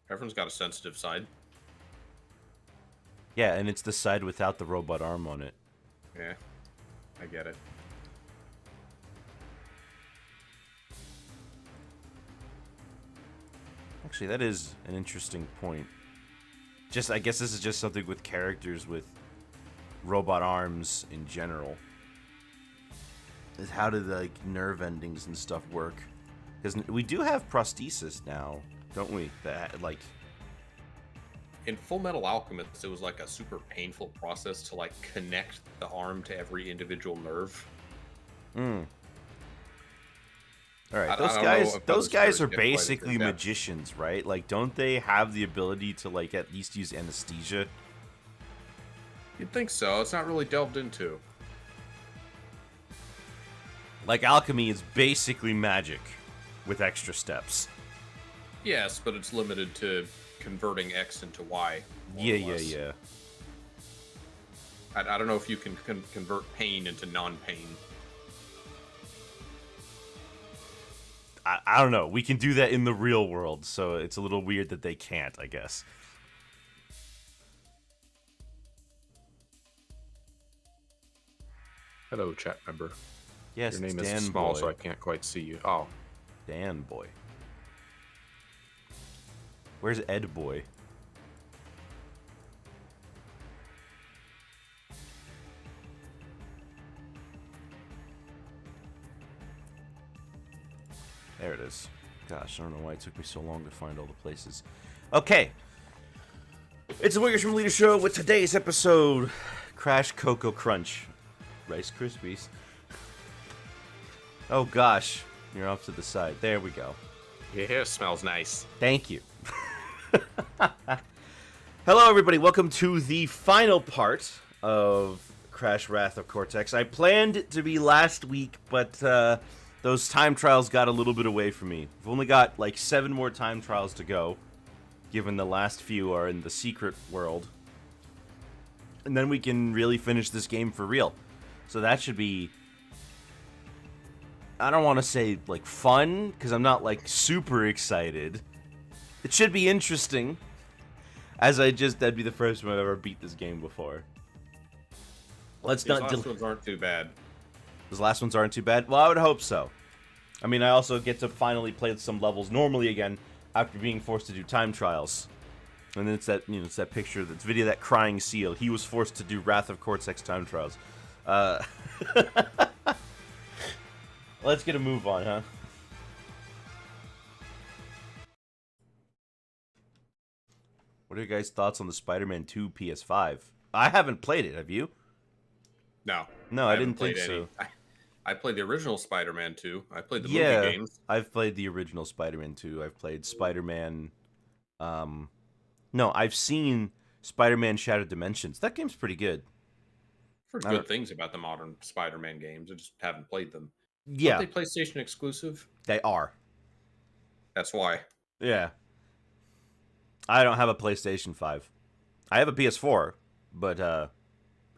Everyone's got a sensitive side. Yeah, and it's the side without the robot arm on it. Yeah, I get it. Actually, that is an interesting point. I guess this is just something with characters with robot arms in general. Is how do the like, nerve endings and stuff work? Because we do have prosthesis now, don't we? That like. In Full Metal Alchemist, it was like a super painful process to like connect the arm to every individual nerve. Hmm. All right, I those guys are basically magicians, right? Like, don't they have the ability to like at least use anesthesia? You'd think so. It's not really delved into. Like, alchemy is basically magic with extra steps. Yes, but it's limited to converting X into Y. Yeah. I don't know if you can convert pain into non-pain. I don't know. We can do that in the real world, so it's a little weird that they can't, I guess. Hello, chat member. Yes, your name Dan is small, Boy. so I can't quite see you. Oh, Dan Boy. Where's Ed Boy? There it is. Gosh, I don't know why it took me so long to find all the places. Okay. It's the Wiggers from Leader Show with today's episode, Crash Cocoa Crunch. Rice Krispies. Oh gosh, you're off to the side. There we go. your hair smells nice. Thank you. Hello everybody, welcome to the final part of Crash Wrath of Cortex. I planned it to be last week, but those time trials got a little bit away from me. I've only got like 7 more time trials to go, given the last few are in the secret world. And then we can really finish this game for real. So that should be, I don't want to say like fun, because I'm not like super excited. It should be interesting, as that'd be the first time I've ever beat this game before. Let's These not. last ones aren't too bad. Those last ones aren't too bad? Well, I would hope so. I mean, I also get to finally play some levels normally again after being forced to do time trials. And then it's that, it's that picture, that video, that crying seal. He was forced to do Wrath of Cortex time trials. Let's get a move on, huh? What are your guys' thoughts on the Spider-Man 2 PS5? I haven't played it, have you? No, I didn't think so. I played the original Spider-Man 2. I played the movie games. I've played the original Spider-Man 2. I've played Spider-Man... No, I've seen Spider-Man Shattered Dimensions. That game's pretty good. I've heard good things about the modern Spider-Man games. I just haven't played them. Yeah. Aren't they PlayStation exclusive? They are. That's why. Yeah. I don't have a PlayStation 5. I have a PS4, but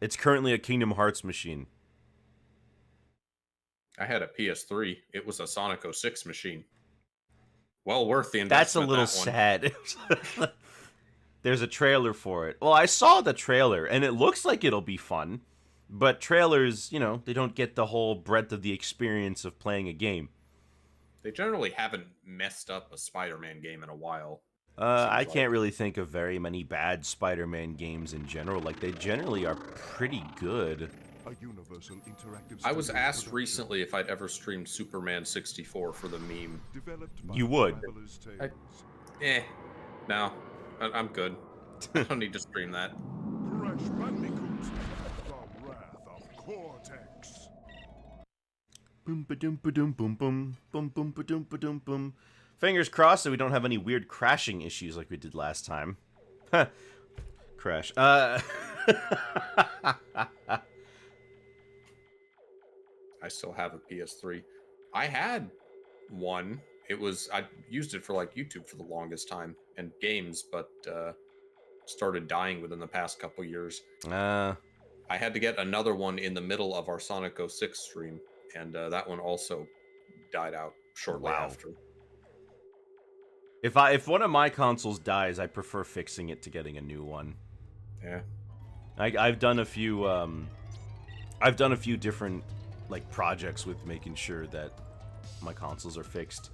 it's currently a Kingdom Hearts machine. I had a PS3. It was a Sonic 06 machine. Well worth the investment. That's a little sad. There's a trailer for it. Well, I saw the trailer, and it looks like it'll be fun. But trailers, they don't get the whole breadth of the experience of playing a game. They generally haven't messed up a Spider-Man game in a while. I can't really think of very many bad Spider-Man games in general. Like, they generally are pretty good. I was asked recently if I'd ever streamed Superman 64 for the meme. You would. No. I'm good. I don't need to stream that. Crash Bandicoot, the Wrath of Cortex. Boom ba doom ba doom boom boom boom boom ba doom ba doom boom. Fingers crossed that we don't have any weird crashing issues like we did last time. Crash. I still have a PS3. I had one. I used it for like YouTube for the longest time and games, but started dying within the past couple years. I had to get another one in the middle of our Sonic 06 stream, and that one also died out shortly after. If one of my consoles dies, I prefer fixing it to getting a new one. Yeah. I've done a few different like projects with making sure that my consoles are fixed.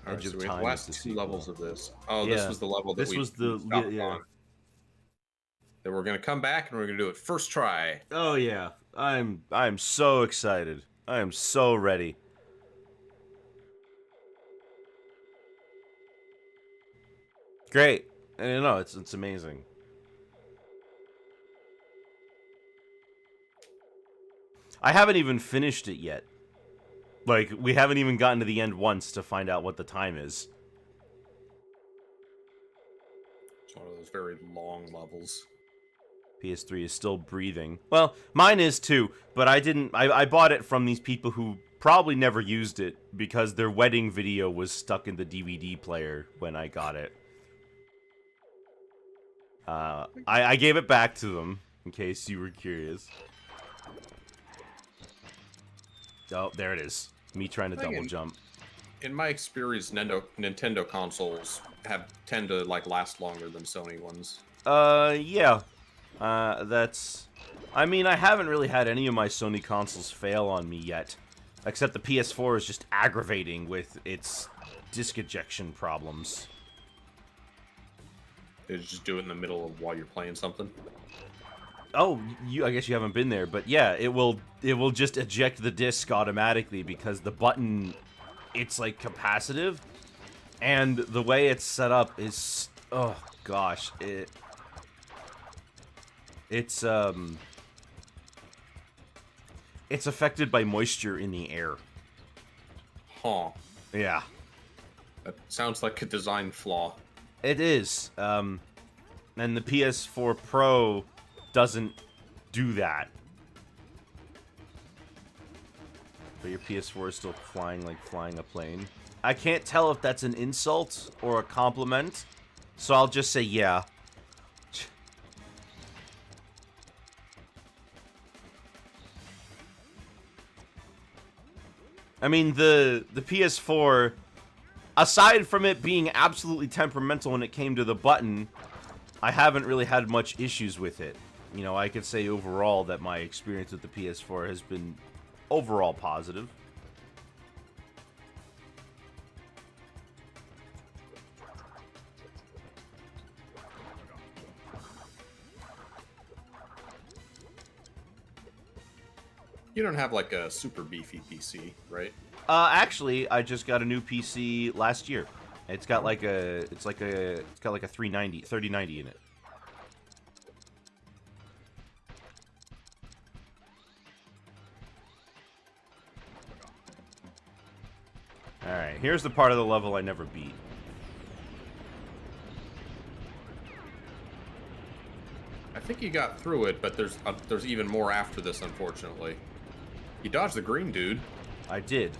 All right, Edge so of we have Time the is last the 2 sequel. levels of this. Oh, Yeah. this was the level that This we was the stopped yeah. on. Then we're gonna come back and we're gonna do it first try. Oh yeah. I'm so excited. I am so ready. Great. And no, it's amazing. I haven't even finished it yet. Like, we haven't even gotten to the end once to find out what the time is. It's one of those very long levels. PS3 is still breathing. Well, mine is too, but I bought it from these people who probably never used it because their wedding video was stuck in the DVD player when I got it. I gave it back to them, in case you were curious. Oh, there it is. Me trying to double jump. In my experience, Nintendo consoles tend to like last longer than Sony ones. Yeah. That's... I mean, I haven't really had any of my Sony consoles fail on me yet. Except the PS4 is just aggravating with its disc ejection problems. They just do it in the middle of while you're playing something. Oh, I guess you haven't been there, but yeah, it will just eject the disc automatically because the button, it's like capacitive, and the way it's set up is, oh gosh, it's affected by moisture in the air. Huh. Yeah. That sounds like a design flaw. It is, and the PS4 Pro doesn't do that. But your PS4 is still flying like flying a plane. I can't tell if that's an insult or a compliment, so I'll just say yeah. I mean, the PS4, aside from it being absolutely temperamental when it came to the button, I haven't really had much issues with it. You know, I could say overall that my experience with the PS4 has been overall positive. You don't have like a super beefy PC, right? Actually, I just got a new PC last year. It's got like a 3090 in it. Alright, here's the part of the level I never beat. I think you got through it, but there's even more after this, unfortunately. You dodged the green dude. I did.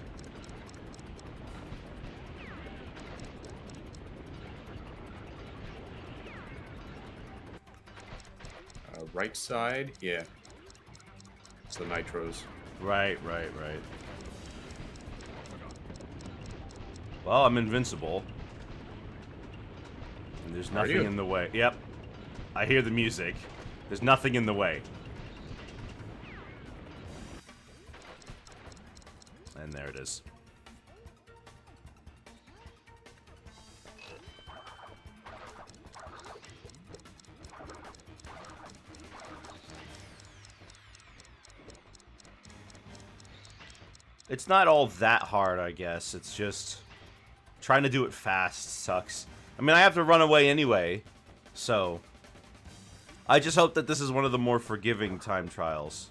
Right side, yeah. It's the nitros. Right. Well, I'm invincible. And there's nothing in the way. Yep. I hear the music. There's nothing in the way. And there it is. It's not all that hard, I guess. It's just trying to do it fast sucks. I mean, I have to run away anyway, so I just hope that this is one of the more forgiving time trials.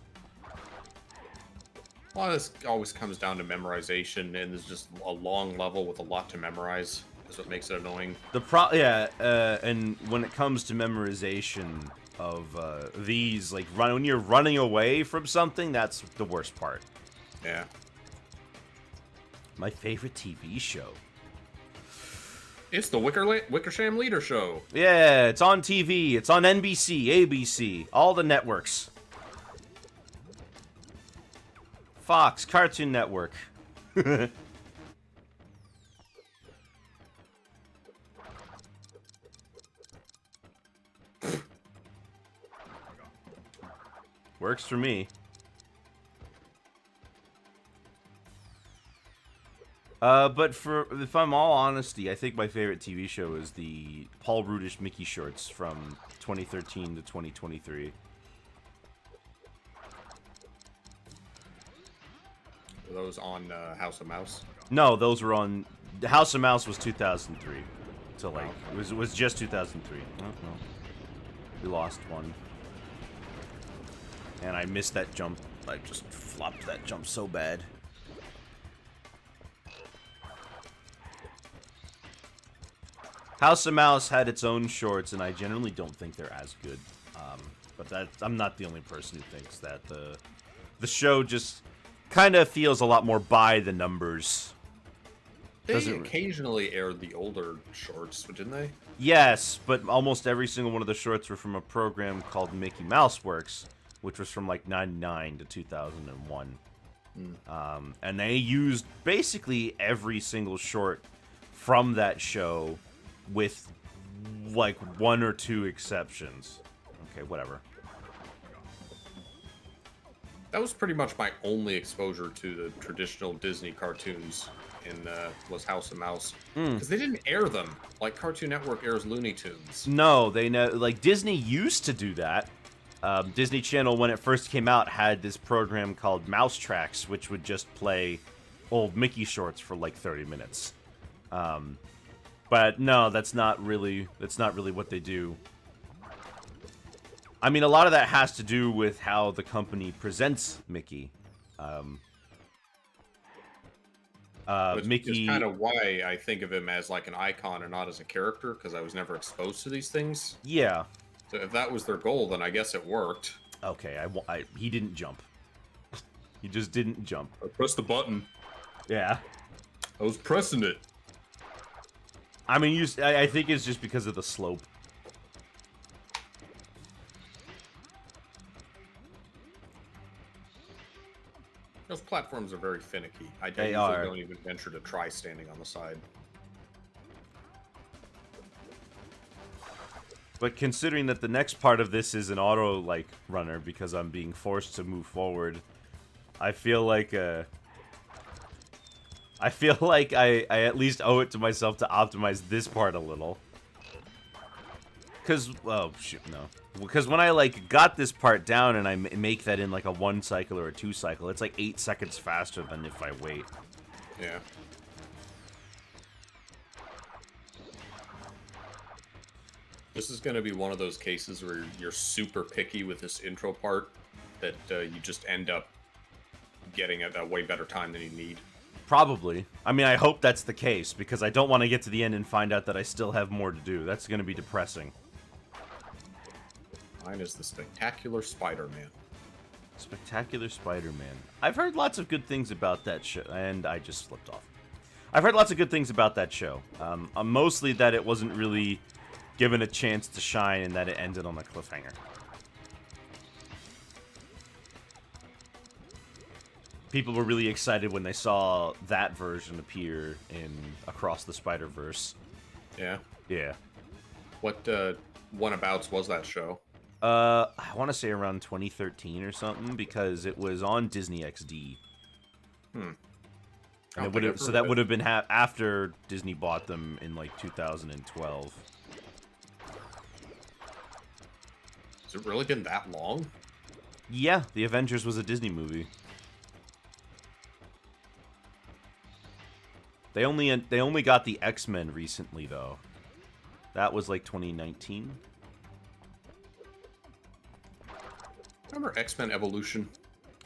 Well, this always comes down to memorization, and there's just a long level with a lot to memorize. That's what makes it annoying. And when it comes to memorization of these, like when you're running away from something, that's the worst part. Yeah. My favorite TV show. It's the Wickersham Leader Show. Yeah, it's on TV. It's on NBC, ABC, all the networks. Fox, Cartoon Network. Works for me. But if I'm all honesty, I think my favorite TV show is the Paul Rudish Mickey shorts from 2013 to 2023. Were those on House of Mouse? No, those were on House of Mouse was 2003. So like it was just 2003. Oh, no. We lost one. And I missed that jump. I just flopped that jump so bad. House of Mouse had its own shorts, and I generally don't think they're as good. But I'm not the only person who thinks that. The show just kind of feels a lot more by the numbers. They occasionally aired the older shorts, didn't they? Yes, but almost every single one of the shorts were from a program called Mickey Mouse Works, which was from like 99 to 2001. And they used basically every single short from that show with like one or two exceptions. Okay, whatever. That was pretty much my only exposure to the traditional Disney cartoons was House of Mouse. Because they didn't air them like Cartoon Network airs Looney Tunes. No, they know, like Disney used to do that. Disney Channel, when it first came out, had this program called Mouse Tracks, which would just play old Mickey shorts for like 30 minutes. But no, that's not really what they do. I mean, a lot of that has to do with how the company presents Mickey. Mickey is kind of why I think of him as like an icon and not as a character, because I was never exposed to these things. Yeah. So if that was their goal, then I guess it worked. Okay, he didn't jump. He just didn't jump. I pressed the button. Yeah. I was pressing it. I mean, I think it's just because of the slope. Those platforms are very finicky. I They usually are. don't even venture to try standing on the side. But considering that the next part of this is an auto like runner because I'm being forced to move forward, I feel like I at least owe it to myself to optimize this part a little. Cause because when I like got this part down and I make that in like a 1 cycle or a 2 cycle, it's like 8 seconds faster than if I wait. Yeah. This is going to be one of those cases where you're super picky with this intro part that you just end up getting a way better time than you need. Probably. I mean, I hope that's the case, because I don't want to get to the end and find out that I still have more to do. That's going to be depressing. Mine is the Spectacular Spider-Man. Spectacular Spider-Man. I've heard lots of good things about that show, and I just slipped off. I've heard lots of good things about that show. Mostly that it wasn't really given a chance to shine and that it ended on a cliffhanger. People were really excited when they saw that version appear in Across the Spider-Verse. Yeah? Yeah. What whenabouts was that show? I want to say around 2013 or something, because it was on Disney XD. And that would have been after Disney bought them in like 2012. Has it really been that long? Yeah, The Avengers was a Disney movie. They only got the X-Men recently though. That was like 2019. Remember X-Men Evolution?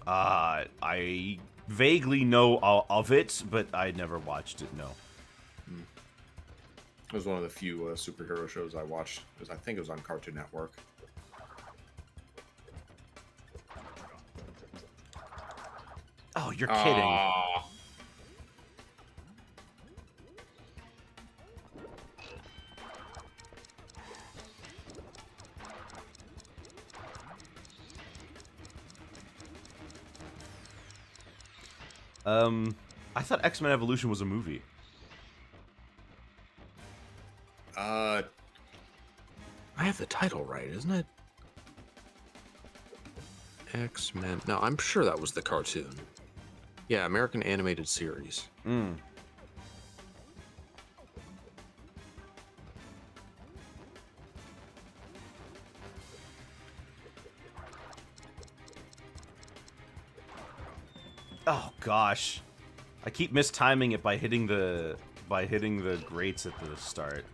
I vaguely know of it, but I never watched it, no. It was one of the few superhero shows I watched. I think it was on Cartoon Network. Oh, you're kidding. I thought X-Men Evolution was a movie. I have the title right, isn't it? X-Men. No, I'm sure that was the cartoon. Yeah, American Animated Series. Mm. Oh gosh, I keep mistiming it by hitting the grates at the start.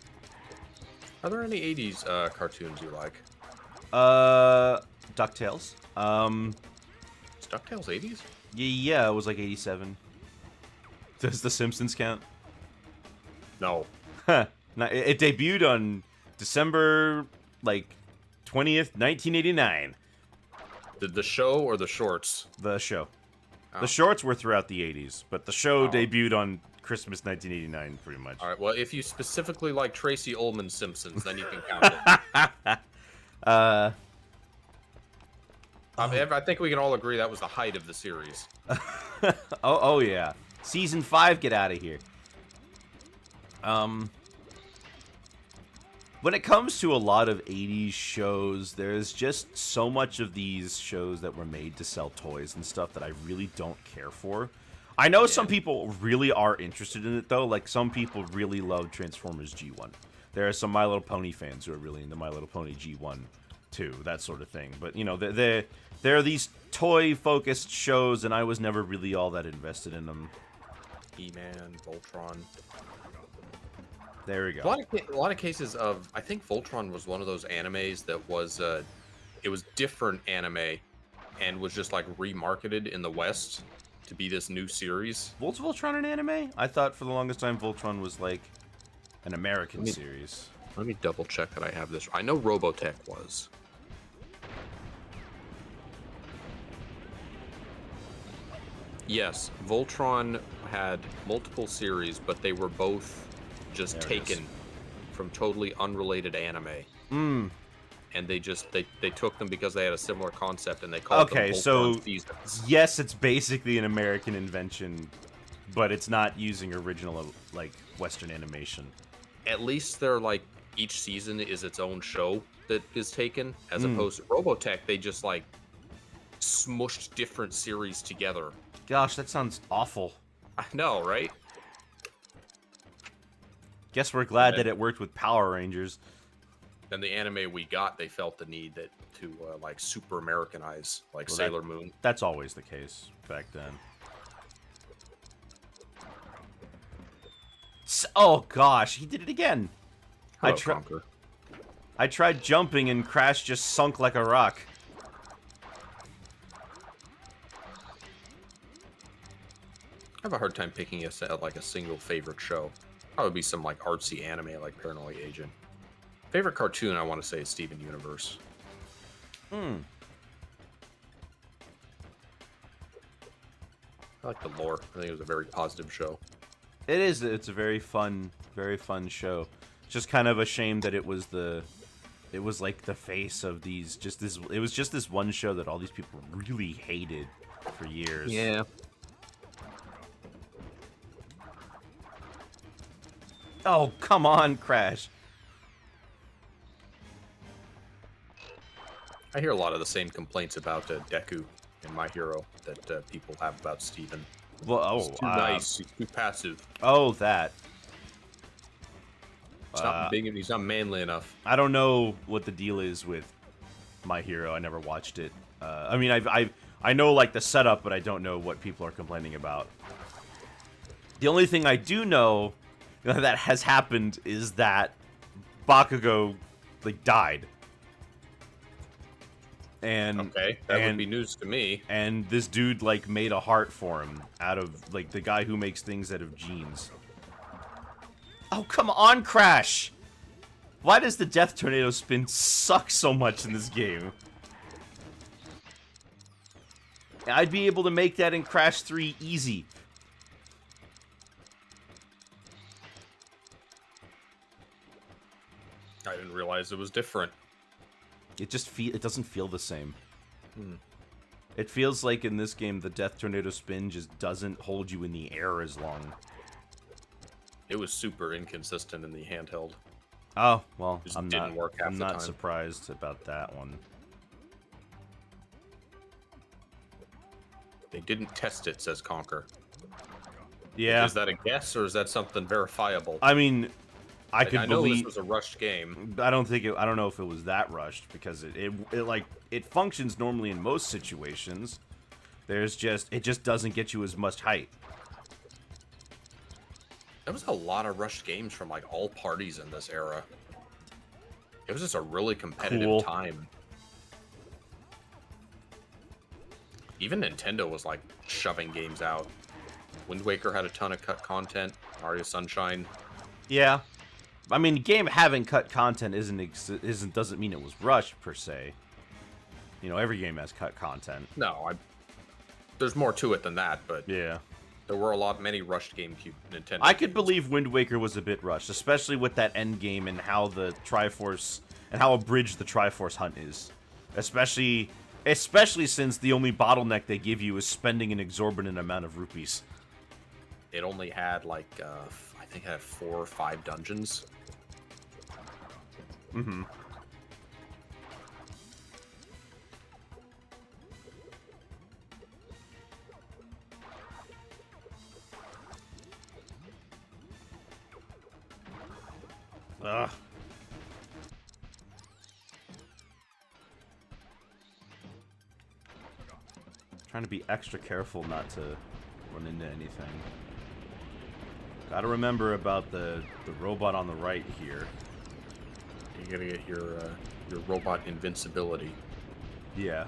Are there any 80s cartoons you like? DuckTales. Is DuckTales 80s? Yeah, it was like 87. Does The Simpsons count? No. Huh. It debuted on December, like, 20th, 1989. The show or the shorts? The show. Oh. The shorts were throughout the 80s, but the show debuted on Christmas 1989, pretty much. All right, well, if you specifically like Tracy Ullman's Simpsons, then you can count it. I think we can all agree that was the height of the series. oh yeah. Season 5, get out of here. When it comes to a lot of 80s shows, there's just so much of these shows that were made to sell toys and stuff that I really don't care for. I know some people really are interested in it, though. Like, some people really love Transformers G1. There are some My Little Pony fans who are really into My Little Pony G1, too, that sort of thing. But, you know, there are these toy-focused shows, and I was never really all that invested in them. He-Man, Voltron. There we go. A lot of cases of, I think Voltron was one of those animes that was, it was different anime and was just like remarketed in the West to be this new series. Was Voltron an anime? I thought for the longest time Voltron was like an American series. Let me double check that I have this. I know Robotech was. Yes, Voltron had multiple series, but they were both just taken from totally unrelated anime. Mm. And they took them because they had a similar concept, and they called them Voltron seasons. Yes, it's basically an American invention, but it's not using original like Western animation. At least they're like each season is its own show that is taken, as opposed to Robotech. They just like smushed different series together. Gosh, that sounds awful. I know, right? Guess we're glad that it worked with Power Rangers. And the anime we got, they felt the need to like super Americanize, like Sailor Moon. That's always the case back then. Oh gosh, he did it again. Hello, I tried jumping and Crash just sunk like a rock. I have a hard time picking like a single favorite show. Probably be some like artsy anime like Paranoid Agent. Favorite cartoon I want to say is Steven Universe. I like the lore. I think it was a very positive show. It is. It's a very fun show. It's just kind of a shame that it was like the face of these. It was just this one show that all these people really hated for years. Yeah. Oh, come on, Crash. I hear a lot of the same complaints about Deku in My Hero that people have about Steven. Well, he's too nice. He's too passive. Oh, that. He's not big. He's not manly enough. I don't know what the deal is with My Hero. I never watched it. I mean, I know like the setup, but I don't know what people are complaining about. The only thing I do know that has happened is that Bakugo like died. And okay, that would be news to me. And this dude like made a heart for him out of like the guy who makes things out of jeans. Oh, come on, Crash! Why does the Death Tornado spin suck so much in this game? I'd be able to make that in Crash 3 easy. I didn't realize it was different. It doesn't feel the same. It feels like in this game the Death Tornado spin just doesn't hold you in the air as long. It was super inconsistent in the handheld. Oh, well, I'm didn't work half I'm the not time. surprised about that one. They didn't test it, says Conker. Yeah. Is that a guess or is that something verifiable? I mean, I Like, could I know believe. this was a rushed game. I don't think it. I don't know if it was that rushed because it functions normally in most situations. It just doesn't get you as much height. There was a lot of rushed games from like all parties in this era. It was just a really competitive Cool. time. Even Nintendo was like shoving games out. Wind Waker had a ton of cut content. Mario Sunshine. Yeah, I mean, game having cut content doesn't mean it was rushed per se. You know, every game has cut content. No, there's more to it than that, but Yeah. there were many rushed GameCube Nintendo. I could games. believe Wind Waker was a bit rushed, especially with that end game and how the Triforce and how abridged the Triforce hunt is. Especially since the only bottleneck they give you is spending an exorbitant amount of rupees. It only had like I think it had 4 or 5 dungeons. Mm-hmm. Ugh. Trying to be extra careful not to run into anything. Gotta remember about the robot on the right here. You gotta get your robot invincibility. Yeah.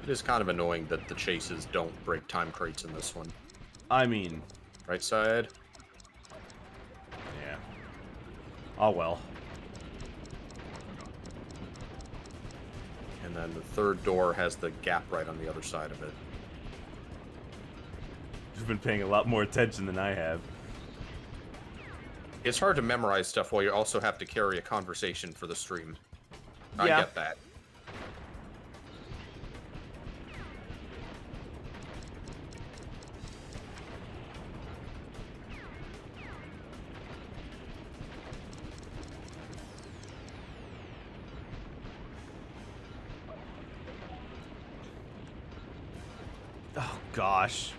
It is kind of annoying that the chases don't break time crates in this one. I mean, Right side. yeah. Oh well. And then the third door has the gap right on the other side of it. You've been paying a lot more attention than I have. It's hard to memorize stuff while you also have to carry a conversation for the stream. I Yeah. get that. Oh gosh.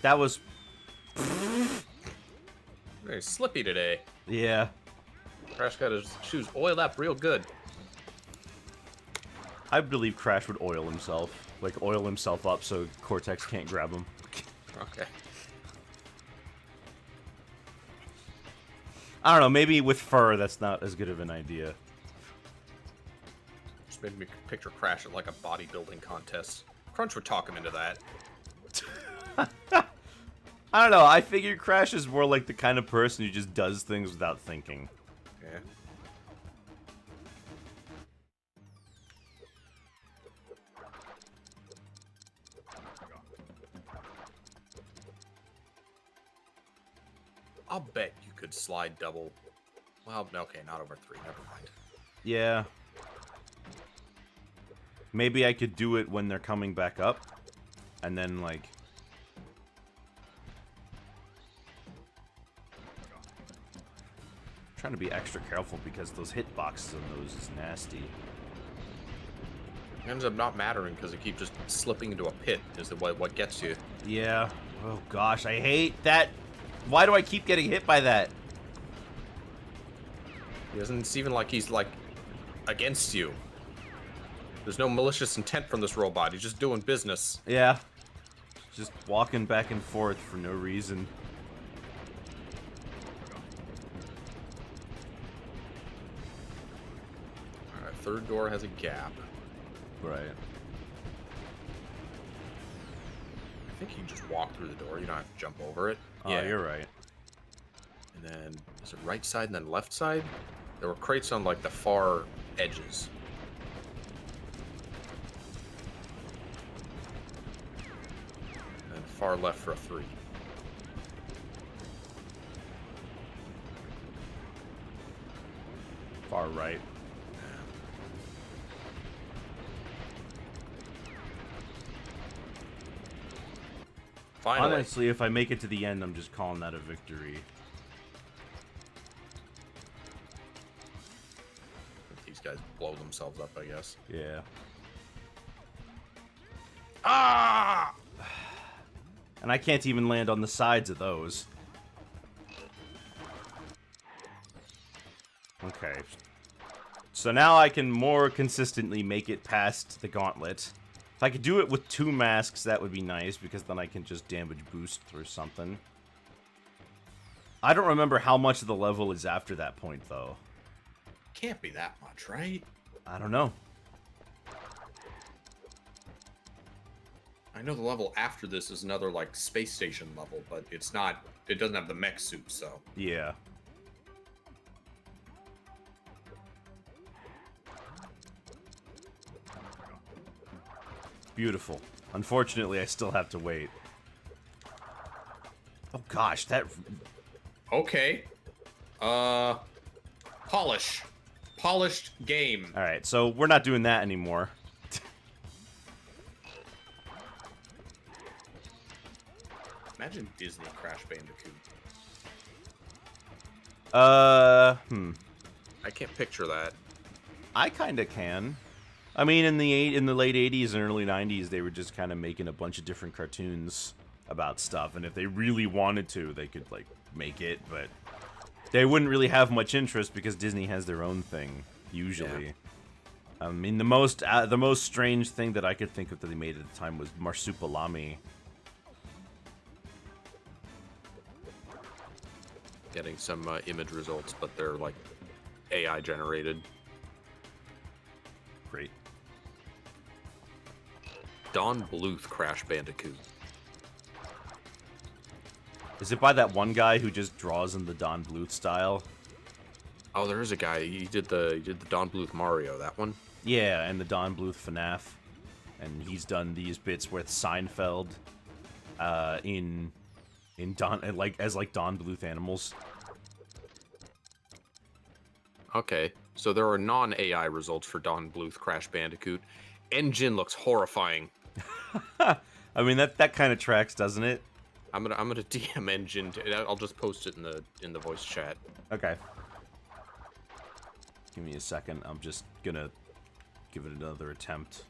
That was Very slippy today. yeah. Crash got his shoes oiled up real good. I believe Crash would oil himself. Like oil himself up so Cortex can't grab him. Okay. I don't know, maybe with fur that's not as good of an idea. Just made me picture Crash at like a bodybuilding contest. Crunch would talk him into that. I don't know, I figured Crash is more like the kind of person who just does things without thinking. Yeah. I'll bet you could slide double. Well, okay, not over 3. Never mind. Yeah. Maybe I could do it when they're coming back up. And then, like... trying to be extra careful because those hitboxes on those is nasty. It ends up not mattering because it keeps just slipping into a pit is what gets you. Yeah. Oh gosh, I hate that. Why do I keep getting hit by that? He doesn't it's even like he's like against you. There's no malicious intent from this robot. He's just doing business. Yeah. Just walking back and forth for no reason. Alright, third door has a gap. Right. I think you can just walk through the door. You don't have to jump over it. Oh, you're right. And then, is it right side and then left side? There were crates on, like, the far edges. And far left for a 3. Far right. Finally. Honestly, if I make it to the end, I'm just calling that a victory. blow themselves up, I guess. Yeah. Ah! And I can't even land on the sides of those. Okay. So now I can more consistently make it past the gauntlet. If I could do it with 2 masks, that would be nice, because then I can just damage boost through something. I don't remember how much of the level is after that point, though. Can't be that much, right? I don't know. I know the level after this is another, like, space station level, but it's not... It doesn't have the mech suit, so... Yeah. Beautiful. Unfortunately, I still have to wait. Oh gosh, that... Okay. Polish. Polished game. Alright, so we're not doing that anymore. Imagine Disney Crash Bandicoot. I can't picture that. I kinda can. I mean, in the late 80s and early 90s, they were just kind of making a bunch of different cartoons about stuff, and if they really wanted to, they could, like, make it, but they wouldn't really have much interest because Disney has their own thing, usually. Yeah. I mean, the most strange thing that I could think of that they made at the time was Marsupilami. Getting some image results, but they're, like, AI generated. Great. Don Bluth Crash Bandicoot. Is it by that one guy who just draws in the Don Bluth style? Oh, there is a guy. He did the Don Bluth Mario. That one. Yeah, and the Don Bluth FNAF, and he's done these bits with Seinfeld, in Don as Don Bluth animals. Okay, so there are non-AI results for Don Bluth Crash Bandicoot. Engine looks horrifying. I mean that kind of tracks, doesn't it? I'm gonna DM Engine. I'll just post it in the voice chat. Okay. Give me a second. I'm just gonna give it another attempt.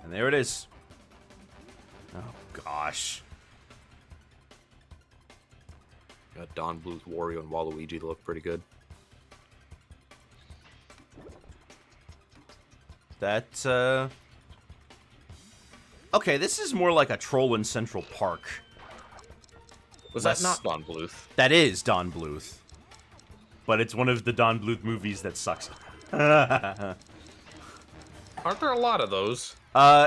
And there it is. Oh, gosh. Got Don Bluth, Wario, and Waluigi to look pretty good. That, okay, this is more like a troll in Central Park. Was that not Don Bluth? That is Don Bluth. But it's one of the Don Bluth movies that sucks. Aren't there a lot of those?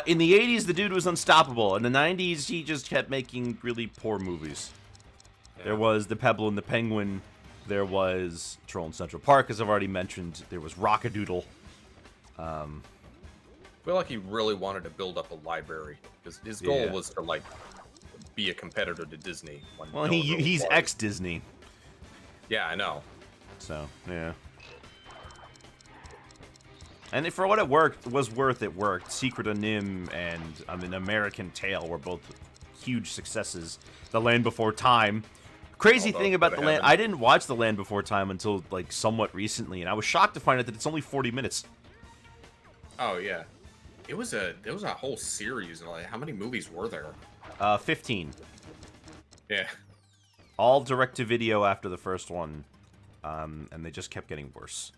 In the 80s, the dude was unstoppable. In the 90s, he just kept making really poor movies. Yeah. There was The Pebble and the Penguin. There was Troll in Central Park, as I've already mentioned. There was Rockadoodle. I feel like he really wanted to build up a library. Because his goal was to, like, be a competitor to Disney. Well, he's ex-Disney. Yeah, I know. So, yeah. And for what it was worth, it worked. Secret of Nim and an American Tale were both huge successes. The Land Before Time. Crazy thing about The Land, I didn't watch The Land Before Time until, like, somewhat recently, and I was shocked to find out that it's only 40 minutes. Oh, yeah. There was a whole series. Like, how many movies were there? 15. Yeah. All direct-to-video after the first one, and they just kept getting worse.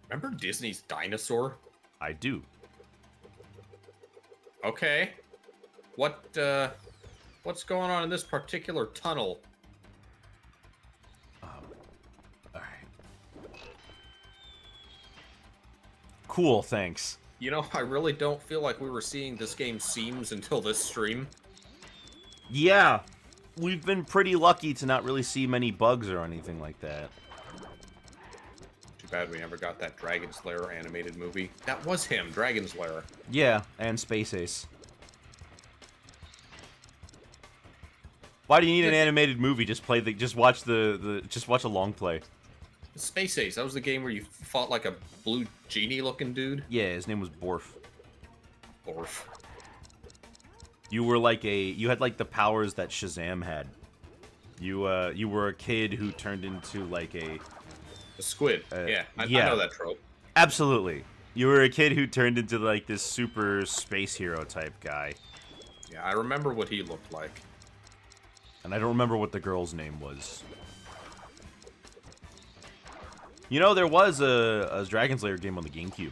Remember Disney's Dinosaur? I do. Okay. What's going on in this particular tunnel? Alright. Cool, thanks. You know, I really don't feel like we were seeing this game's seams until this stream. Yeah. We've been pretty lucky to not really see many bugs or anything like that. Too bad we never got that Dragon's Lair animated movie. That was him, Dragon's Lair. Yeah, and Space Ace. Why do you need an animated movie? Just watch watch a long play. Space Ace, that was the game where you fought like a blue genie looking dude? Yeah, his name was Borf. Borf. You were like you had like the powers that Shazam had. You were a kid who turned into like A squid. Yeah, I yeah. know that trope. Absolutely. You were a kid who turned into like this super space hero type guy. Yeah, I remember what he looked like. And I don't remember what the girl's name was. You know, there was a Dragon's Lair game on the GameCube.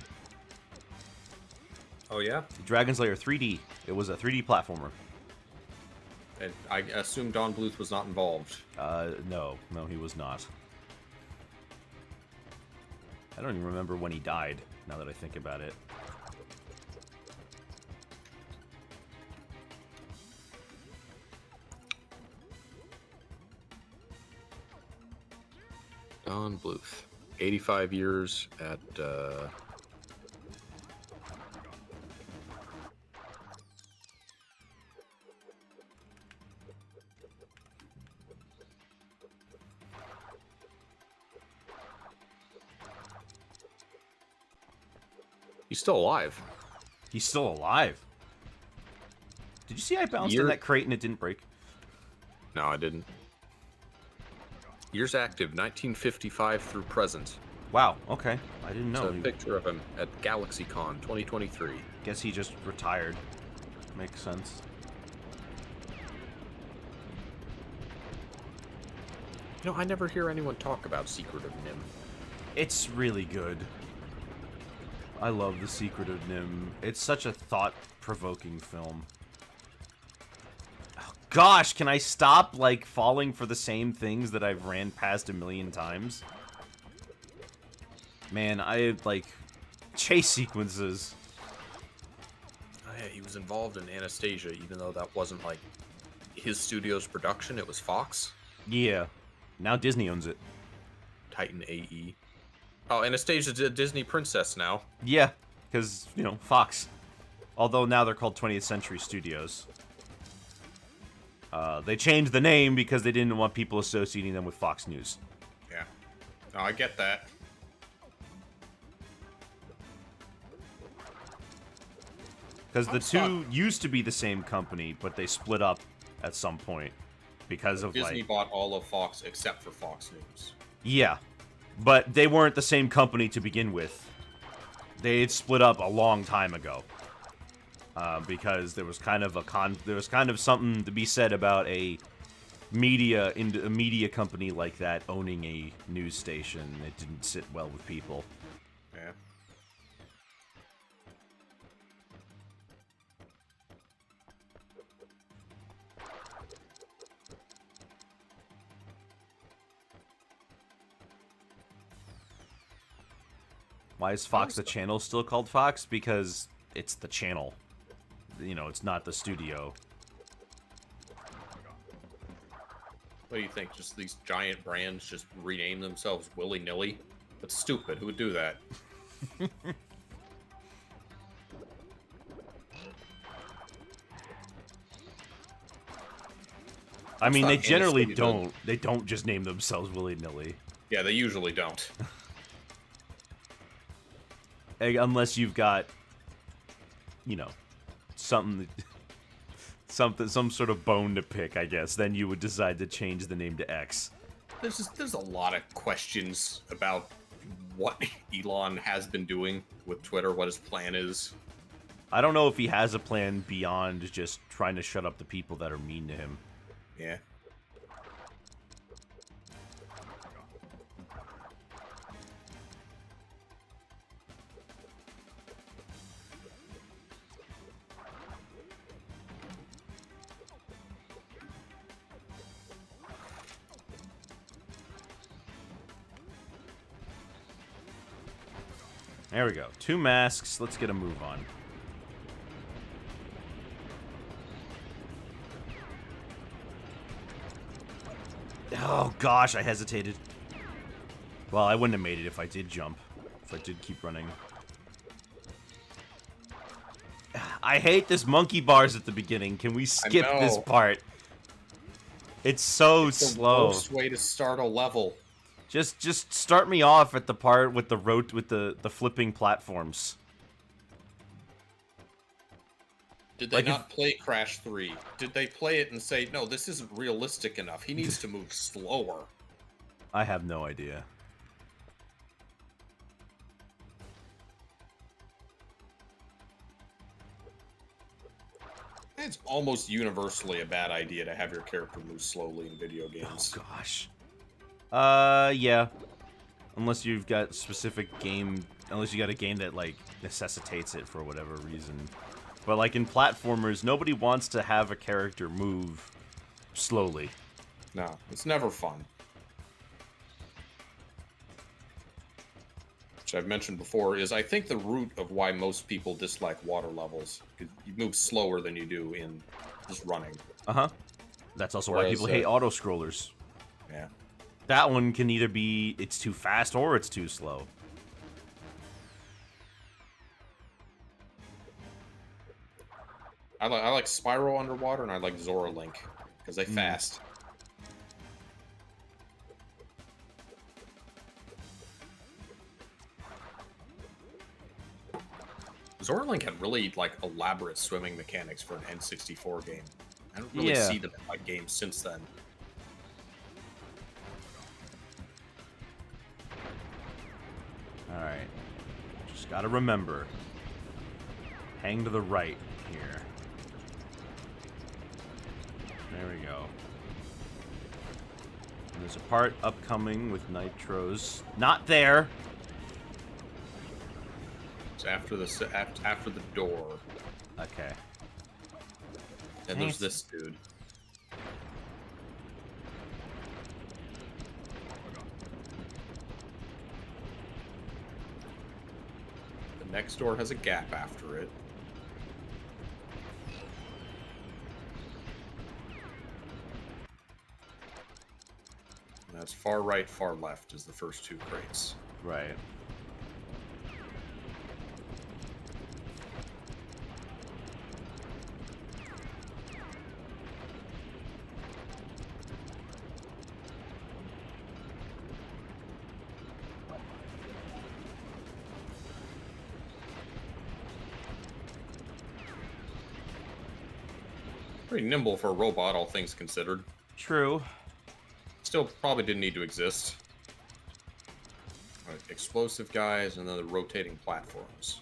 Oh, yeah? Dragon's Lair 3D. It was a 3D platformer. And I assume Don Bluth was not involved. No, he was not. I don't even remember when he died, now that I think about it. Don Bluth. 85 years at, He's still alive. He's still alive. Did you see I bounced in that crate and it didn't break? No, I didn't. Years active, 1955 through present. Wow, okay. I didn't know. It's a picture of him at GalaxyCon 2023. Guess he just retired. Makes sense. You know, I never hear anyone talk about Secret of Nim. It's really good. I love The Secret of Nim. It's such a thought-provoking film. Oh, gosh, can I stop, like, falling for the same things that I've ran past a million times? Man, I, like, chase sequences. Oh, yeah, he was involved in Anastasia, even though that wasn't, like, his studio's production. It was Fox. Yeah. Now Disney owns it. Titan AE. Oh, Anastasia's a Disney princess now. Yeah, because, you know, Fox. Although now they're called 20th Century Studios. They changed the name because they didn't want people associating them with Fox News. Yeah. No, I get that. Because the two used to be the same company, but they split up at some point. Because of, Disney like... bought all of Fox except for Fox News. Yeah. But they weren't the same company to begin with. They had split up a long time ago. Because there was kind of something to be said about a media company like that owning a news station. It didn't sit well with people. Yeah. Why is Fox the channel still called Fox? Because it's the channel. You know, it's not the studio. What do you think? Just these giant brands just rename themselves willy-nilly? That's stupid. Who would do that? I mean, they generally don't. They don't just name themselves willy-nilly. Yeah, they usually don't. Unless you've got, you know, some sort of bone to pick, I guess. Then you would decide to change the name to X. There's a lot of questions about what Elon has been doing with Twitter, what his plan is. I don't know if he has a plan beyond just trying to shut up the people that are mean to him. Yeah. There we go. 2 masks. Let's get a move on. Oh, gosh, I hesitated. Well, I wouldn't have made it if I did jump. If I did keep running. I hate this monkey bars at the beginning. Can we skip this part? It's so slow. It's the worst way to start a level. Just start me off at the part with the flipping platforms. Did they Like not play Crash 3? Did they play it and say, no, this isn't realistic enough. He needs to move slower. I have no idea. It's almost universally a bad idea to have your character move slowly in video Oh games. gosh. Yeah. Unless you've got specific game, unless you got a game that like necessitates it for whatever reason. But like in platformers, nobody wants to have a character move slowly. No, it's never fun. Which I've mentioned before is I think the root of why most people dislike water levels. You move slower than you do in just running. Uh-huh. That's also why people hate auto-scrollers. Yeah. That one can either be it's too fast or it's too slow. I like Spyro underwater and I like Zora Link because they fast. Zora Link had really like elaborate swimming mechanics for an N64 game. I don't really see them in like games since then. Alright. Just gotta remember. Hang to the right here. There we go. And there's a part upcoming with nitros. Not there! It's after the door. Okay. And there's this dude. The next door has a gap after it. And that's far right, far left is the first two crates. Right. Pretty nimble for a robot, all things considered. True. Still probably didn't need to exist. Right, explosive guys and then the rotating platforms.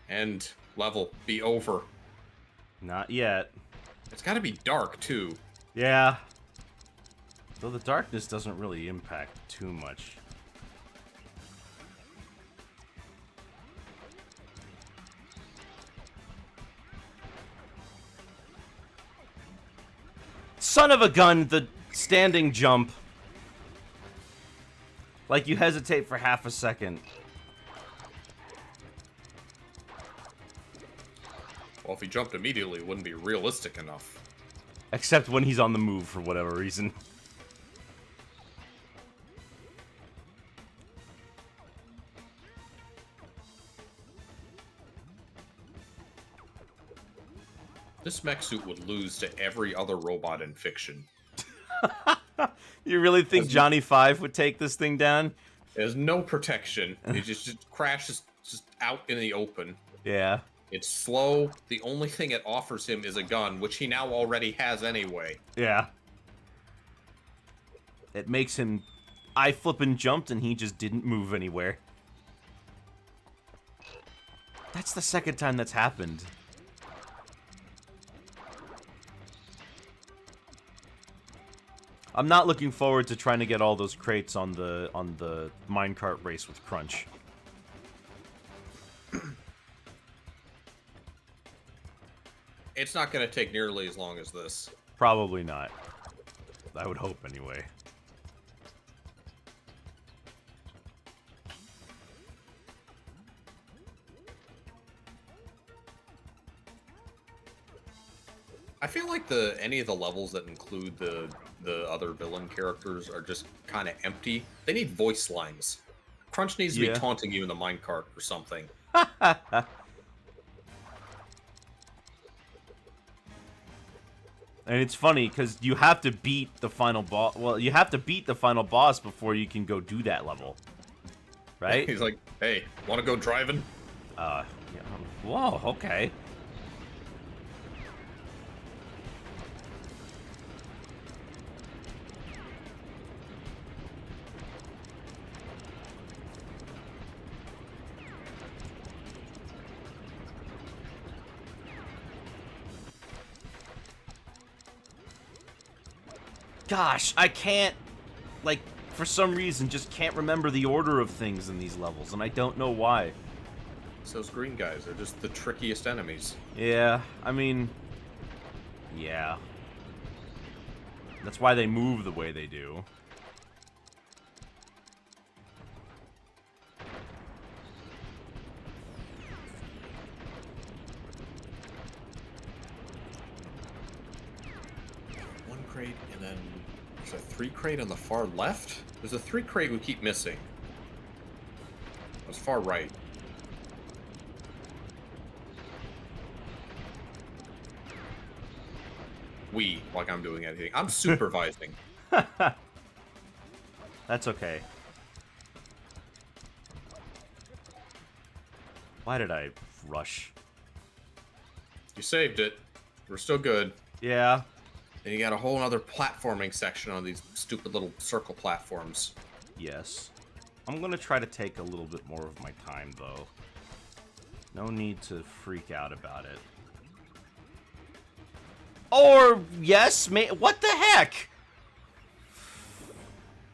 And level be over. Not yet. It's got to be dark too. Yeah. Though the darkness doesn't really impact too much. Son of a gun, the standing jump. Like you hesitate for half a second. Well, if he jumped immediately, it wouldn't be realistic enough. Except when he's on the move for whatever reason. This mech suit would lose to every other robot in fiction. You really think Johnny Five would take this thing down? There's no protection. It just crashes just out in the open. Yeah. It's slow. The only thing it offers him is a gun, which he now already has anyway. Yeah. It makes him... I flippin' jumped and he just didn't move anywhere. That's the second time that's happened. I'm not looking forward to trying to get all those crates on the minecart race with Crunch. It's not going to take nearly as long as this. Probably not. I would hope anyway. I feel like any of the levels that include the other villain characters are just kind of empty. They need voice lines. Crunch needs to be taunting you in the minecart or something. And it's funny because you have to beat the final boss. Well, you have to beat the final boss before you can go do that level, right? He's like, "Hey, want to go driving?" Yeah. Whoa. Okay. Gosh, I can't, like, for some reason, just can't remember the order of things in these levels, and I don't know why. It's those green guys. They're just the trickiest enemies. Yeah, I mean, yeah. That's why they move the way they do. One crate, and then there's a 3 crate on the far left? There's a 3 crate we keep missing. That's far right. Like I'm doing anything. I'm supervising. That's okay. Why did I rush? You saved it. We're still good. Yeah. And you got a whole other platforming section on these stupid little circle platforms. Yes. I'm gonna try to take a little bit more of my time, though. No need to freak out about it. Or, yes, what the heck?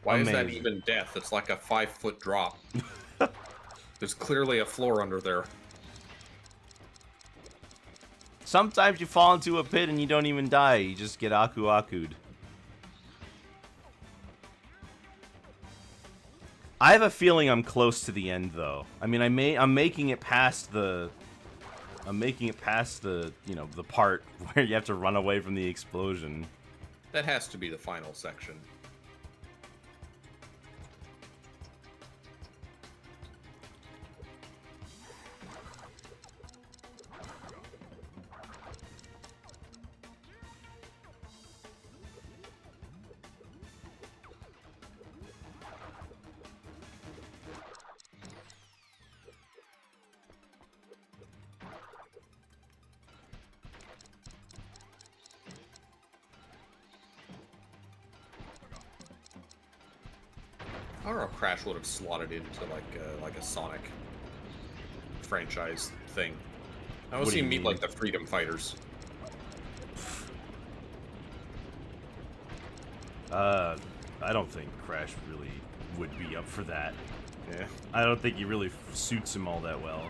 Why is that Amazing. even death? It's like a 5-foot drop. There's clearly a floor under there. Sometimes you fall into a pit and you don't even die. You just get aku-aku'd. I have a feeling I'm close to the end, though. I mean, I'm making it past the... you know, the part where you have to run away from the explosion. That has to be the final section. I don't know if Crash would have slotted into like a Sonic franchise thing. I want What to do see you him meet mean? like the Freedom Fighters. I don't think Crash really would be up for that. Yeah. I don't think he really suits him all that well.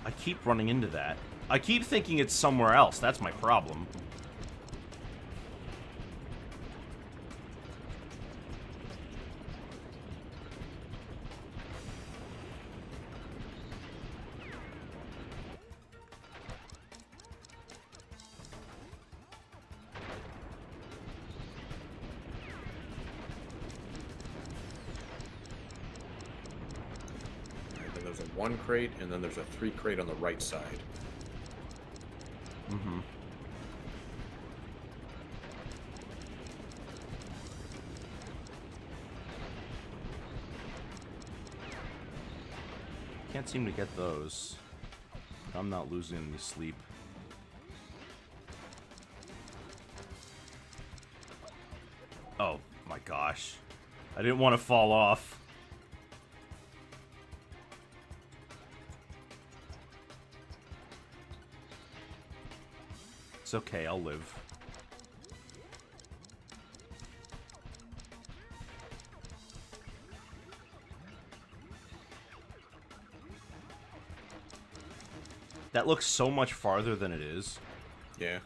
I keep running into that. I keep thinking it's somewhere else. That's my problem. Alright, then there's a 1 crate, and then there's a 3 crate on the right side. Mm-hmm. Can't seem to get those. I'm not losing any sleep. Oh my gosh. I didn't want to fall off. It's okay, I'll live. That looks so much farther than it is. Yeah.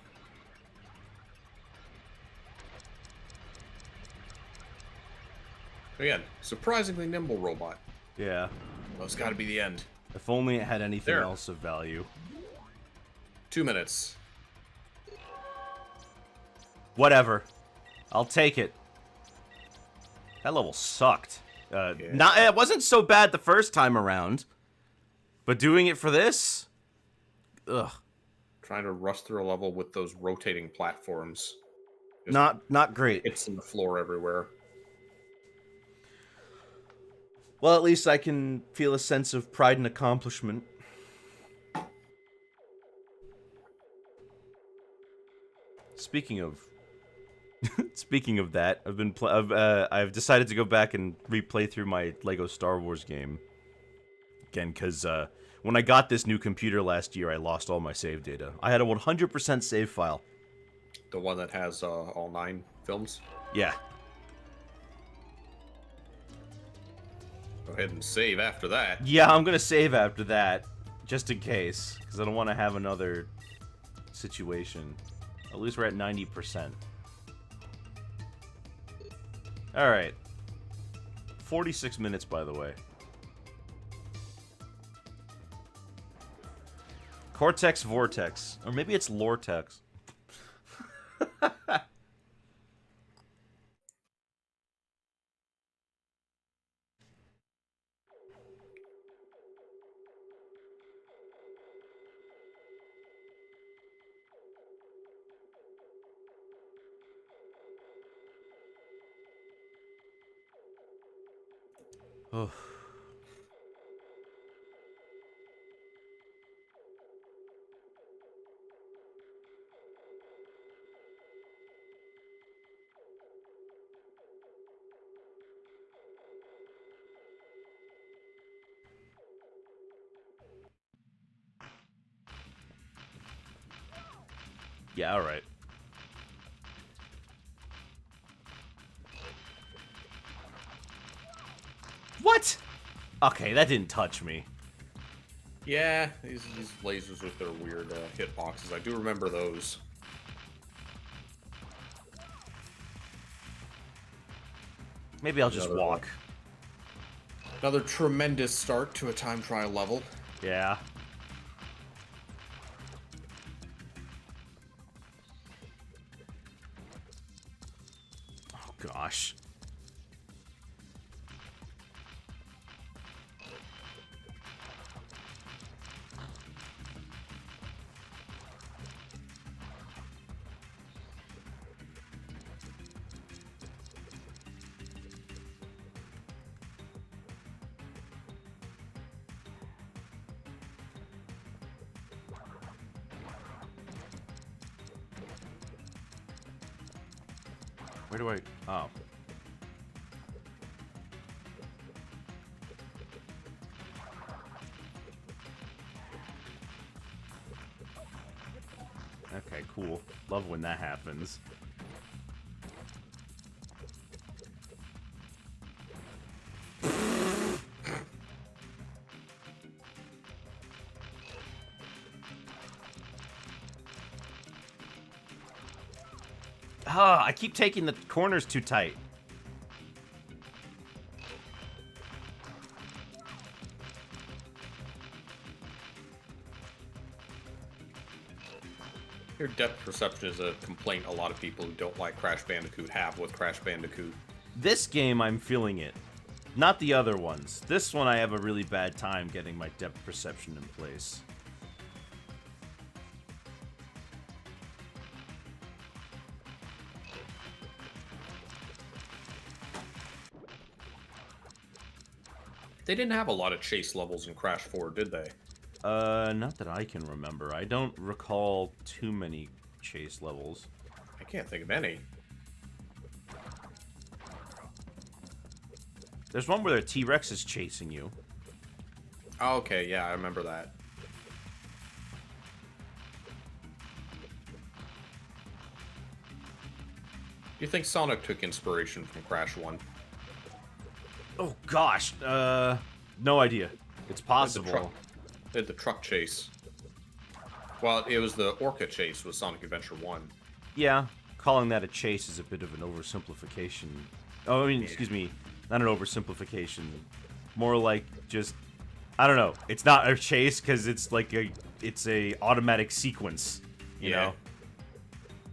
Again, surprisingly nimble robot. Yeah. Well, it's got to be the end. If only it had anything There. else of value. 2 minutes. Whatever. I'll take it. That level sucked. It wasn't so bad the first time around. But doing it for this? Ugh. Trying to rush through a level with those rotating platforms. Just Not great. hits in the floor everywhere. Well, at least I can feel a sense of pride and accomplishment. Speaking of that, I've decided to go back and replay through my Lego Star Wars game again because when I got this new computer last year, I lost all my save data. I had a 100% save file. The one that has all 9 films. Yeah. Go ahead and save after that. Yeah, I'm gonna save after that, just in case, because I don't want to have another situation. At least we're at 90%. Alright. 46 minutes, by the way. Cortex Vortex. Or maybe it's Lortex. Oh. Yeah, alright. What? Okay, that didn't touch me. Yeah, these lasers with their weird hitboxes. I do remember those. Maybe I'll just walk. Another tremendous start to a time trial level. Yeah. Oh, gosh. Where do I... Oh. Okay, cool. Love when that happens. Ah, I keep taking the corners too tight. Your depth perception is a complaint a lot of people who don't like Crash Bandicoot have with Crash Bandicoot. This game, I'm feeling it. Not the other ones. This one, I have a really bad time getting my depth perception in place. They didn't have a lot of chase levels in Crash 4, did they? Not that I can remember. I don't recall too many chase levels. I can't think of any. There's one where the T-Rex is chasing you. Oh, okay, yeah, I remember that. Do you think Sonic took inspiration from Crash 1? Oh, gosh. No idea. It's possible. They had the truck chase. Well, it was the Orca chase with Sonic Adventure 1. Yeah, calling that a chase is a bit of an oversimplification. Oh, I mean, excuse me, not an oversimplification. More like just, I don't know. It's not a chase because it's like it's a automatic sequence, you know?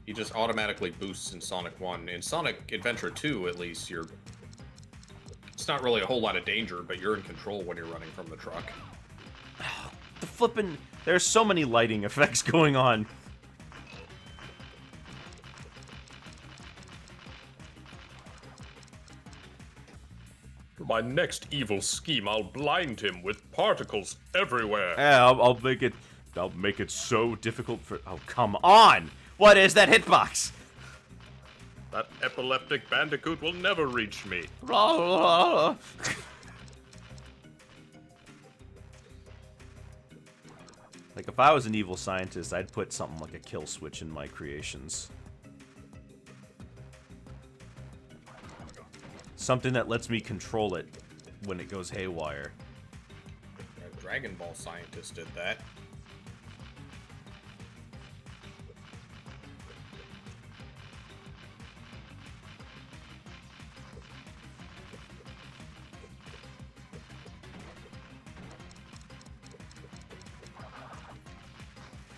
He just automatically boosts in Sonic 1. In Sonic Adventure 2, at least, it's not really a whole lot of danger, but you're in control when you're running from the truck. Oh, flipping... There's so many lighting effects going on. For my next evil scheme, I'll blind him with particles everywhere. Yeah, I'll make it... I'll make it so difficult for... Oh, come on! What is that hitbox? That epileptic bandicoot will never reach me. Like, if I was an evil scientist, I'd put something like a kill switch in my creations. Something that lets me control it when it goes haywire. A Dragon Ball scientist did that.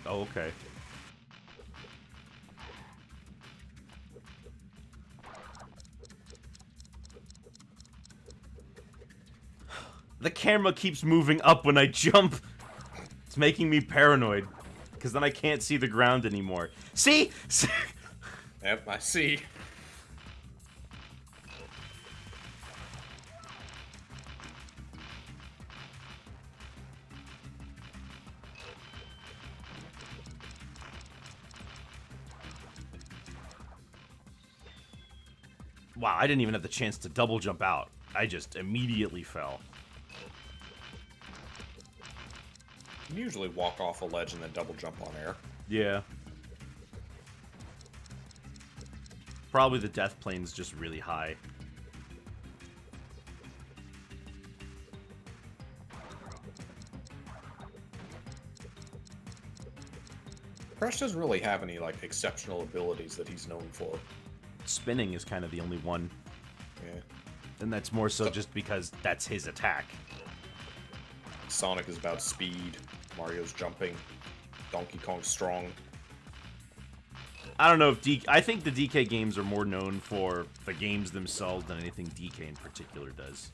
Oh, okay. The camera keeps moving up when I jump. It's making me paranoid. Because then I can't see the ground anymore. See? Yep, I see. Wow, I didn't even have the chance to double jump out. I just immediately fell. You can usually walk off a ledge and then double jump on air. Yeah. Probably the death plane's just really high. Crash doesn't really have any, like, exceptional abilities that he's known for. Spinning is kind of the only one. Yeah. And that's more so just because that's his attack. Sonic is about speed. Mario's jumping. Donkey Kong's strong. I don't know if I think the DK games are more known for the games themselves than anything DK in particular does.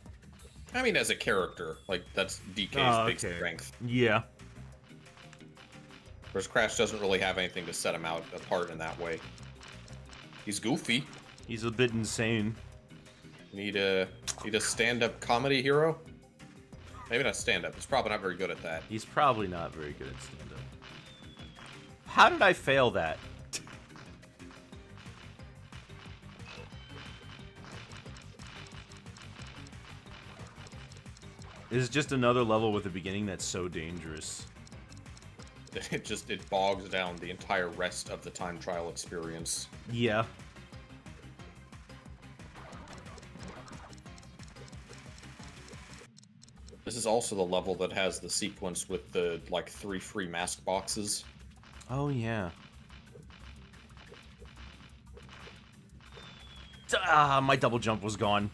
I mean, as a character, like, that's DK's big strength. Yeah. Whereas Crash doesn't really have anything to set him out apart in that way. He's goofy. He's a bit insane. Need a stand-up comedy hero? Maybe not stand-up. He's probably not very good at that. He's probably not very good at stand-up. How did I fail that? This is just another level with a beginning that's so dangerous. It bogs down the entire rest of the time trial experience. Yeah. This is also the level that has the sequence with the, like, 3 free mask boxes. Oh, yeah. Ah, my double jump was gone.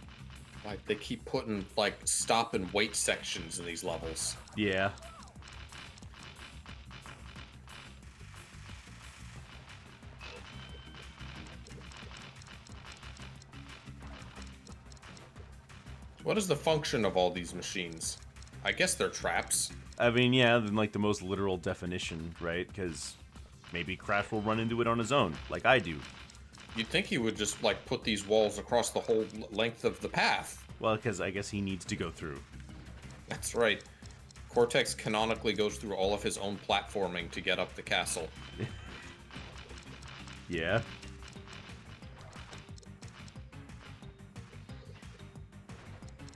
Like, they keep putting, like, stop and wait sections in these levels. Yeah. What is the function of all these machines? I guess they're traps. I mean, yeah, in like the most literal definition, right? Because maybe Crash will run into it on his own, like I do. You'd think he would just, like, put these walls across the whole length of the path. Well, because I guess he needs to go through. That's right. Cortex canonically goes through all of his own platforming to get up the castle. Yeah.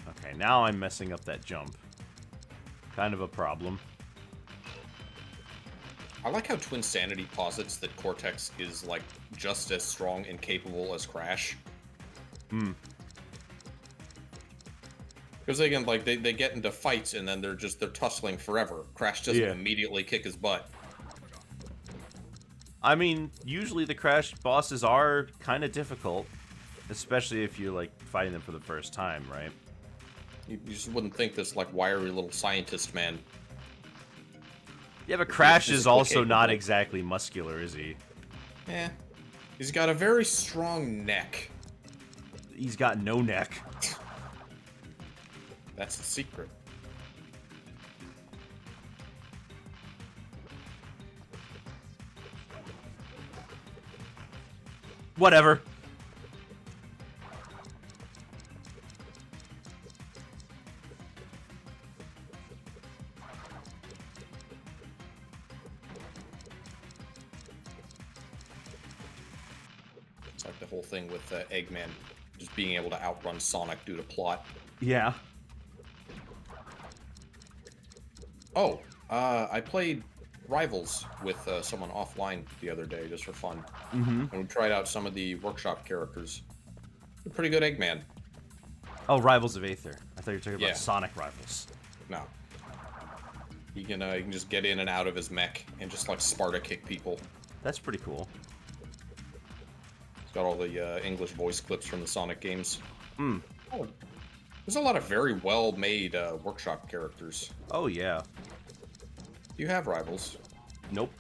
Okay, now I'm messing up that jump. Kind of a problem. I like how Twinsanity posits that Cortex is, like, just as strong and capable as Crash. Hmm. Because again, like, they get into fights and then they're tussling forever. Crash doesn't Yeah. immediately kick his butt. I mean, usually the Crash bosses are kind of difficult. Especially if you're, like, fighting them for the first time, right? You just wouldn't think this, like, wiry little scientist man. Yeah, but Crash is physically also not capable. exactly muscular, is he? Eh. He's got a very strong neck. He's got no neck. That's the secret. Whatever. It's like the whole thing with Eggman just being able to outrun Sonic due to plot. Yeah. Oh, I played Rivals with someone offline the other day just for fun. Mm-hmm. And we tried out some of the workshop characters. They're pretty good Eggman. Oh, Rivals of Aether. I thought you were talking Yeah. about Sonic Rivals. No. You can just get in and out of his mech and just like Sparta kick people. That's pretty cool. It's got all the English voice clips from the Sonic games. Hmm. Oh, there's a lot of very well-made workshop characters. Oh, yeah. Do you have Rivals? Nope.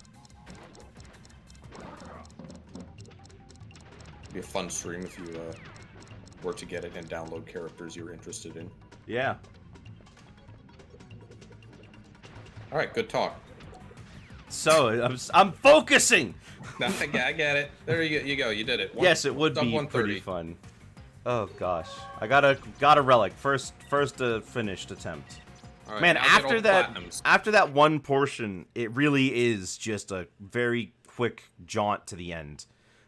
It'd be a fun stream if you were to get it and download characters you're interested in. Yeah. All right, good talk. So, I'm focusing! No, I get it. There you go. You did it. Yes, it would sub be 130. pretty fun. Oh, gosh. I got a relic. First finished attempt. All right, Man, now get all after the that, platinums. after that one portion, it really is just a very quick jaunt to the end.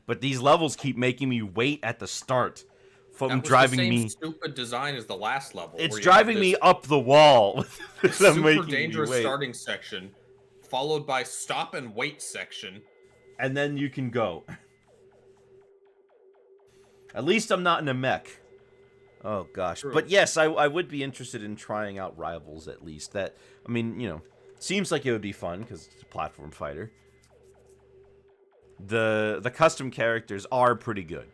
But these levels keep making me wait at the start, from That was driving the same me. stupid design as the last level. It's where you driving have me this up the wall. super making dangerous me wait. starting section, followed by stop and wait section. And then you can go. At least I'm not in a mech. Oh gosh. True. But yes, I would be interested in trying out Rivals at least. That, I mean, you know, seems like it would be fun because it's a platform fighter. The custom characters are pretty good.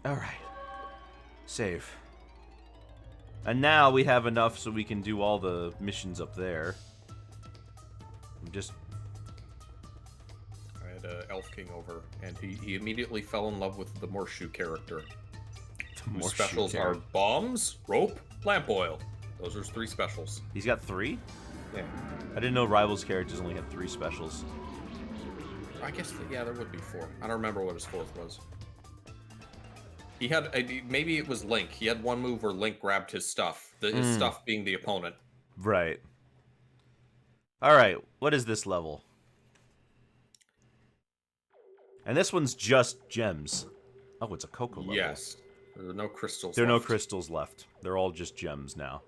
Alright. Save. And now we have enough so we can do all the missions up there. I'm just... I had Elf King over, and he immediately fell in love with the Morshu character. Whose Morshu specials are character. bombs, rope, lamp oil. Those are his 3 specials. He's got 3? Yeah. I didn't know Rivals characters only had 3 specials. I guess, yeah, there would be 4. I don't remember what his 4th was. He had, maybe it was Link. He had one move where Link grabbed his stuff. His stuff being the opponent. Right. Alright, what is this level? And this one's just gems. Oh, it's a Coco level. Yes. There are no crystals There are no left. crystals left. They're all just gems now.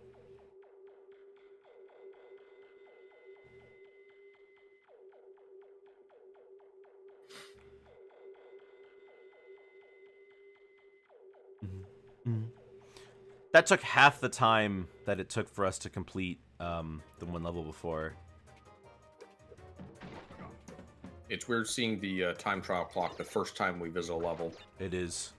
That took half the time that it took for us to complete the one level before. It's weird seeing the time trial clock the first time we visit a level. It is.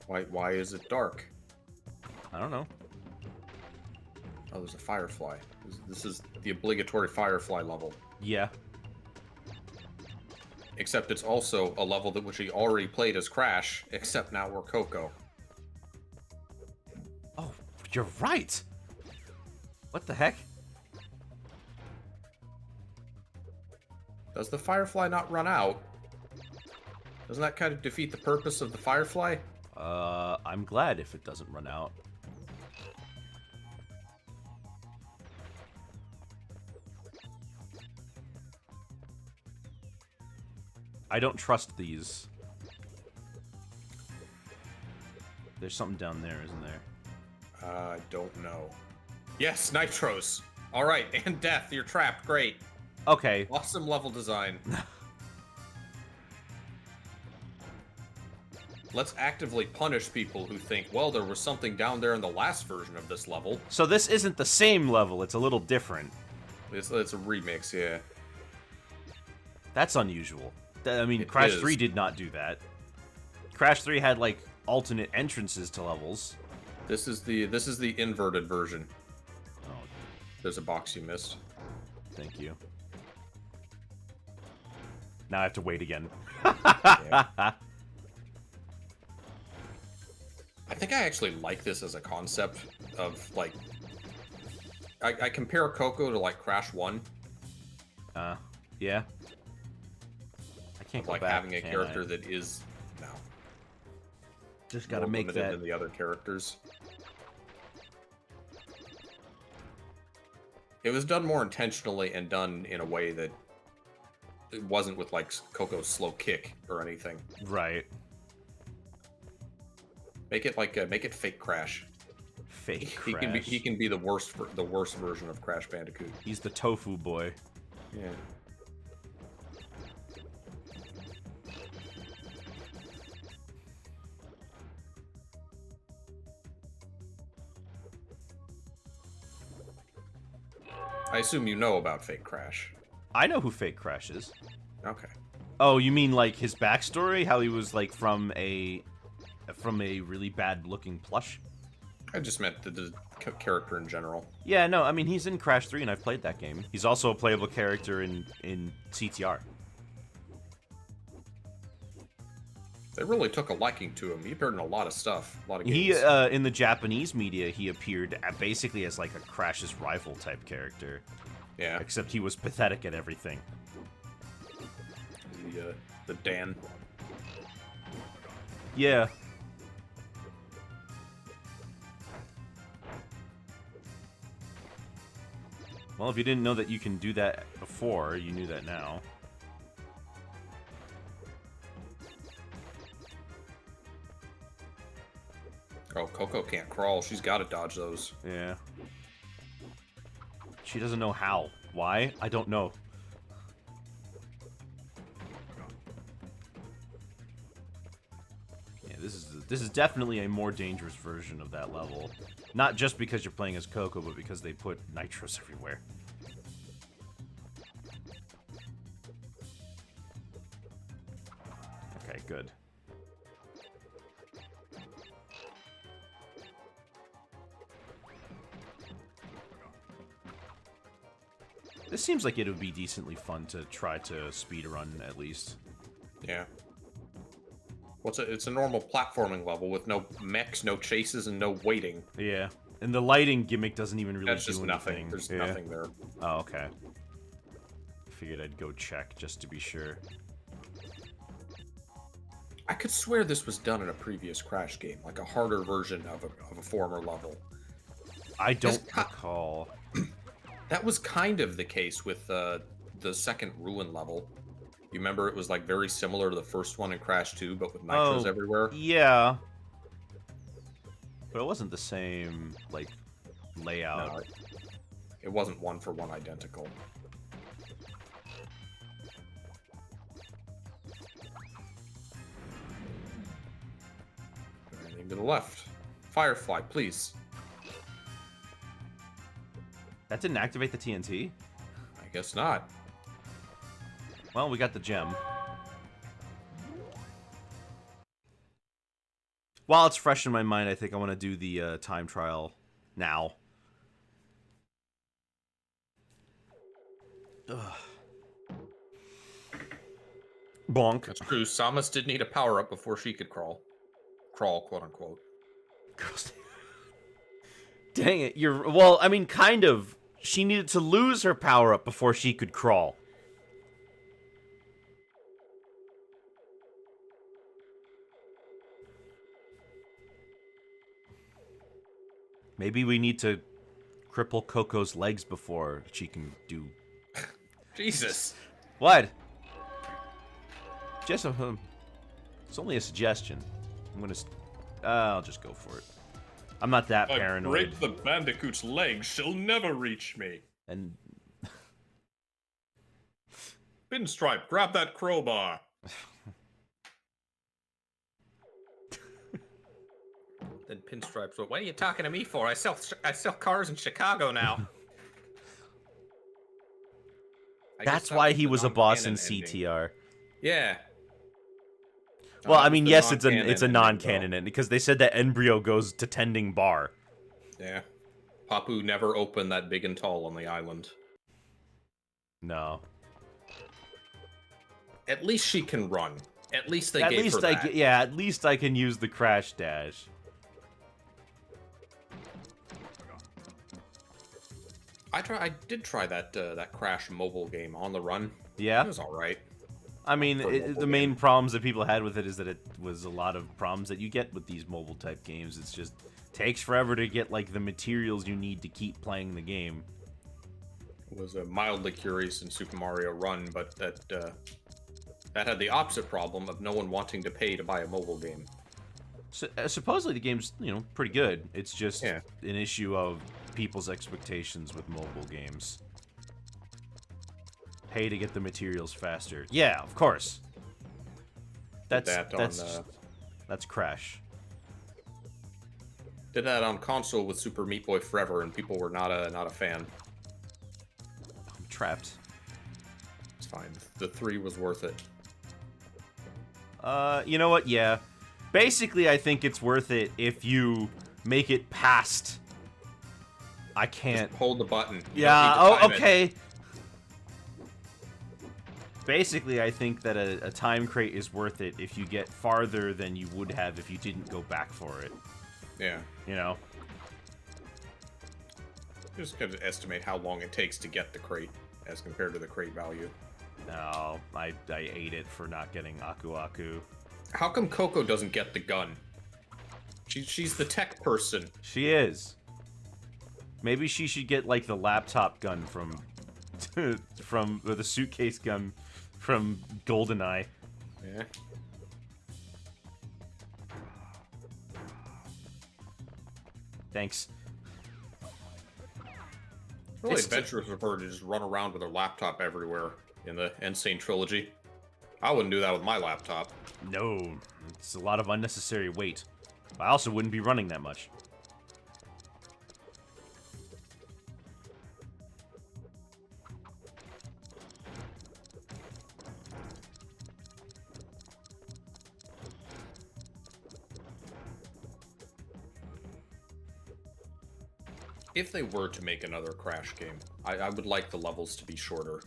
Why is it dark? I don't know. Oh, there's a firefly. This is the obligatory firefly level. Yeah. Except it's also a level that which he already played as Crash, except now we're Coco. Oh, you're right. What the heck? Does the firefly not run out? Doesn't that kind of defeat the purpose of the firefly? I'm glad if it doesn't run out. I don't trust these. There's something down there, isn't there? I don't know. Yes, Nitros. All right, and Death, you're trapped. Great. Okay. Awesome level design. Let's actively punish people who think, well, there was something down there in the last version of this level. So this isn't the same level, it's a little different. It's a remix, yeah. That's unusual. I mean, It Crash is. 3 did not do that. Crash 3 had, like, alternate entrances to levels. This is the inverted version. Oh, There's a box you missed. thank you. Now I have to wait again. Yeah. I think I actually like this as a concept of, like, I compare Coco to like Crash 1. Yeah. I can't Of go like back, having a can character I? that is Just gotta more make limited that. than the other characters. It was done more intentionally and done in a way that it wasn't with like Coco's slow kick or anything. Right. Make it like make it fake Crash. Fake He Crash. can be the worst version of Crash Bandicoot. He's the tofu boy. Yeah. I assume you know about fake Crash. I know who Fake Crash is. Okay. Oh, you mean like his backstory? How he was like from a really bad looking plush? I just meant the character in general. Yeah, no, I mean he's in Crash 3 and I've played that game. He's also a playable character in CTR. They really took a liking to him. He appeared in a lot of stuff, a lot of games. He in the Japanese media he appeared basically as like a Crash's rival type character. Yeah. Except he was pathetic at everything. The Dan. Yeah. Well, if you didn't know that you can do that before, you knew that now. Oh, Coco can't crawl. She's got to dodge those. Yeah. She doesn't know how. Why? I don't know. Yeah, this is definitely a more dangerous version of that level. Not just because you're playing as Coco, but because they put nitros everywhere. Okay, good. This seems like it would be decently fun to try to speedrun, at least. Yeah. It's a normal platforming level with no mechs, no chases, and no waiting. Yeah. And the lighting gimmick doesn't even really That's do just anything. nothing. There's Yeah. nothing there. Oh, okay. Figured I'd go check just to be sure. I could swear this was done in a previous Crash game, like a harder version of a former level. I don't recall. That was kind of the case with the second Ruin level. You remember it was like very similar to the first one in Crash 2, but with nitros everywhere? Yeah. But it wasn't the same, like, layout. No, it wasn't one for one identical. Anything to the left. Firefly, please. That didn't activate the TNT? I guess not. Well, we got the gem. While it's fresh in my mind, I think I want to do the time trial now. Ugh. Bonk. That's true. Samus did need a power-up before she could crawl. Crawl, quote-unquote. Dang it, you're... Well, I mean, kind of. She needed to lose her power-up before she could crawl. Maybe we need to cripple Coco's legs before she can do... Jesus. What? Just it's only a suggestion. I'm gonna... I'll just go for it. I'm not that I paranoid. break the bandicoot's legs, she'll never reach me. And Pinstripe, grab that crowbar. Then Pinstripes, what are you talking to me for? I sell cars in Chicago now. I guess that's that why was he the was a boss in non-canon ending. CTR. Yeah. Well, that I was mean, the yes, it's a non-canon non-canon ending, ending because they said that Embryo goes to tending bar. though. Yeah. Papu never opened that big and tall on the island. No. At least she can run. At least they At gave least her that. yeah, at least I can use the crash dash. I did try that Crash mobile game on the run. Yeah. It was all right. I mean, For a mobile the main game. problems that people had with it is that it was a lot of problems that you get with these mobile type games. It's just takes forever to get like the materials you need to keep playing the game. Was mildly curious in Super Mario Run, but that had the opposite problem of no one wanting to pay to buy a mobile game. So, supposedly the game's, pretty good. It's just Yeah. an issue of people's expectations with mobile games. Pay to get the materials faster. Yeah, of course. That's that on, that's Crash. Did that on console with Super Meat Boy Forever, and people were not a fan. I'm trapped. It's fine. The 3 was worth it. You know what? Yeah. Basically, I think it's worth it if you make it past. I can't. Just hold the button. You Yeah. don't need to Oh, time it. okay. Basically, I think that a time crate is worth it if you get farther than you would have if you didn't go back for it. Yeah. You know? Just gotta estimate how long it takes to get the crate as compared to the crate value. No, I ate it for not getting Aku Aku. How come Coco doesn't get the gun? She's the tech person. She is. Maybe she should get like the laptop gun from or the suitcase gun from GoldenEye. Yeah. Thanks. Really It's adventurous of her to just run around with her laptop everywhere in the Insane trilogy. I wouldn't do that with my laptop. No, it's a lot of unnecessary weight. I also wouldn't be running that much. If they were to make another Crash game, I would like the levels to be shorter.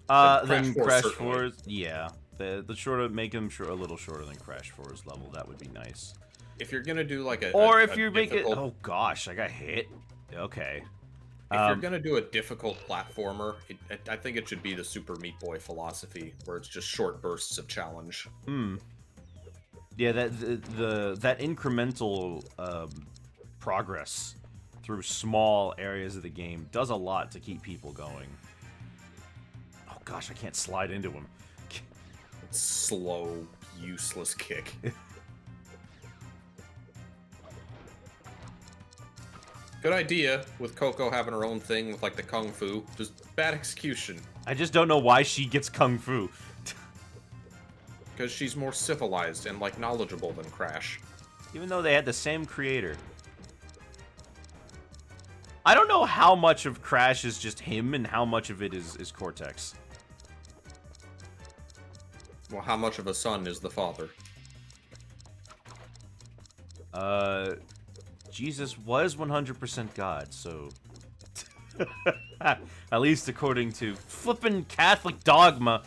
Then Crash 4 Crash certainly. 4's, yeah. The shorter, make them a little shorter than Crash 4's level. That would be nice. If you're gonna do like Or a if you make it, difficult- oh gosh, I got hit. Okay. if you're gonna do a difficult platformer, I think it should be the Super Meat Boy philosophy, where it's just short bursts of challenge. Yeah, that incremental progress through small areas of the game does a lot to keep people going. Oh gosh, I can't slide into him. Slow, useless kick. Good idea with Coco having her own thing with like the kung fu. Just bad execution. I just don't know why she gets kung fu. Because she's more civilized and like knowledgeable than Crash. Even though they had the same creator. I don't know how much of Crash is just him and how much of it is Cortex. Well, how much of a son is the father? Jesus was 100% God, so... At least according to flippin' Catholic dogma.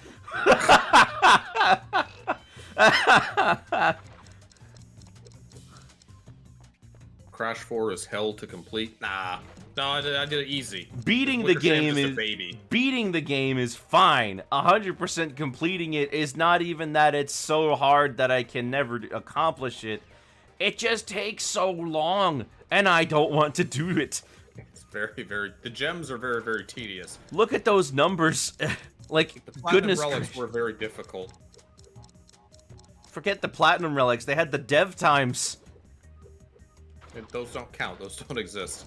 Crash 4 is hell to complete? Nah. No, I did it easy. Beating the Wicker Sam's game just a is baby. beating the game is fine. 100% completing it is not even that it's so hard that I can never accomplish it. It just takes so long, and I don't want to do it. It's very, very... The gems are very, very tedious. Look at those numbers. Like, The platinum goodness relics gracious. were very difficult. Forget the platinum relics. They had the dev times. Those don't count. Those don't exist.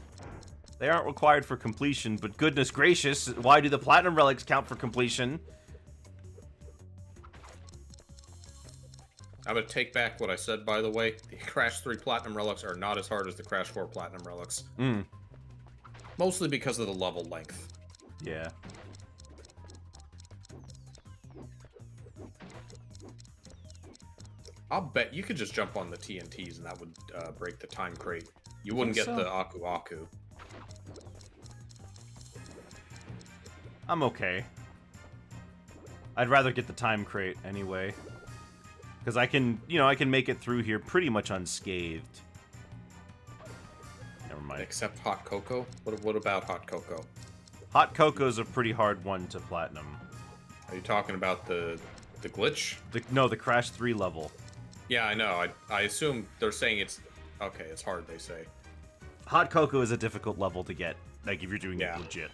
They aren't required for completion, but goodness gracious, why do the platinum relics count for completion? I'm gonna take back what I said, by the way. The Crash 3 Platinum Relics are not as hard as the Crash 4 Platinum Relics. Mostly because of the level length. Yeah. I'll bet you could just jump on the TNTs and that would break the time crate. You wouldn't get so? the Aku Aku. I'm okay. I'd rather get the time crate anyway. Because I can, I can make it through here pretty much unscathed. Never mind. Except Hot Cocoa? What about Hot Cocoa? Hot Cocoa's a pretty hard one to platinum. Are you talking about the glitch? No, the Crash 3 level. Yeah, I know. I assume they're saying it's okay. It's hard. They say. Hot Cocoa is a difficult level to get. Like if you're doing Yeah. it legit.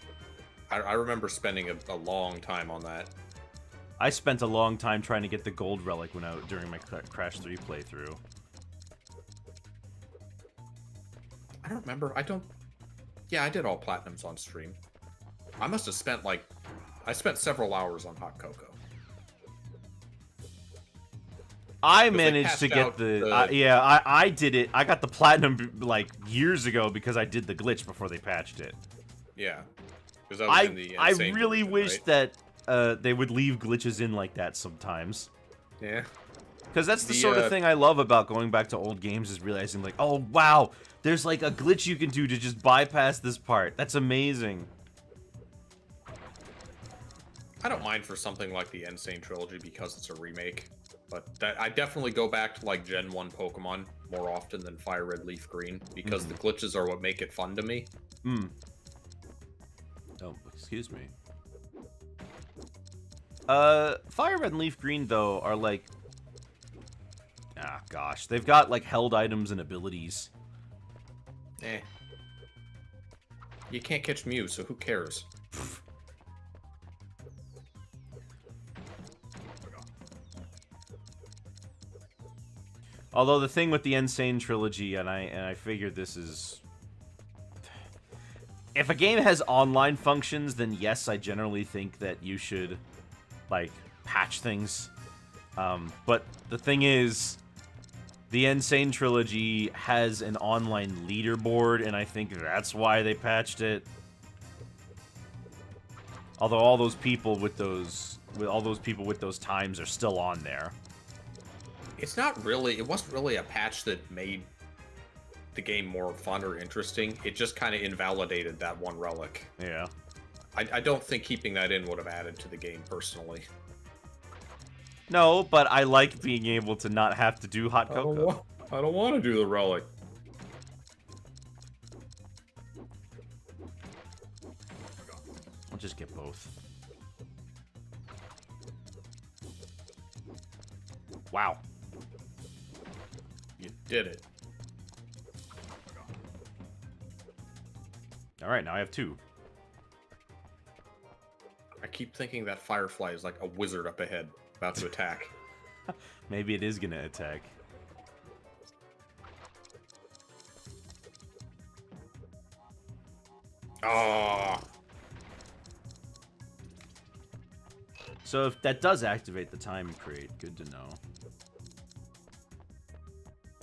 I remember spending a long time on that. I spent a long time trying to get the gold relic during my Crash 3 playthrough. I don't remember. Yeah, I did all platinums on stream. I must have spent I spent several hours on Hot Cocoa. I they managed to passed get out I did it. I got the platinum like years ago because I did the glitch before they patched it. Yeah, because I was in the I insane really version, wish right? that they would leave glitches in like that sometimes. Yeah. Because that's the sort of thing I love about going back to old games is realizing like, oh wow, there's like a glitch you can do to just bypass this part. That's amazing. I don't mind for something like the Insane Trilogy because it's a remake, but I definitely go back to like Gen 1 Pokemon more often than Fire Red Leaf Green because the glitches are what make it fun to me. Oh, excuse me. Fire Red and Leaf Green though are like, ah gosh, they've got like held items and abilities. Eh. You can't catch Mew, so who cares? Although the thing with the Insane Trilogy, and I figured this is... If a game has online functions, then yes, I generally think that you should, like, patch things. But the thing is, the Insane Trilogy has an online leaderboard, and I think that's why they patched it. Although all those people with those times are still on there. It wasn't really a patch that made the game more fun or interesting. It just kind of invalidated that one relic. Yeah. I don't think keeping that in would have added to the game, personally. No, but I like being able to not have to do Hot Cocoa. I don't want to do the relic. I'll just get both. Wow. You did it. Alright, now I have two. I keep thinking that Firefly is like a wizard up ahead, about to attack. Maybe it is gonna attack. Oh. So if that does activate the time crate, good to know.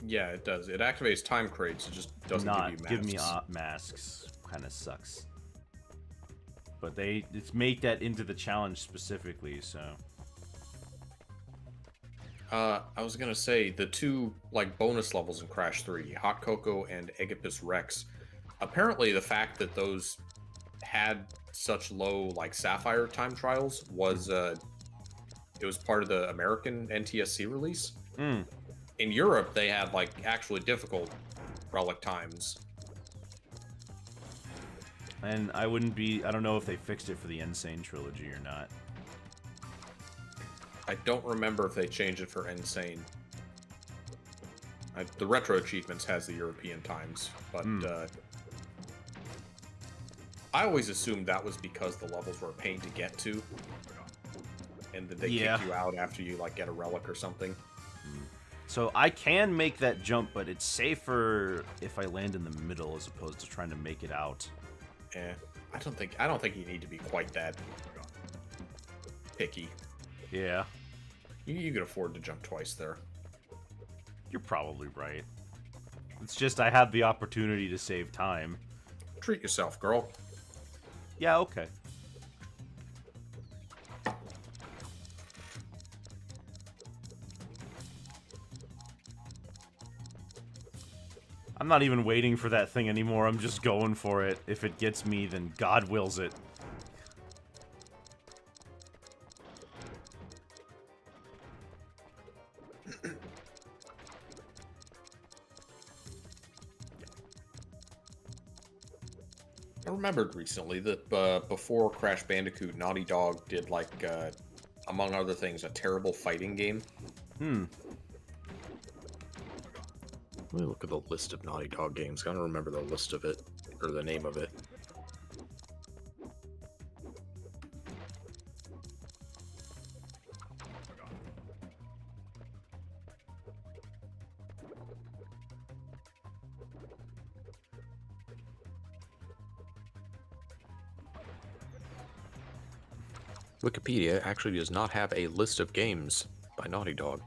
Yeah, it does. It activates time crates. It just doesn't give you masks. Masks. Kind of sucks. But it's make that into the challenge specifically, so. I was gonna say the two like bonus levels in Crash 3, Hot Cocoa and Aegipus Rex. Apparently, the fact that those had such low like Sapphire time trials was it was part of the American NTSC release. In Europe, they had like actually difficult relic times. And I don't know if they fixed it for the Insane Trilogy or not. I don't remember if they changed it for Insane. The Retro Achievements has the European times, but I always assumed that was because the levels were a pain to get to, and that they kick you out after you like get a relic or something. So I can make that jump, but it's safer if I land in the middle as opposed to trying to make it out. I don't think you need to be quite that picky. Yeah. You can afford to jump twice there. You're probably right. It's just I have the opportunity to save time. Treat yourself, girl. Yeah, okay. I'm not even waiting for that thing anymore. I'm just going for it. If it gets me, then God wills it. remembered recently that before Crash Bandicoot, Naughty Dog did, like, among other things, a terrible fighting game. Let me look at the list of Naughty Dog games. I don't remember the list of it, or the name of it. Wikipedia actually does not have a list of games by Naughty Dog.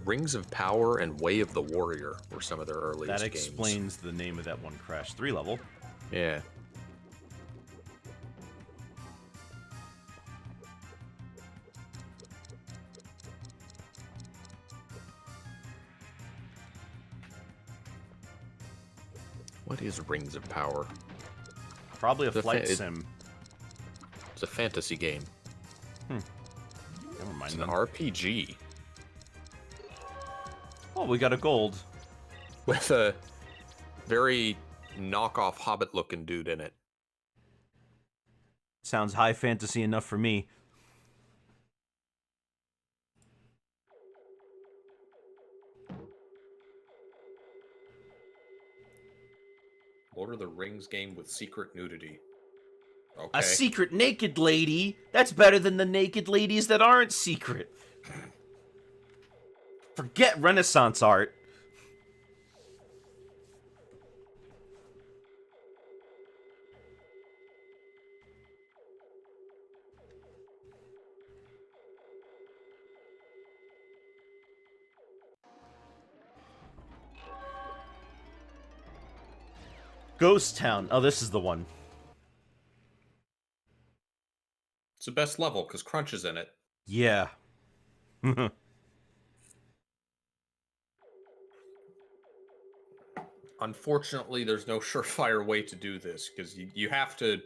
Rings of Power and Way of the Warrior were some of their earliest That games. explains the name of that one Crash 3 level. Yeah. What is Rings of Power? Probably a The flight fa- sim. It's a fantasy game. Never mind It's an then. RPG Oh, we got a gold. with a very knockoff Hobbit-looking dude in it. Sounds high fantasy enough for me. Lord of the Rings game with secret nudity. Okay. A secret naked lady? That's better than the naked ladies that aren't secret. Forget Renaissance art. Ghost Town. Oh, this is the one. It's the best level because Crunch is in it. Yeah. Unfortunately, there's no surefire way to do this because you have to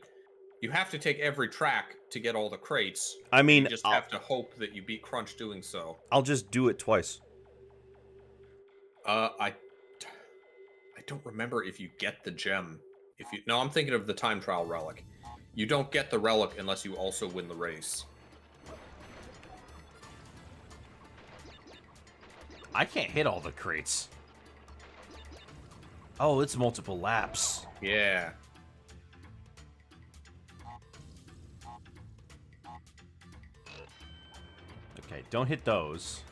take every track to get all the crates. I mean, You just have to hope that you beat Crunch doing so. I'll just do it twice. I don't remember if you get the gem. No, I'm thinking of the time trial relic. You don't get the relic unless you also win the race. I can't hit all the crates. Oh, it's multiple laps. Yeah. Okay, don't hit those.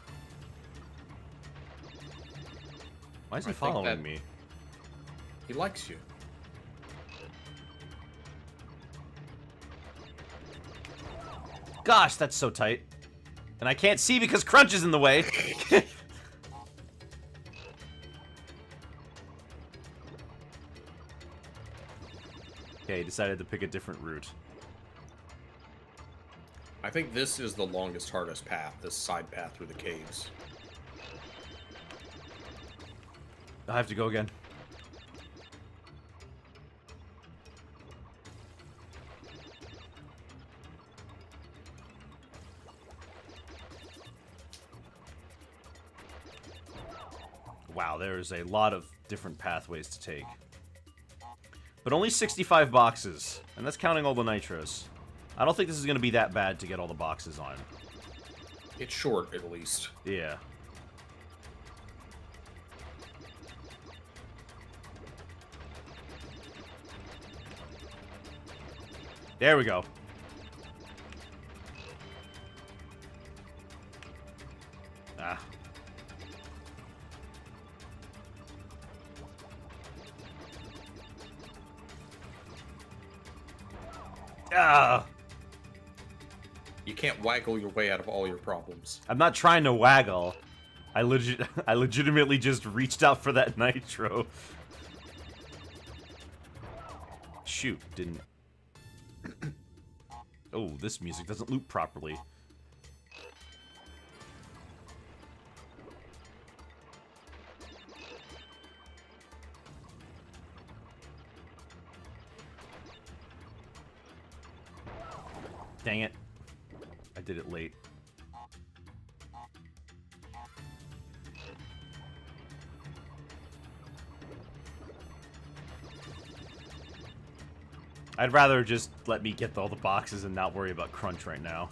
Why is he I think following that- me? He likes you. Gosh, that's so tight. And I can't see because Crunch is in the way. Okay, decided to pick a different route. I think this is the longest, hardest path, this side path through the caves. I have to go again. Wow, there's a lot of different pathways to take. But only 65 boxes, and that's counting all the nitros. I don't think this is going to be that bad to get all the boxes on. It's short, at least. Yeah. There we go. Ah. Ah. You can't waggle your way out of all your problems. I'm not trying to waggle. I legitimately just reached out for that nitro. Shoot, didn't. Oh, this music doesn't loop properly. Dang it. I did it late. I'd rather just let me get all the boxes and not worry about crunch right now.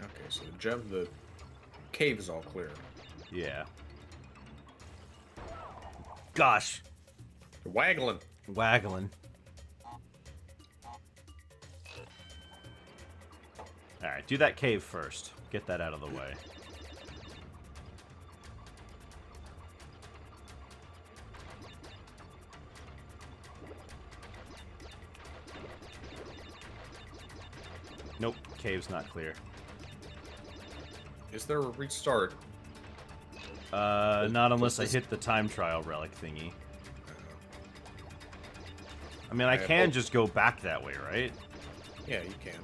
Okay, so the cave is all clear. Yeah. Gosh. You're waggling. Waggling. Alright, do that cave first. Get that out of the way. Nope, cave's not clear. Is there a restart? Not unless I hit the time trial relic thingy. I mean, I can just go back that way, right? Yeah, you can.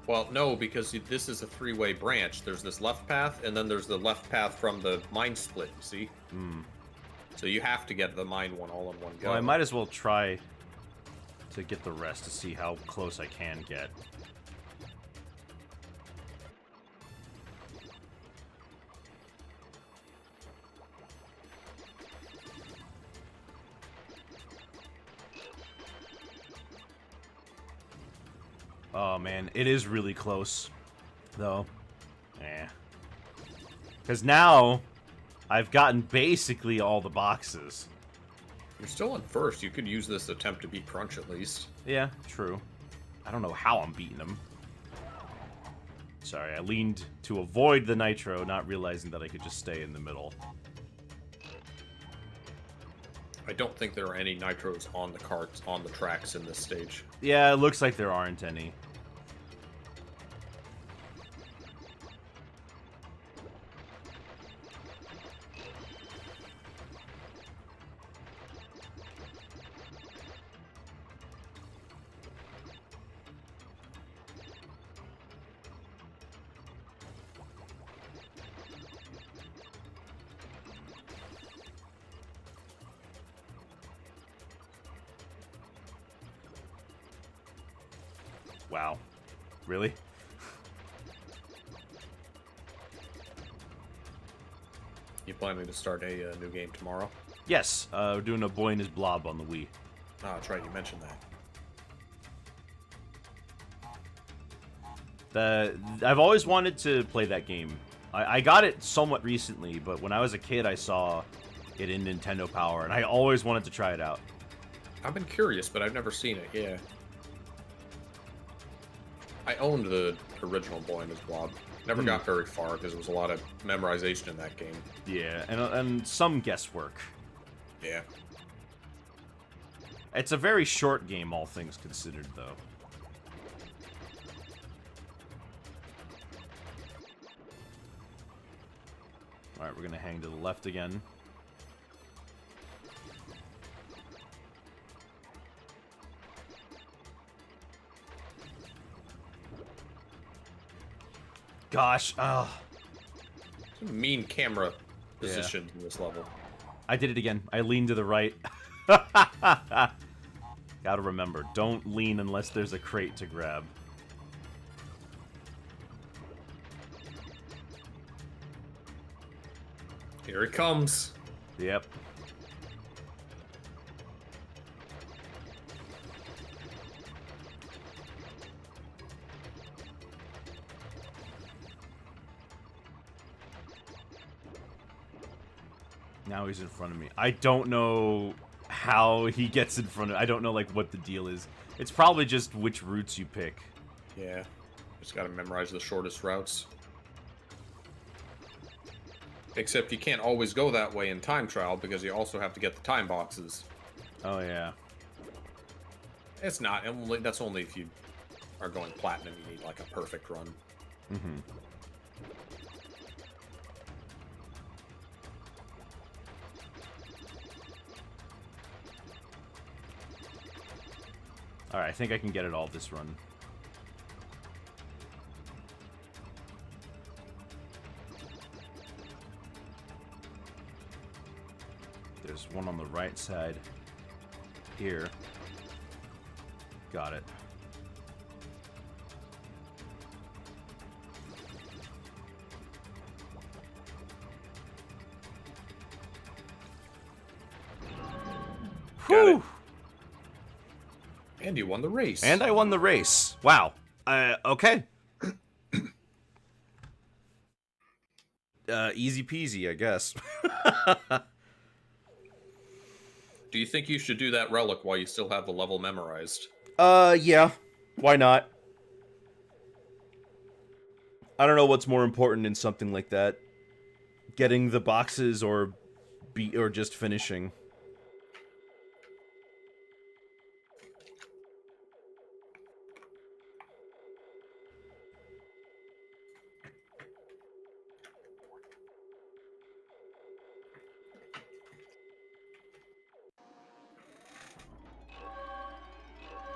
Well, no, because this is a three-way branch. There's this left path, and then there's the left path from the mine split, see? Hmm. So you have to get the mine one all in one go. Well, I might as well try to get the rest to see how close I can get. Oh man, it is really close, though. Eh. Because now, I've gotten basically all the boxes. You're still in first. You could use this attempt to beat Crunch at least. Yeah, true. I don't know how I'm beating him. Sorry, I leaned to avoid the nitro, not realizing that I could just stay in the middle. I don't think there are any nitros on the carts, on the tracks in this stage. Yeah, it looks like there aren't any. Wow. Really? You planning to start a new game tomorrow? Yes, we're doing a Boy and His Blob on the Wii. Oh, that's right. You mentioned that. I've always wanted to play that game. I got it somewhat recently, but when I was a kid, I saw it in Nintendo Power, and I always wanted to try it out. I've been curious, but I've never seen it. Yeah. I owned the original Boy and His Blob. Never got very far because there was a lot of memorization in that game. Yeah, and some guesswork. Yeah. It's a very short game, all things considered, though. Alright, we're gonna hang to the left again. Gosh, Some mean camera position in this level. I did it again. I leaned to the right. Gotta remember, don't lean unless there's a crate to grab. Here it comes. Yep. Now he's in front of me. I don't know how he gets in front of... I don't know, like, what the deal is. It's probably just which routes you pick. Yeah. Just gotta memorize the shortest routes. Except you can't always go that way in time trial because you also have to get the time boxes. Oh, yeah. It's not. That's only if you are going platinum. You need, like, a perfect run. Mm-hmm. Alright, I think I can get it all this run. there's one on the right side here. Got it. Got it. Whew. And you won the race. And I won the race. Wow. Okay. Easy peasy, I guess. Do you think you should do that relic while you still have the level memorized? Yeah. Why not? I don't know what's more important in something like that. Getting the boxes or just finishing.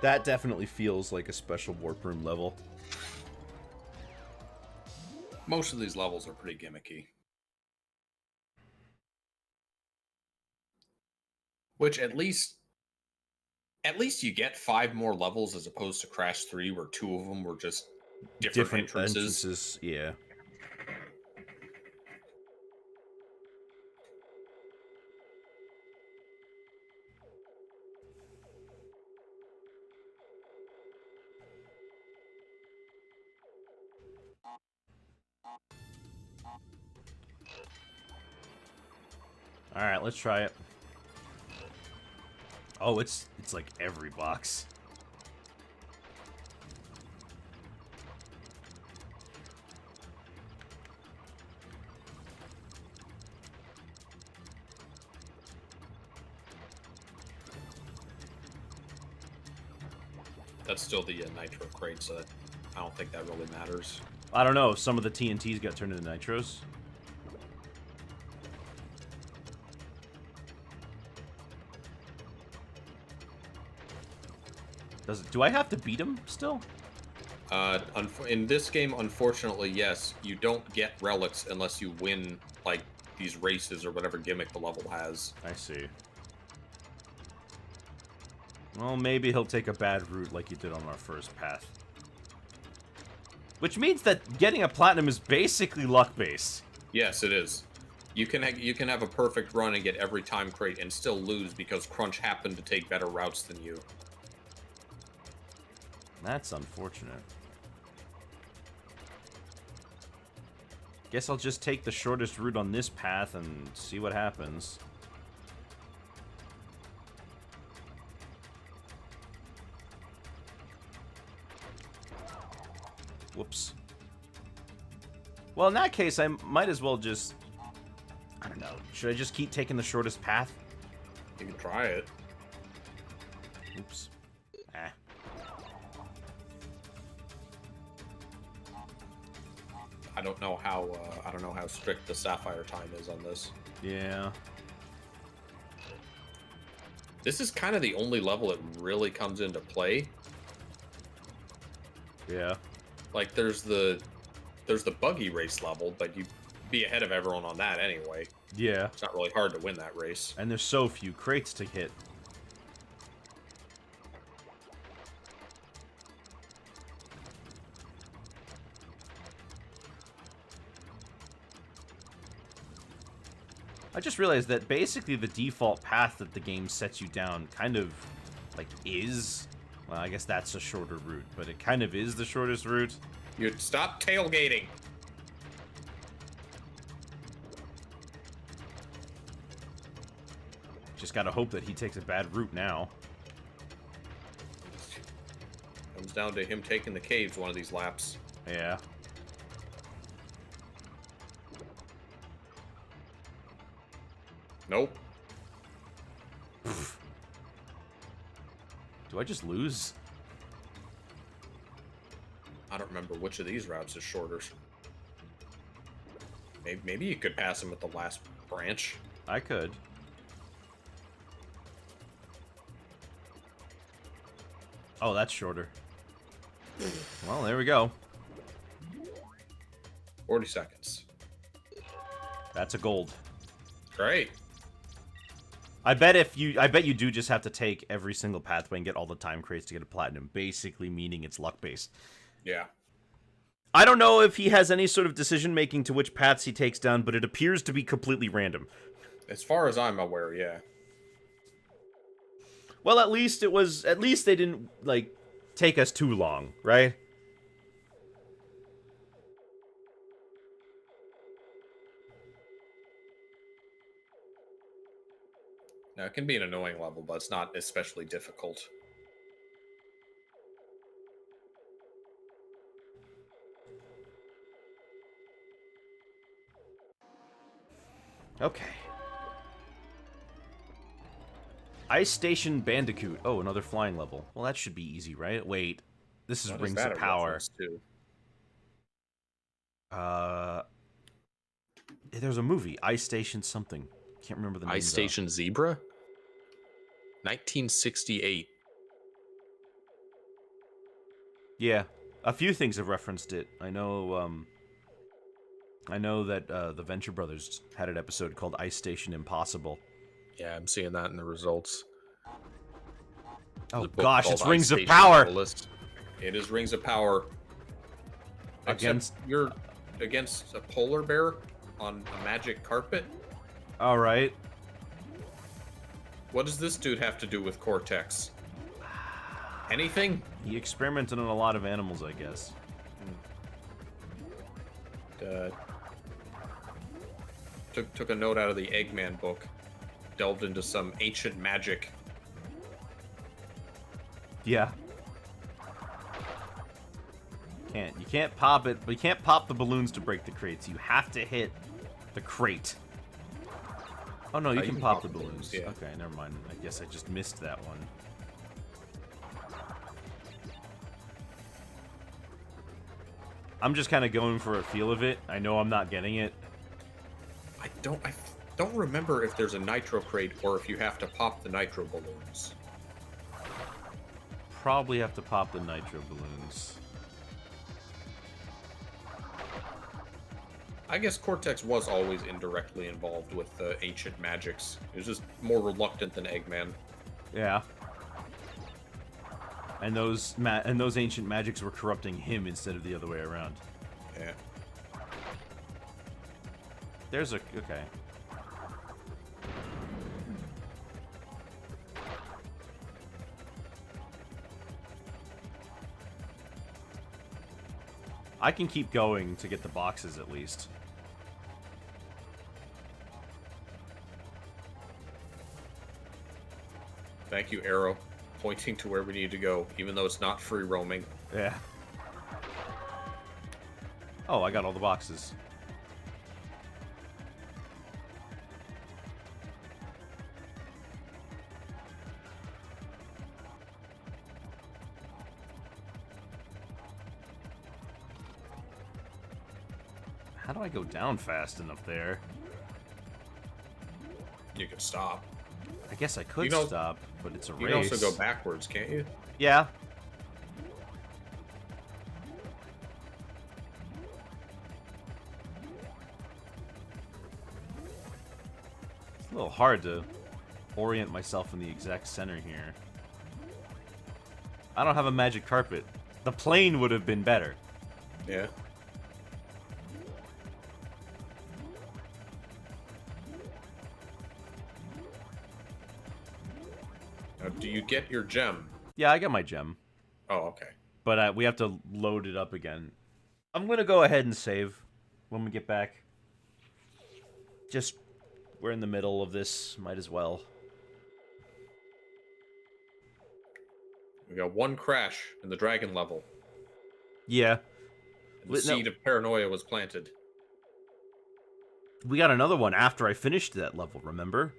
That definitely feels like a special warp room level. Most of these levels are pretty gimmicky. Which at least you get 5 more levels as opposed to Crash 3 where 2 of them were just different entrances. Yeah. Alright, let's try it. Oh, it's like every box. That's still the Nitro crate, so I don't think that really matters. I don't know, some of the TNTs got turned into Nitros. Do I have to beat him still? In this game, unfortunately, yes, you don't get relics unless you win, like, these races or whatever gimmick the level has. I see. Well, maybe he'll take a bad route like he did on our first path. Which means that getting a platinum is basically luck-based. Yes, it is. You can have a perfect run and get every time crate and still lose because Crunch happened to take better routes than you. That's unfortunate. Guess I'll just take the shortest route on this path and see what happens. Whoops. Well, in that case, I might as well just... I don't know. Should I just keep taking the shortest path? You can try it. Oops. Ah. I don't know how strict the Sapphire time is on this. Yeah. This is kind of the only level that really comes into play. Yeah. Like there's the buggy race level, but you'd be ahead of everyone on that anyway. Yeah. It's not really hard to win that race. And there's so few crates to hit. I just realized that basically the default path that the game sets you down kind of, like, is... Well, I guess that's a shorter route, but it kind of is the shortest route. You'd stop tailgating. Just gotta hope that he takes a bad route now. Comes down to him taking the caves one of these laps. Yeah. Nope. Do I just lose? I don't remember which of these routes is shorter. Maybe you could pass him at the last branch. I could. Oh, that's shorter. Well, there we go. 40 seconds. That's a gold. Great. I bet you do just have to take every single pathway and get all the time crates to get a platinum, basically meaning it's luck based. Yeah. I don't know if he has any sort of decision making to which paths he takes down, but it appears to be completely random. As far as I'm aware, yeah. Well, at least they didn't like take us too long, right? Now, it can be an annoying level, but it's not especially difficult. Okay. Ice Station Bandicoot. Oh, another flying level. Well, that should be easy, right? Wait. This is What Rings that of a Power. reference to? There's a movie, Ice Station something. Can't remember the name. Ice Station Zebra? 1968. Yeah, a few things have referenced it. I know that the Venture Brothers had an episode called Ice Station Impossible. Yeah, I'm seeing that in the results. Oh There's a book gosh, called it's Ice Rings of Station Power! Novelist. It is Rings of Power. Against- Except you're against a polar bear on a magic carpet? Alright. What does this dude have to do with Cortex? Anything? He experimented on a lot of animals, I guess. Took a note out of the Eggman book. Delved into some ancient magic. Yeah. You can't pop it, but you can't pop the balloons to break the crates. You have to hit the crate. Oh no, you can pop the balloons. yeah. Okay, never mind. I guess I just missed that one. I'm just kind of going for a feel of it. I know I'm not getting it. I don't remember if there's a nitro crate or if you have to pop the nitro balloons. Probably have to pop the nitro balloons. I guess Cortex was always indirectly involved with the ancient magics. He was just more reluctant than Eggman. Yeah. And those ancient magics were corrupting him instead of the other way around. Yeah. There's a... okay. I can keep going to get the boxes at least. Thank you, Arrow, pointing to where we need to go, even though it's not free roaming. Yeah. Oh, I got all the boxes. How do I go down fast enough there? You can stop. I guess I could You know- stop, but it's a race. You can also go backwards, can't you? Yeah. It's a little hard to orient myself in the exact center here. I don't have a magic carpet. The plane would have been better. Yeah. Now, do you get your gem? Yeah, I got my gem. Oh, okay. But we have to load it up again. I'm going to go ahead and save when we get back. Just, we're in the middle of this. Might as well. We got one crash in the dragon level. Yeah. And the Wait, no. seed of paranoia was planted. We got another one after I finished that level, remember?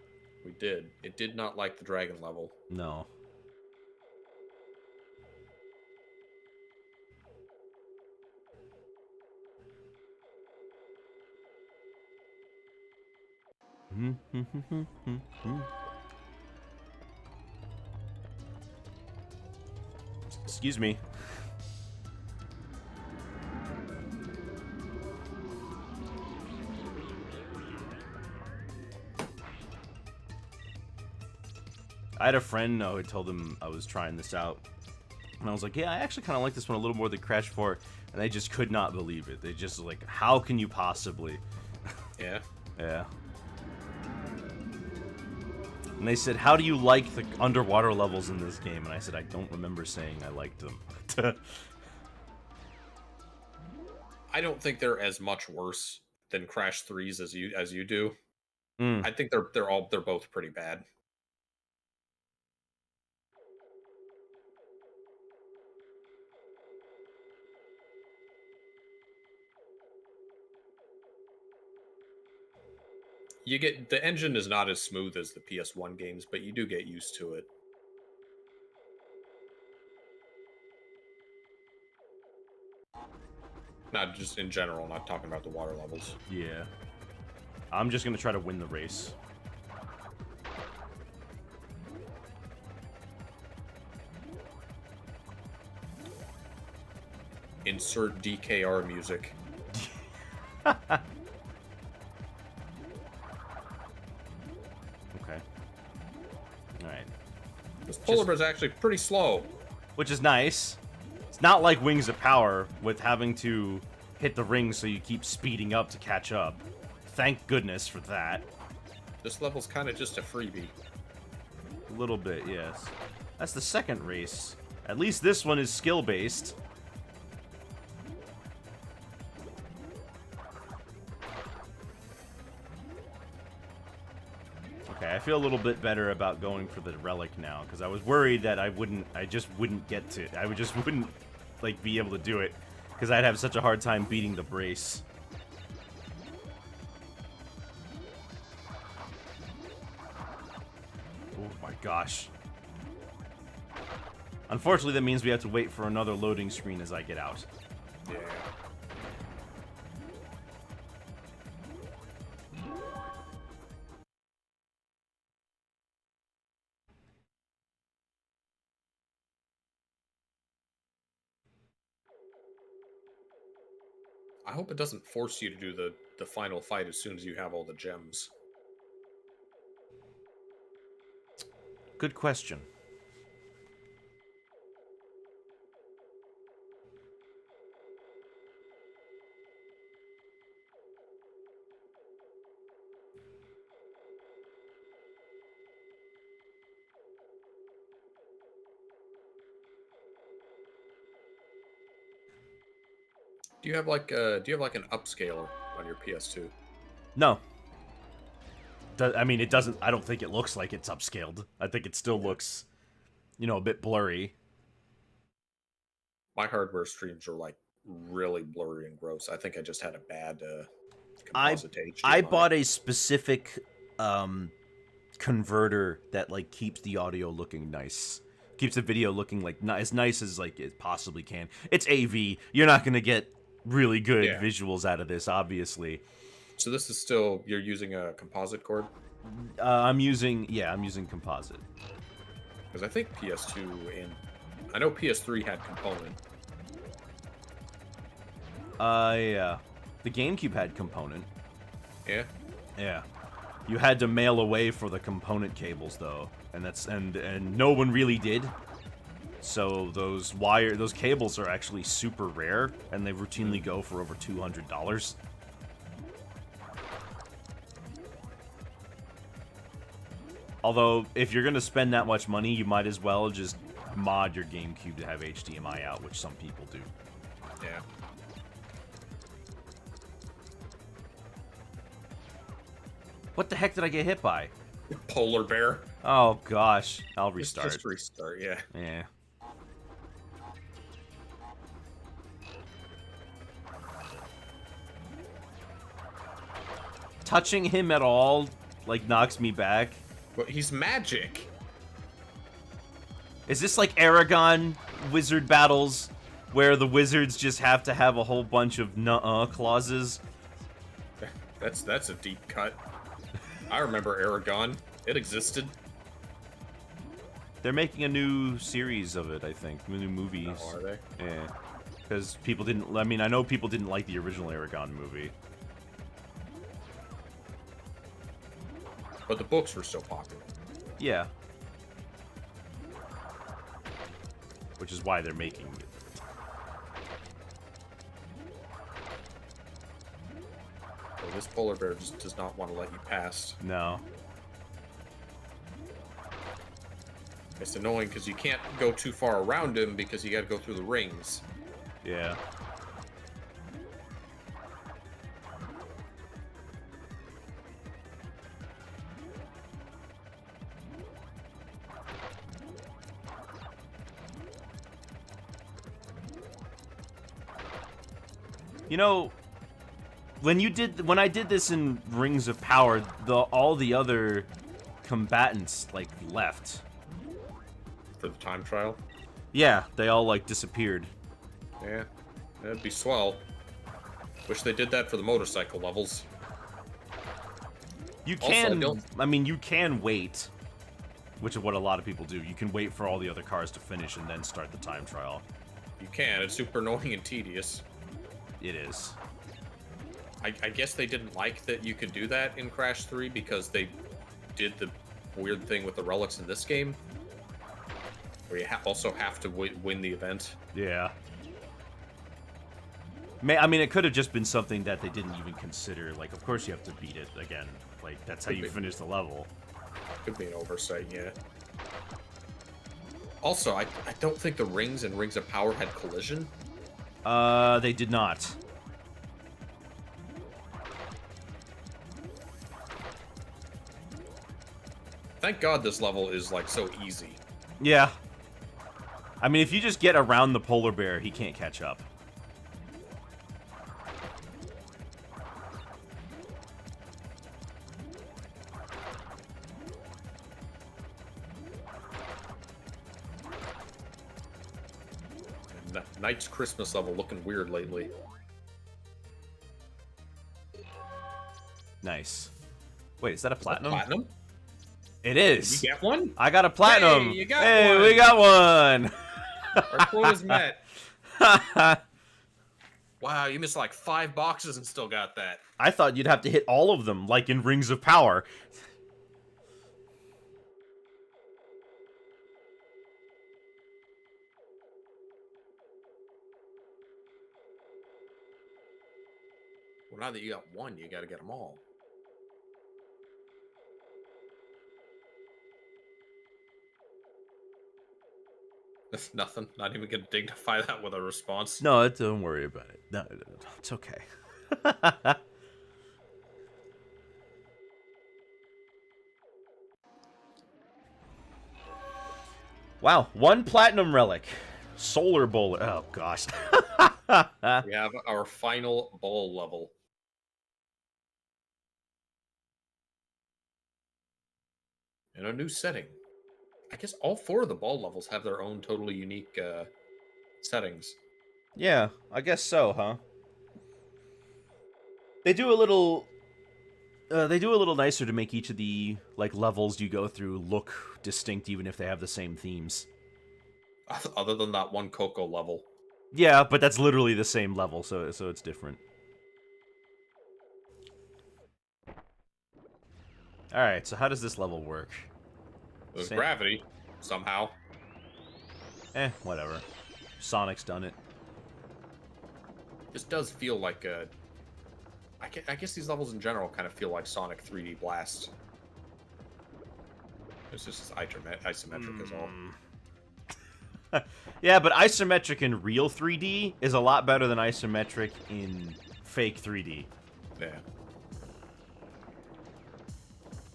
We did. It did not like the dragon level. No. Excuse me. I had a friend who had told him I was trying this out, and I was like, yeah, I actually kind of like this one a little more than Crash 4, and they just could not believe it. They just like, how can you possibly? Yeah. Yeah. And they said, how do you like the underwater levels in this game? And I said, I don't remember saying I liked them. I don't think they're as much worse than Crash 3's as you do. Mm. I think they're both pretty bad. You get the engine is not as smooth as the PS1 games, but you do get used to it. Not just in general, not talking about the water levels. Yeah. I'm just gonna try to win the race. Insert DKR music. Okay. Alright. This polar bear's actually pretty slow. Which is nice. It's not like Wings of Power with having to hit the ring so you keep speeding up to catch up. Thank goodness for that. This level's kind of just a freebie. A little bit, yes. That's the second race. At least this one is skill-based. Okay, I feel a little bit better about going for the relic now, because I was worried that I just wouldn't get to it. I just wouldn't, like, be able to do it, because I'd have such a hard time beating the brace. Oh my gosh. Unfortunately, that means we have to wait for another loading screen as I get out. Yeah. I hope it doesn't force you to do the final fight as soon as you have all the gems. Good question. Do you have like an upscaler on your PS2? No. I mean, it doesn't... I don't think it looks like it's upscaled. I think it still looks, you know, a bit blurry. My hardware streams are like really blurry and gross. I think I just had a bad I composite HDMI. I bought a specific converter that like keeps the audio looking nice. Keeps the video looking like as nice as like it possibly can. It's AV. You're not going to get really good visuals out of this, obviously. So this is still, you're using a composite cord? I'm using composite. Because I think PS2 and I know PS3 had component. Yeah. The GameCube had component. Yeah. Yeah. You had to mail away for the component cables though, and that's and no one really did. So those cables are actually super rare, and they routinely go for over $200. Although, if you're gonna spend that much money, you might as well just mod your GameCube to have HDMI out, which some people do. Yeah. What the heck did I get hit by? Polar bear. Oh gosh, I'll restart. Just restart, yeah. Yeah. Touching him at all, like, knocks me back. But he's magic. Is this like Aragon wizard battles, where the wizards just have to have a whole bunch of nuh-uh clauses? That's a deep cut. I remember Aragon. It existed. They're making a new series of it, I think. New movies. Oh, are they? Yeah. Because people didn't... I mean, I know people didn't like the original Aragon movie. But the books were still popular. Yeah. which is why they're making it. Well, this polar bear just does not want to let you pass. No. It's annoying because you can't go too far around him because you got to go through the rings. Yeah. You know, when I did this in Rings of Power, all the other combatants like left. For the time trial? Yeah, they all like disappeared. Yeah, that'd be swell. Wish they did that for the motorcycle levels. You Also, can, I mean, you can wait, which is what a lot of people do. You can wait for all the other cars to finish and then start the time trial. You can. It's super annoying and tedious. It is. I guess they didn't like that you could do that in Crash 3 because they did the weird thing with the relics in this game. Where you also have to win the event. Yeah. I mean, it could have just been something that they didn't even consider. Like, of course you have to beat it again. Like, that's how you finish the level. Could be an oversight, yeah. Also, I don't think the rings and Rings of Power had collision. They did not. Thank God this level is, like, so easy. Yeah. I mean, if you just get around the polar bear, he can't catch up. Knight's Christmas level looking weird lately. Nice. Wait, is that a platinum? Platinum? It is. You get one? I got a platinum. Hey, you got one. one. We got one. Our quote is met. Wow, you missed like 5 boxes and still got that. I thought you'd have to hit all of them, like in Rings of Power. Well, now that you got one, you got to get them all. That's nothing. Not even gonna dignify that with a response. No, don't worry about it. No, it's okay. Wow, 1 platinum relic. Solar bowler. Oh, gosh. We have our final bowl level. In a new setting. I guess all 4 of the ball levels have their own totally unique settings. Yeah, I guess so, huh? They do a little nicer to make each of the like levels you go through look distinct, even if they have the same themes. Other than that one Coco level. Yeah, but that's literally the same level, so it's different. All right, so how does this level work? There's gravity, somehow. Whatever. Sonic's done it. This does feel like a... I guess these levels in general kind of feel like Sonic 3D Blast. It's just isometric is all. Yeah, but isometric in real 3D is a lot better than isometric in fake 3D. Yeah.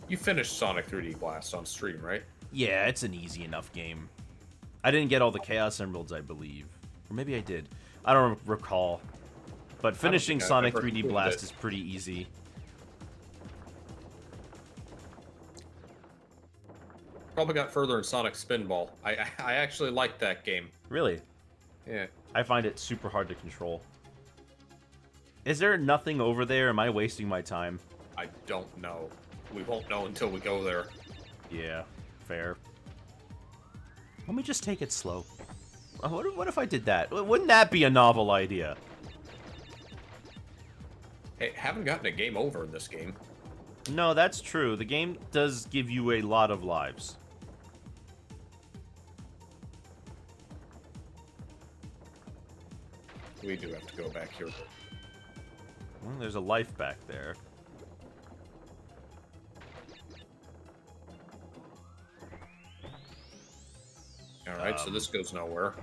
You finished Sonic 3D Blast on stream, right? Yeah, it's an easy enough game. I didn't get all the Chaos Emeralds, I believe. Or maybe I did. I don't recall. But finishing Sonic 3D Blast is pretty easy. Probably got further in Sonic Spinball. I actually like that game. Really? Yeah. I find it super hard to control. Is there nothing over there? Am I wasting my time? I don't know. We won't know until we go there. Yeah, fair. Let me just take it slow. What if I did that? Wouldn't that be a novel idea? Hey, haven't gotten a game over in this game. No, that's true. The game does give you a lot of lives. We do have to go back here. Well, there's a life back there. Alright, so this goes nowhere.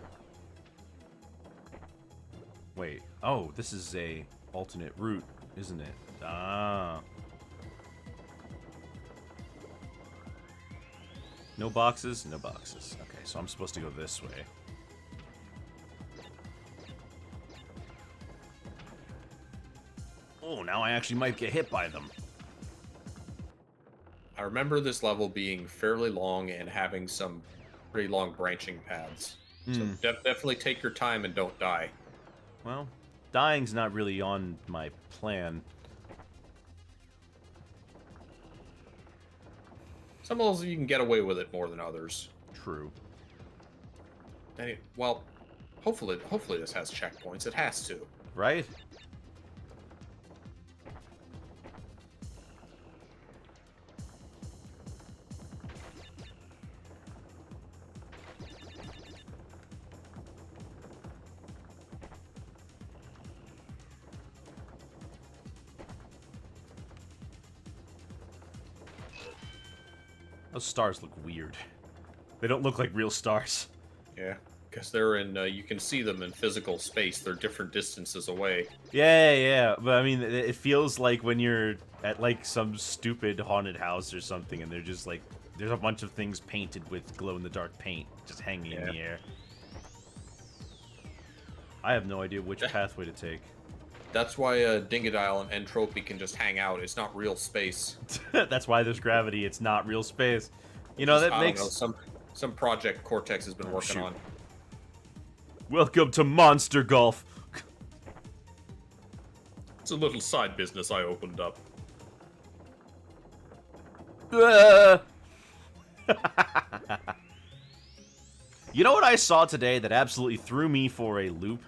Wait. Oh, this is a alternate route, isn't it? Ah. No boxes? No boxes. Okay, so I'm supposed to go this way. Oh, now I actually might get hit by them. I remember this level being fairly long and having some pretty long branching paths. So definitely take your time and don't die. Well, dying's not really on my plan. Some levels you can get away with it more than others. True. Well, hopefully this has checkpoints. It has to. Right? Those stars look weird. They don't look like real stars. Yeah, because they're in. You can see them in physical space. They're different distances away. Yeah. But I mean, it feels like when you're at like some stupid haunted house or something, and they're just like, there's a bunch of things painted with glow-in-the-dark paint just hanging in the air. I have no idea which pathway to take. That's why Dingodile and Entropy can just hang out. It's not real space. That's why there's gravity. It's not real space. You know, that I makes... don't know, some project Cortex has been working on. Welcome to Monster Golf. It's a little side business I opened up. You know what I saw today that absolutely threw me for a loop?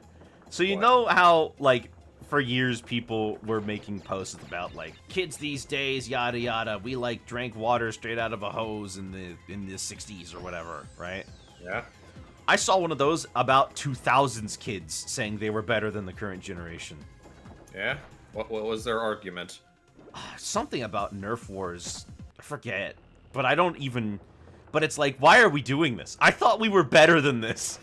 So you What? know how, like, for years people were making posts about, like, kids these days, yada yada, we, like, drank water straight out of a hose in the 60s or whatever, right? Yeah. I saw one of those about 2000s kids saying they were better than the current generation. Yeah. What was their argument? Something about Nerf wars. I forget. But I don't even... But it's like, why are we doing this? I thought we were better than this.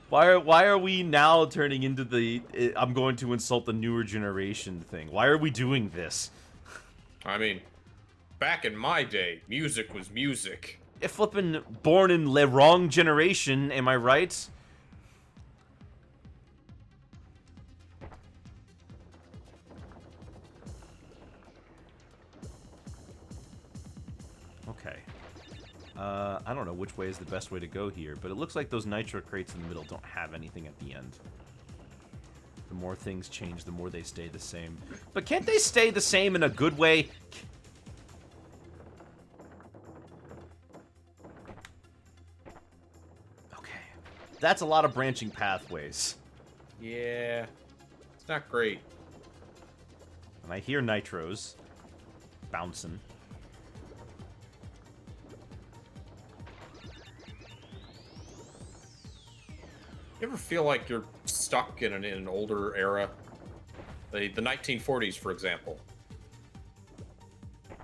Why are we now turning into the I'm going to insult the newer generation thing? Why are we doing this? I mean, back in my day, music was music. Flippin' born in the wrong generation, am I right? Okay. I don't know which way is the best way to go here, but it looks like those nitro crates in the middle don't have anything at the end. The more things change, the more they stay the same. But can't they stay the same in a good way? Okay. That's a lot of branching pathways. Yeah. It's not great. And I hear nitros bouncing. You ever feel like you're stuck in an older era? The 1940s, for example.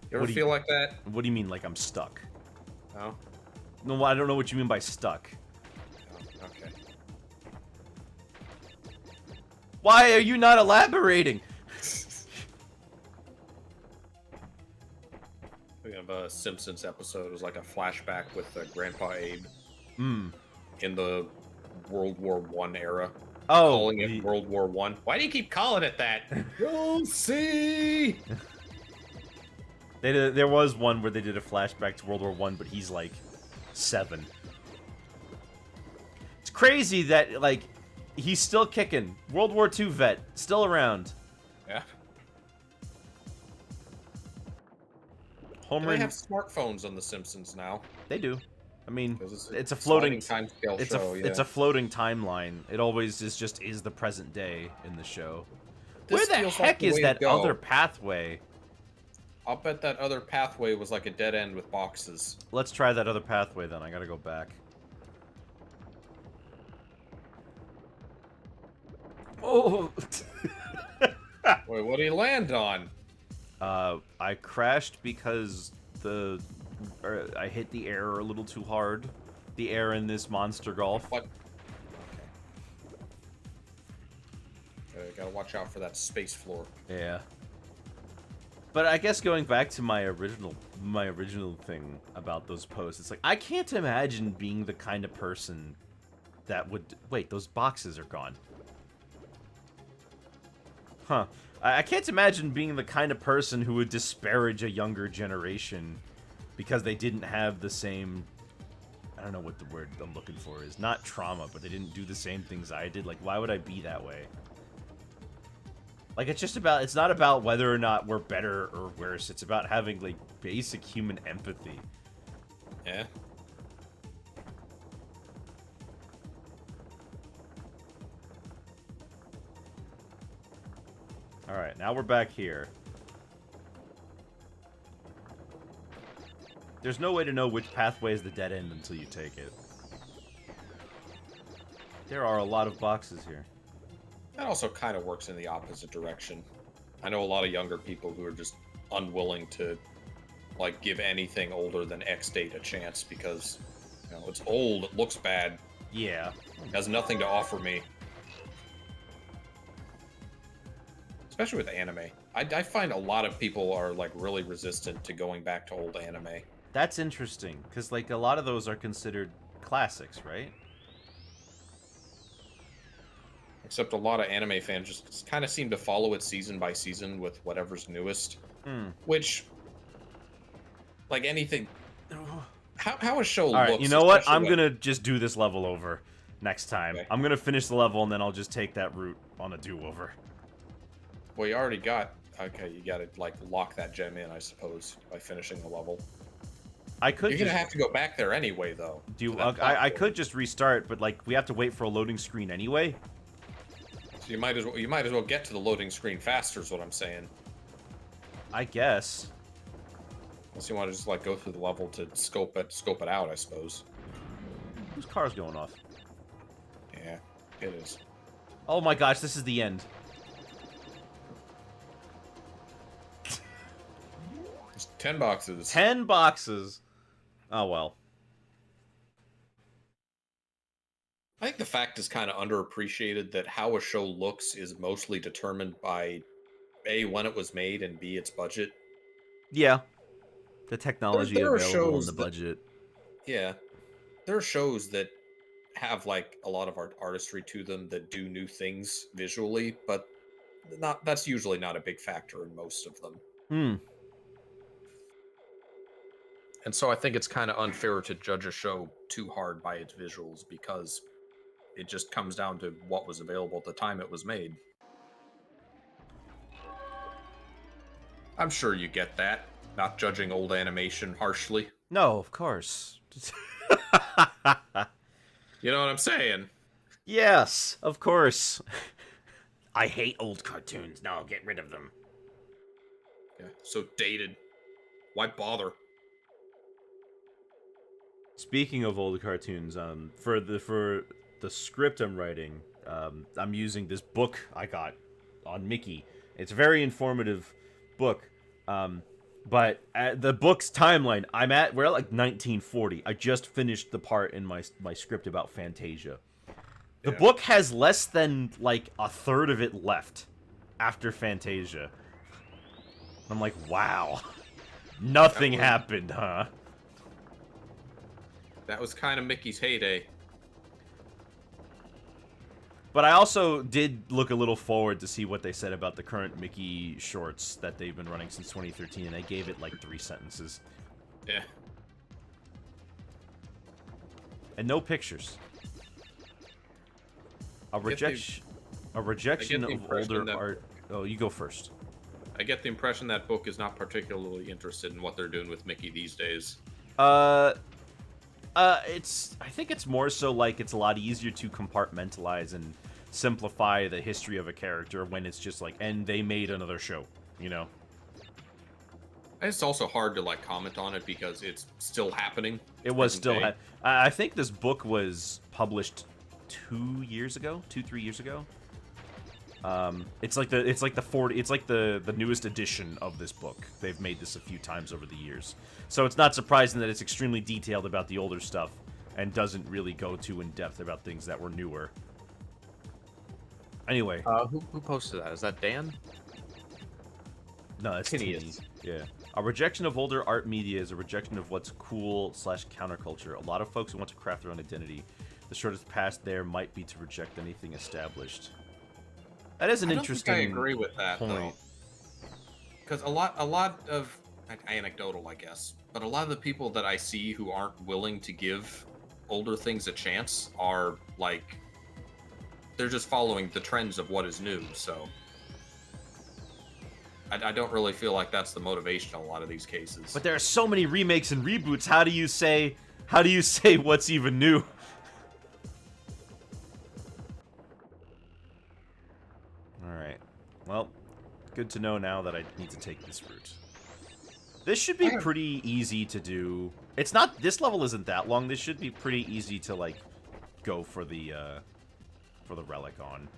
You ever feel like that? What do you mean, like I'm stuck? No? No, I don't know what you mean by stuck. Oh, okay. Why are you not elaborating? We have a Simpsons episode. It was like a flashback with Grandpa Abe. In the World War One era. Oh, Calling it World War One. Why do you keep calling it that? You'll see. There was one where they did a flashback to World War One, but he's like 7. It's crazy that like he's still kicking. World War II vet, still around. Yeah. Homer. They have smartphones on The Simpsons now. They do. I mean, 'Cause it's a floating timescale it's show. it's a floating timeline. It always is the present day in the show. This Where the feels like heck the is way to that go. other pathway? I'll bet that other pathway was like a dead end with boxes. Let's try that other pathway then. I gotta go back. Oh. Wait, what did he land on? I crashed because I hit the air a little too hard. The air in this monster golf. What? Okay. Gotta watch out for that space floor. Yeah. But I guess going back to my original thing about those posts, it's like I can't imagine being the kind of person that would wait. Those boxes are gone. Huh. I can't imagine being the kind of person who would disparage a younger generation because they didn't have the same... I don't know what the word I'm looking for is. Not trauma, but they didn't do the same things I did. Like, why would I be that way? Like, it's not about whether or not we're better or worse. It's about having, like, basic human empathy. Yeah. Alright, now we're back here. There's no way to know which pathway is the dead end until you take it. There are a lot of boxes here. That also kind of works in the opposite direction. I know a lot of younger people who are just unwilling to, like, give anything older than X date a chance because, you know, it's old, it looks bad, Yeah. has nothing to offer me. Especially with anime. I find a lot of people are, like, really resistant to going back to old anime. That's interesting, because, like, a lot of those are considered classics, right? Except a lot of anime fans just kind of seem to follow it season by season with whatever's newest. Which, like anything, how a show looks. Alright, you know what? especially I'm when- gonna just do this level over next time. Okay. I'm gonna finish the level, and then I'll just take that route on a do-over. Well, you already got... Okay, you gotta, like, lock that gem in, I suppose, by finishing the level. I could You're just... gonna have to go back there anyway, though. do. to that I platform. could just restart, but, like, we have to wait for a loading screen anyway. So you might as well get to the loading screen faster, is what I'm saying. I guess. Unless you want to just, like, go through the level to scope it out, I suppose. Whose car's going off? Yeah, it is. Oh my gosh, this is the end. It's 10 boxes. 10 boxes. Oh, well. I think the fact is kind of underappreciated that how a show looks is mostly determined by A, when it was made, and B, its budget. Yeah. The technology there are available and shows the that- budget. Yeah. There are shows that have, like, a lot of artistry to them that do new things visually, but that's usually not a big factor in most of them. Hmm. And so I think it's kind of unfair to judge a show too hard by its visuals because it just comes down to what was available at the time it was made. I'm sure you get that, not judging old animation harshly. No, of course. You know what I'm saying? Yes, of course. I hate old cartoons. No, get rid of them. Yeah, so dated. Why bother? Speaking of old cartoons, for the script I'm writing, I'm using this book I got on Mickey. It's a very informative book, but at the book's timeline, we're at like 1940. I just finished the part in my script about Fantasia. The book has less than like a third of it left after Fantasia. I'm like, wow, nothing happened, huh? That was kind of Mickey's heyday. But I also did look a little forward to see what they said about the current Mickey shorts that they've been running since 2013, and they gave it like 3 sentences. Yeah. And no pictures. A rejection the of impression older that- art. Oh, you go first. I get the impression that book is not particularly interested in what they're doing with Mickey these days. I think it's more so like it's a lot easier to compartmentalize and simplify the history of a character when it's just like, and they made another show, you know? It's also hard to, like, comment on it because it's still happening. It was present still. day. I think this book was published 2 years ago, 3 years ago. It's like the newest edition of this book. They've made this a few times over the years, so it's not surprising that it's extremely detailed about the older stuff and doesn't really go too in depth about things that were newer. Anyway, Who posted that? Is that Dan? no, it's Tinius. Tini. Yeah. A rejection of older art media is a rejection of what's cool / counterculture. A lot of folks who want to craft their own identity. The shortest path there might be to reject anything established. That is an interesting. I agree with that point. though, because a lot of anecdotal, I guess, but a lot of the people that I see who aren't willing to give older things a chance are like they're just following the trends of what is new. So I don't really feel like that's the motivation in a lot of these cases. But there are so many remakes and reboots. How do you say what's even new? Alright. Well, good to know now that I need to take this route. This should be pretty easy to do. It's not, this level isn't that long. This should be pretty easy to, like, go for the relic on.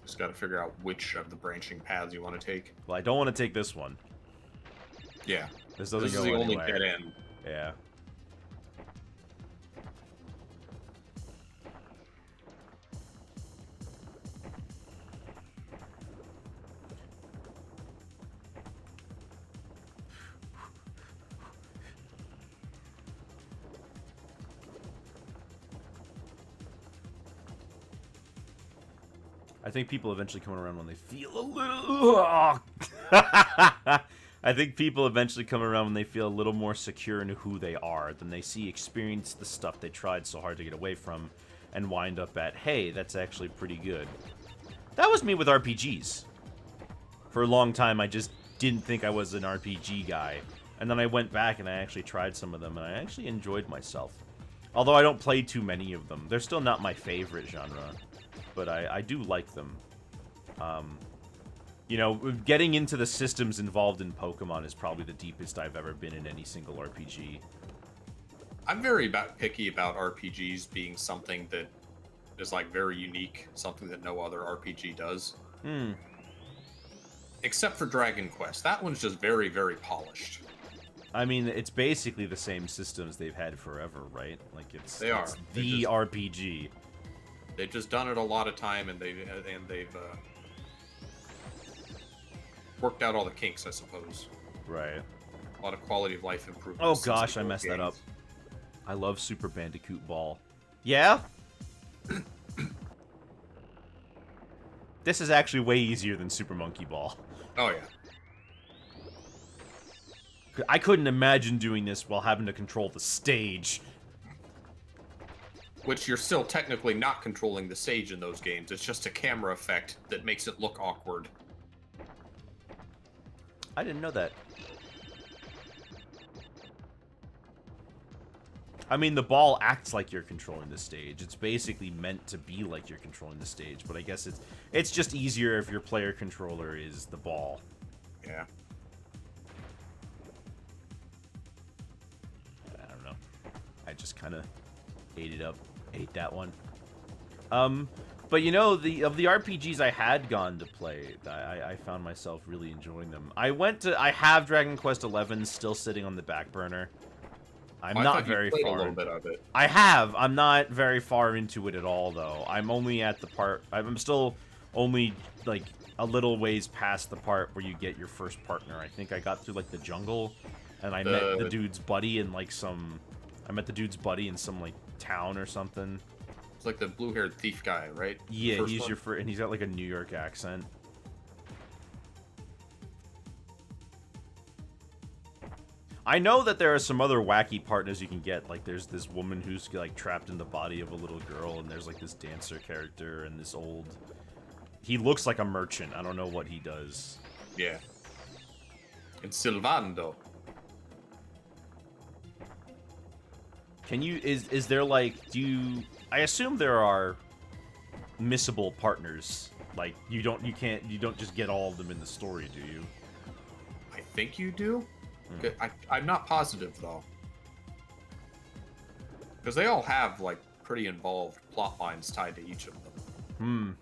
Just got to figure out which of the branching paths you want to take. Well, I don't want to take this one. Yeah. This doesn't This go is the only anywhere. dead end. Yeah. I think people eventually come around when they feel a little... I think people eventually come around when they feel a little more secure in who they are, than they experience the stuff they tried so hard to get away from, and wind up at, hey, that's actually pretty good. That was me with RPGs. For a long time, I just didn't think I was an RPG guy. And then I went back and I actually tried some of them, and I actually enjoyed myself. Although I don't play too many of them. They're still not my favorite genre. But I do like them. You know, getting into the systems involved in Pokemon is probably the deepest I've ever been in any single RPG. I'm very picky about RPGs being something that is like very unique, something that no other RPG does. Except for Dragon Quest. That one's just very, very polished. I mean, it's basically the same systems they've had forever, right? Like it's the RPG. They've just done it a lot of time, and they've worked out all the kinks, I suppose. Right. A lot of quality of life improvements. Oh since gosh, the I old messed that up. games. I love Super Bandicoot Ball. Yeah? This is actually way easier than Super Monkey Ball. Oh yeah. I couldn't imagine doing this while having to control the stage. Which you're still technically not controlling the stage in those games. It's just a camera effect that makes it look awkward. I didn't know that. I mean, the ball acts like you're controlling the stage. It's basically meant to be like you're controlling the stage, but I guess it's just easier if your player controller is the ball. Yeah. I don't know. I just kind of ate that one. But you know, of the RPGs I had gone to play, I found myself really enjoying them. I have Dragon Quest XI still sitting on the back burner. I'm not very far. A little bit of it. I have. I'm not very far into it at all, though. I'm only at the part. I'm still only like a little ways past the part where you get your first partner. I think I got through like the jungle, and I met the dude's buddy in like some. I met the dude's buddy in some like town or something. It's like the blue-haired thief guy, right? Yeah, he's your first, and he's got like a New York accent. I know that there are some other wacky partners you can get. Like, there's this woman who's like trapped in the body of a little girl, and there's like this dancer character, and this old. He looks like a merchant. I don't know what he does. Yeah. It's Silvando. Can you? Is there like? Do you? I assume there are missable partners. Like you don't just get all of them in the story, do you? I think you do. I'm not positive though, because they all have like pretty involved plot lines tied to each of them.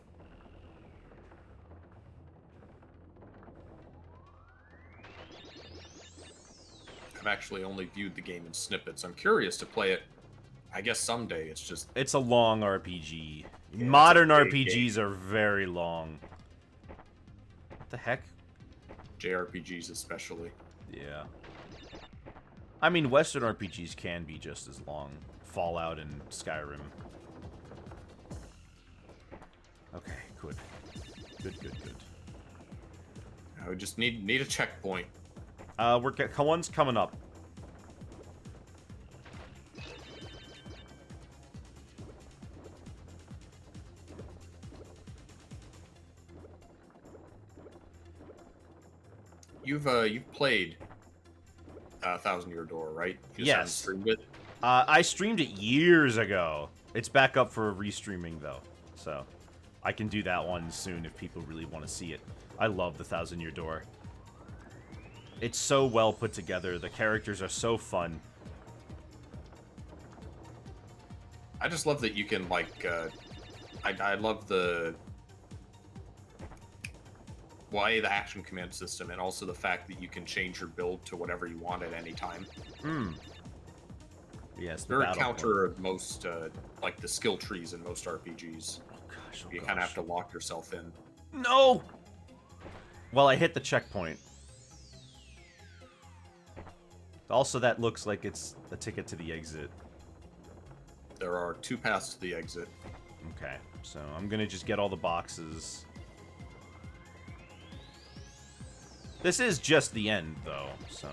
I've actually only viewed the game in snippets. I'm curious to play it. I guess someday. It's just It's a long RPG. Yeah, Modern it's a big RPGs game. are very long. What the heck? JRPGs especially. Yeah. I mean, Western RPGs can be just as long. Fallout and Skyrim. Okay, good. Good. I would just need a checkpoint. One's coming up. You've played Thousand Year Door, right? You just haven't Yes. streamed it? I streamed it years ago. It's back up for restreaming, though. So, I can do that one soon if people really want to see it. I love the Thousand Year Door. It's so well put together. The characters are so fun. I just love that you can, like, I love the the action command system, and also the fact that you can change your build to whatever you want at any time. Yes, the Very battle counter of most, like, the skill trees in most RPGs. Oh, You kind of have to lock yourself in. No! Well, I hit the checkpoint. Also, that looks like it's a ticket to the exit. There are 2 paths to the exit. Okay, so I'm gonna just get all the boxes. This is just the end, though, so...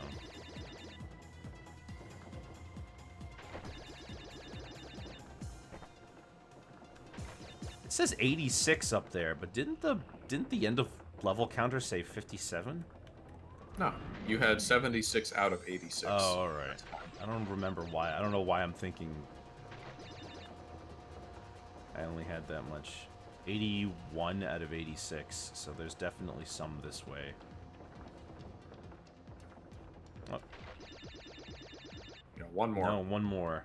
It says 86 up there, but didn't the end of level counter say 57? No, you had 76 out of 86. Oh, alright. I don't remember why. I don't know why I'm thinking... I only had that much. 81 out of 86, so there's definitely some this way. Oh, You know, one more. no, one more.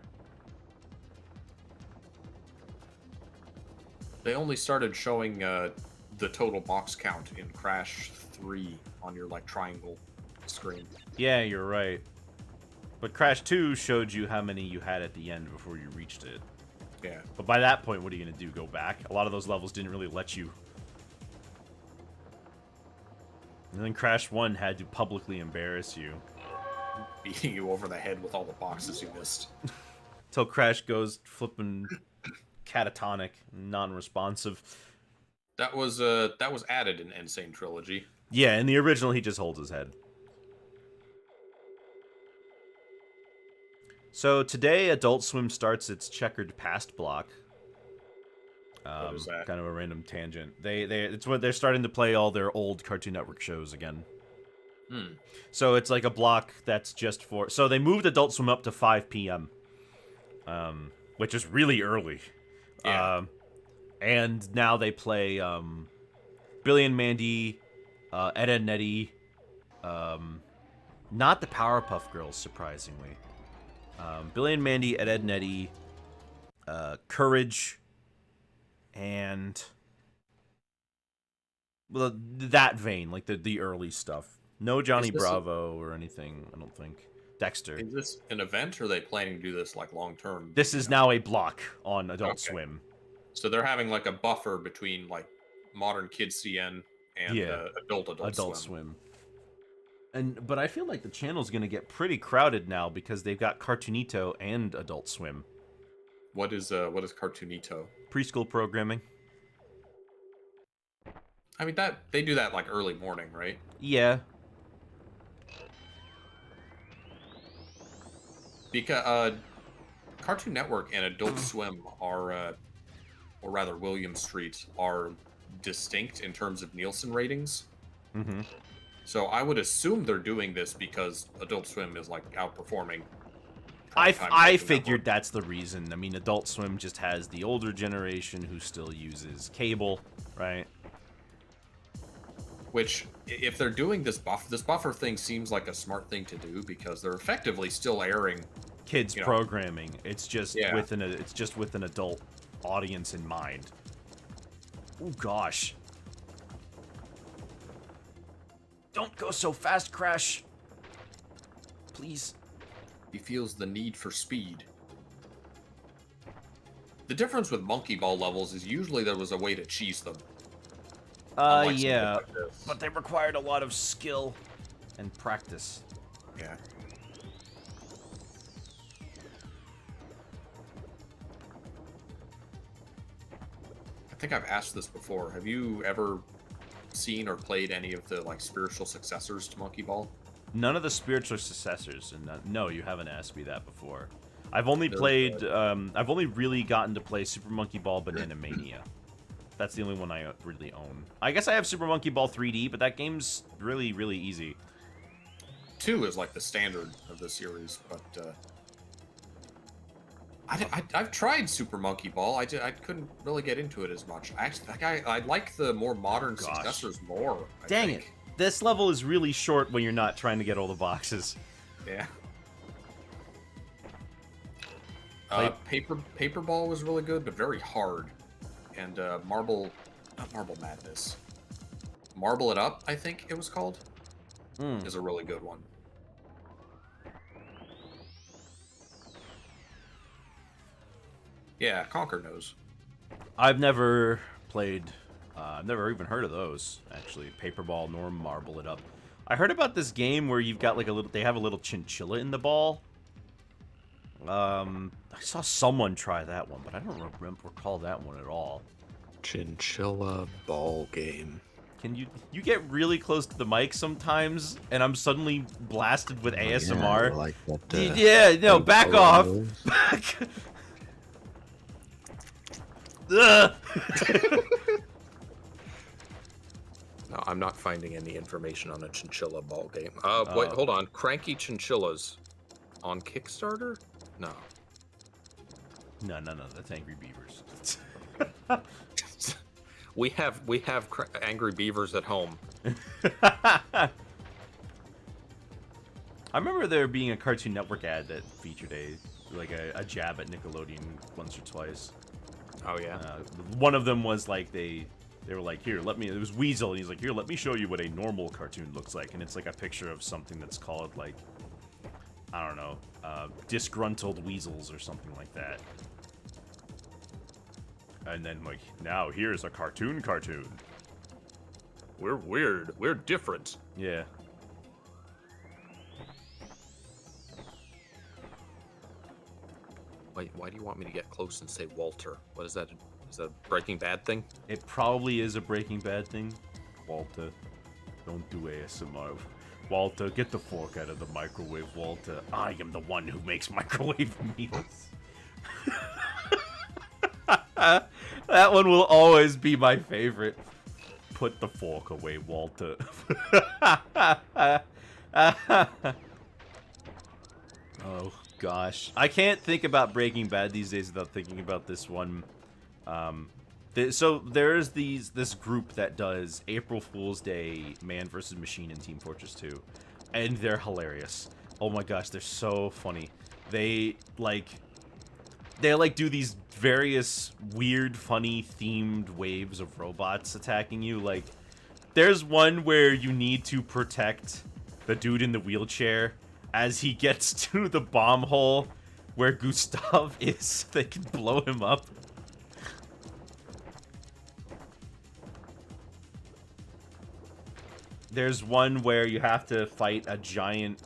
They only started showing the total box count in Crash 3 on your, like, triangle screen. Yeah, you're right. But Crash 2 showed you how many you had at the end before you reached it. Yeah. But by that point, what are you going to do? Go back? A lot of those levels didn't really let you. And then Crash 1 had to publicly embarrass you. Beating you over the head with all the boxes you missed. Till Crash goes flipping catatonic, non-responsive. That was added in Insane Trilogy. Yeah, in the original, he just holds his head. So today, Adult Swim starts its checkered past block. What is that? Kind of a random tangent. It's what they're starting to play all their old Cartoon Network shows again. So it's like a block that's just for... So they moved Adult Swim up to 5 p.m. Which is really early. Yeah. And now they play Billy and Mandy, Ed, Edd n Eddy, not the Powerpuff Girls, surprisingly. Billy and Mandy, Ed, Edd n Eddy, Courage, and... Well, that vein, like the early stuff. No Johnny Bravo or anything, I don't think. Dexter. Is this an event, or are they planning to do this, like, long-term? This is now a block on Adult Okay. Swim. So they're having, like, a buffer between, like, modern Kids CN and Yeah. Adult Swim. But I feel like the channel's gonna get pretty crowded now because they've got Cartoonito and Adult Swim. What is Cartoonito? Preschool programming. I mean, that they do that, like, early morning, right? Yeah. Because Cartoon Network and Adult Swim are, or rather William Street, are distinct in terms of Nielsen ratings. Mm-hmm. So I would assume they're doing this because Adult Swim is, like, outperforming. I Cartoon figured Network. that's the reason. I mean, Adult Swim just has the older generation who still uses cable, right? Which, if they're doing this buffer thing seems like a smart thing to do because they're effectively still airing. Kids You know. programming. It's just Yeah. with an adult audience in mind. Oh gosh. Don't go so fast, Crash. please. He feels the need for speed. The difference with monkey ball levels is usually there was a way to cheese them. Unlike something Yeah, like this. but they required a lot of skill and practice. Yeah. I think I've asked this before. Have you ever seen or played any of the like spiritual successors to Monkey Ball? None of the spiritual successors, and no, you haven't asked me that before. I've only They're played, good. I've only really gotten to play Super Monkey Ball Banana Mania. That's the only one I really own. I guess I have Super Monkey Ball 3D, but that game's really, really easy. 2 is like the standard of the series, but I've tried Super Monkey Ball. I couldn't really get into it as much. I like the more modern Gosh. successors more. I Dang think. it. This level is really short when you're not trying to get all the boxes. Yeah. Play- Paper Ball was really good, but very hard. And not Marble Madness. Marble It Up, I think it was called, is a really good one. Yeah, Conker knows. I've never played, I've never even heard of those, actually. Paper Ball nor Marble It Up. I heard about this game where you've got like they have a little chinchilla in the ball. I saw someone try that one, but I don't recall that one at all. Chinchilla ball game. Can you get really close to the mic sometimes, and I'm suddenly blasted with ASMR? Yeah, like that, Yeah, no, back off. Back. Ugh. No, I'm not finding any information on a chinchilla ball game. Wait, hold on. Cranky Chinchillas on Kickstarter? No. No, that's Angry Beavers. We have Angry Beavers at home. I remember there being a Cartoon Network ad that featured a jab at Nickelodeon once or twice. Oh yeah. One of them was like they were like, here, it was Weasel, and he's like, here, let me show you what a normal cartoon looks like, and it's like a picture of something that's called like, I don't know, disgruntled weasels or something like that. And then like, now here's a cartoon. We're weird. We're different. Yeah. Wait, why do you want me to get close and say Walter? What is that? Is that a Breaking Bad thing? It probably is a Breaking Bad thing. Walter, don't do ASMR. Walter, get the fork out of the microwave, Walter. I am the one who makes microwave meals. That one will always be my favorite. Put the fork away, Walter. Oh, gosh. I can't think about Breaking Bad these days without thinking about this one. So there's this group that does April Fool's Day Man vs. Machine in Team Fortress 2, and they're hilarious. Oh my gosh, they're so funny. They do these various weird, funny themed waves of robots attacking you. Like, there's one where you need to protect the dude in the wheelchair as he gets to the bomb hole where Gustav is, so they can blow him up. There's one where you have to fight a giant,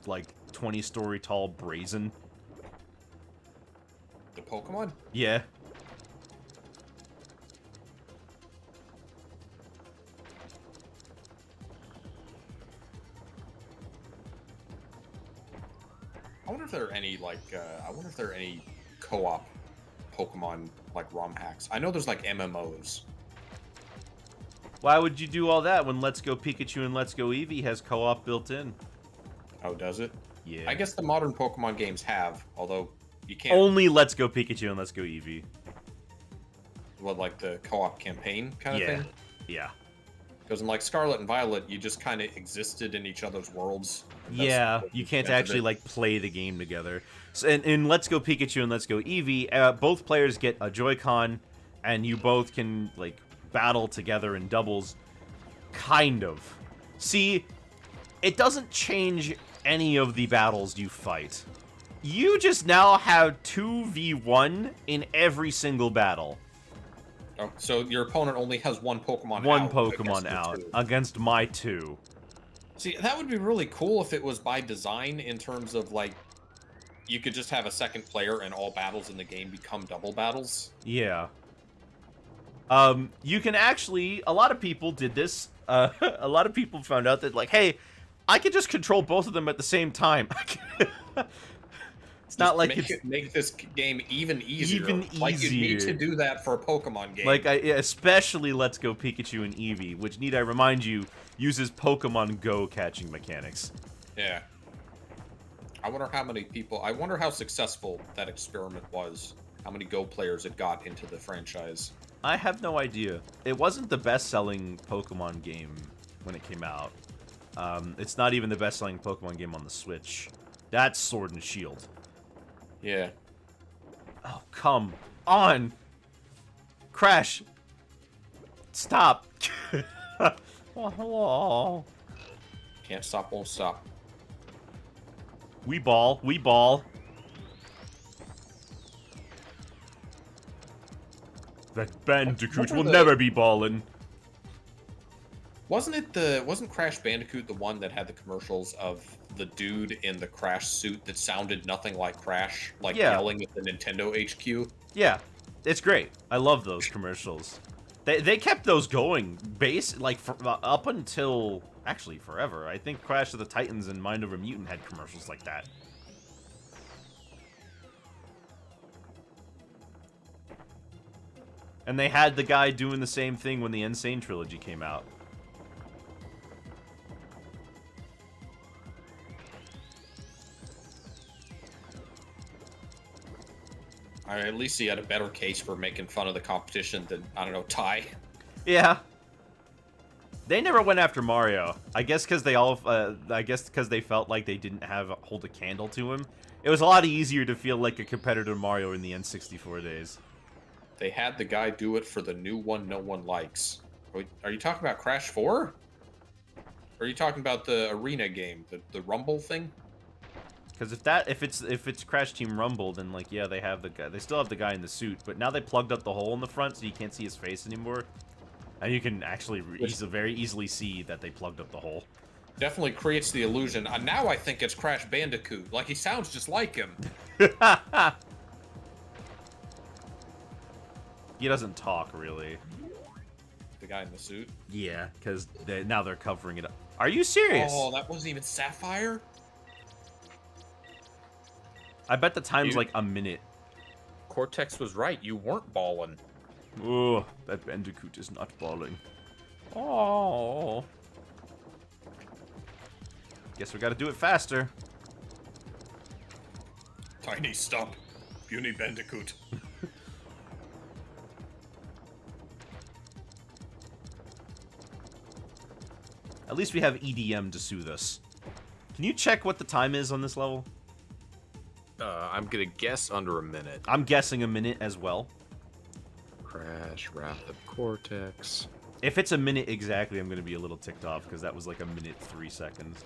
like, 20-story tall brazen. The Pokemon? Yeah. I wonder if there are any co-op Pokemon like ROM hacks. I know there's like MMOs. Why would you do all that when Let's Go Pikachu and Let's Go Eevee has co-op built in? Oh, does it? Yeah. I guess the modern Pokemon games have, although you can't. Only Let's Go Pikachu and Let's Go Eevee. What, like the co-op campaign kind of Yeah. thing? Yeah. Because in like Scarlet and Violet, you just kind of existed in each other's worlds. That's Yeah, what you can't invented actually it. like play the game together. So in Let's Go Pikachu and Let's Go Eevee, both players get a Joy-Con, and you both can like battle together in doubles. Kind of. See, it doesn't change any of the battles you fight. You just now have 2v1 in every single battle. Oh, so your opponent only has one Pokemon One out Pokemon against your out two. against my 2. See, that would be really cool if it was by design in terms of, like, you could just have a second player and all battles in the game become double battles. Yeah. You can actually, a lot of people did this. A lot of people found out that, like, hey, I can just control both of them at the same time. It's not like make this game even easier. Even Like, you need easier. to do that for a Pokemon game. like, especially Let's Go Pikachu and Eevee, which, need I remind you, uses Pokemon Go catching mechanics. Yeah. I wonder how many people... I wonder how successful that experiment was. How many Go players it got into the franchise. I have no idea. It wasn't the best-selling Pokemon game when it came out. It's not even the best-selling Pokemon game on the Switch. That's Sword and Shield. Yeah. Oh, come on! Crash! Stop! Oh. Can't stop, won't stop. We ball. We ball. That Bandicoot will never be ballin'. Wasn't Crash Bandicoot the one that had the commercials of the dude in the Crash suit that sounded nothing like Crash, like Yeah. yelling at the Nintendo HQ? Yeah, it's great. I love those commercials. They kept those going, up until, actually, forever. I think Crash of the Titans and Mind Over Mutant had commercials like that. And they had the guy doing the same thing when the Insane Trilogy came out. At least he had a better case for making fun of the competition than, I don't know, Ty. Yeah. They never went after Mario. I guess because they felt like they didn't hold a candle to him. It was a lot easier to feel like a competitor to Mario in the N64 days. They had the guy do it for the new one no one likes. Are you talking about Crash 4? Or are you talking about the arena game, the Rumble thing? Because if it's Crash Team Rumble, then, like, yeah, they still have the guy in the suit, but now they plugged up the hole in the front so you can't see his face anymore, and you can actually very easily see that they plugged up the hole. Definitely creates the illusion. Now I think it's Crash Bandicoot. Like, he sounds just like him. He doesn't talk, really. The guy in the suit. Yeah, because now they're covering it up. Are you serious? Oh, that wasn't even Sapphire? I bet the time's like a minute. Cortex was right. You weren't balling. Oh, that Bandicoot is not balling. Oh. Guess we gotta do it faster. Tiny, stop. Puny Bandicoot. At least we have EDM to soothe us. Can you check what the time is on this level? I'm gonna guess under a minute. I'm guessing a minute as well. Crash, Wrath of Cortex. If it's a minute exactly, I'm gonna be a little ticked off because that was like a minute 3 seconds.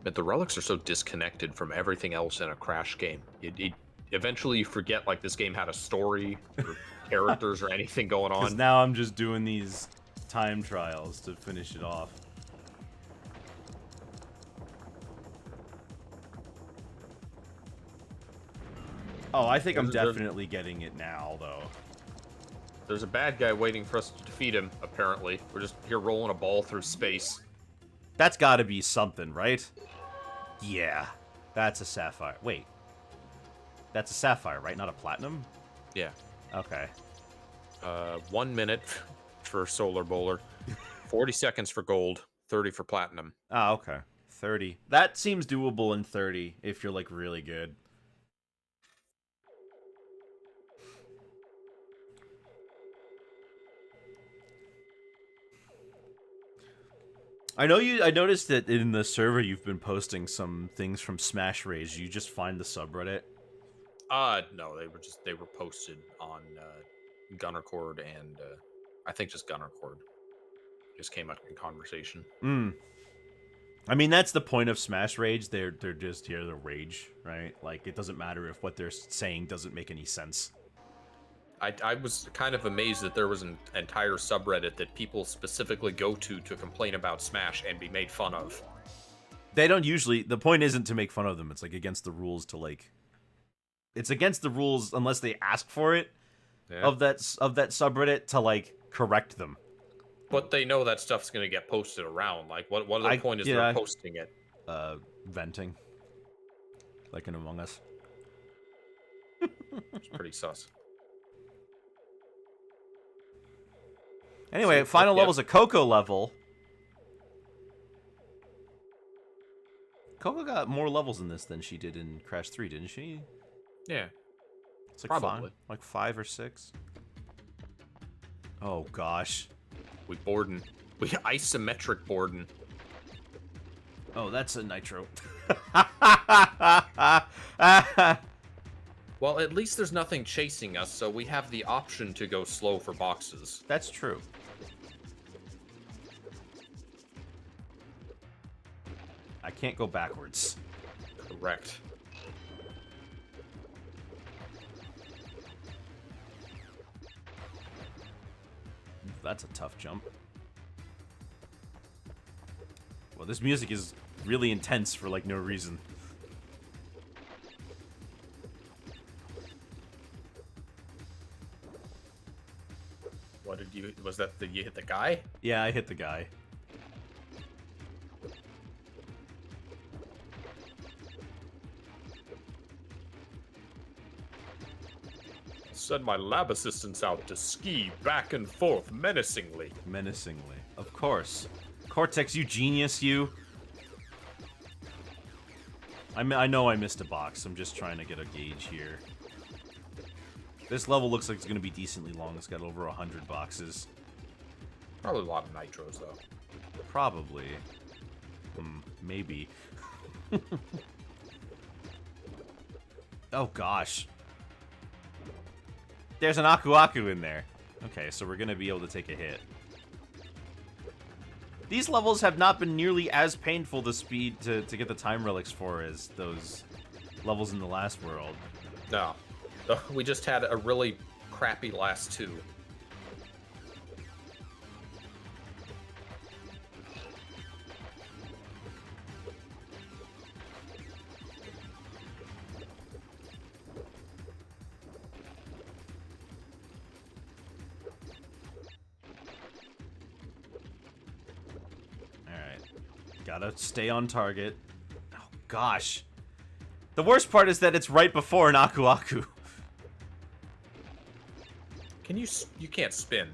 But the relics are so disconnected from everything else in a Crash game. Eventually you forget like this game had a story or characters or anything going Because on. now I'm just doing these time trials to finish it off. Oh, I think I'm definitely getting it now, though. There's a bad guy waiting for us to defeat him, apparently. We're just here rolling a ball through space. That's gotta be something, right? Yeah. That's a sapphire. Wait. That's a sapphire, right? Not a platinum? Yeah. Okay. 1 minute for Solar Bowler, 40 seconds for gold, 30 for platinum. Ah, okay. 30. That seems doable in 30 if you're, like, really good. I noticed that in the server you've been posting some things from Smash Rage. You just find the subreddit? No, they were posted on Gunner Cord and I think just Gunner Cord. Just came up in conversation. I mean, that's the point of Smash Rage. They're just here to rage, right? Like, it doesn't matter if what they're saying doesn't make any sense. I was kind of amazed that there was an entire subreddit that people specifically go to complain about Smash and be made fun of. They don't usually... The point isn't to make fun of them. It's, like, against the rules to, like... It's against the rules unless they ask for it of that subreddit to, like, correct them. But they know that stuff's going to get posted around. Like, what other point is they're posting it? Venting. Like in Among Us. It's pretty sus. Anyway, final level's a Coco level. Coco got more levels in this than she did in Crash 3, didn't she? Yeah. It's like Probably. Like 5 or 6. Oh, gosh. We isometric Borden. Oh, that's a nitro. Well, at least there's nothing chasing us, so we have the option to go slow for boxes. That's true. I can't go backwards. Correct. That's a tough jump. Well, this music is really intense for, like, no reason. What did you... Was that you hit the guy? Yeah, I hit the guy. Send my lab assistants out to ski back and forth menacingly. Menacingly. Of course. Cortex, you genius, you. I know I missed a box. I'm just trying to get a gauge here. This level looks like it's going to be decently long. It's got over 100 boxes. Probably a lot of nitros, though. Probably. Maybe. Oh, gosh. There's an Aku Aku in there. Okay, so we're going to be able to take a hit. These levels have not been nearly as painful to speed to get the time relics for as those levels in the last world. No. We just had a really crappy last two. Gotta stay on target. Oh, gosh. The worst part is that it's right before an Aku Aku. Can you... You can't spin.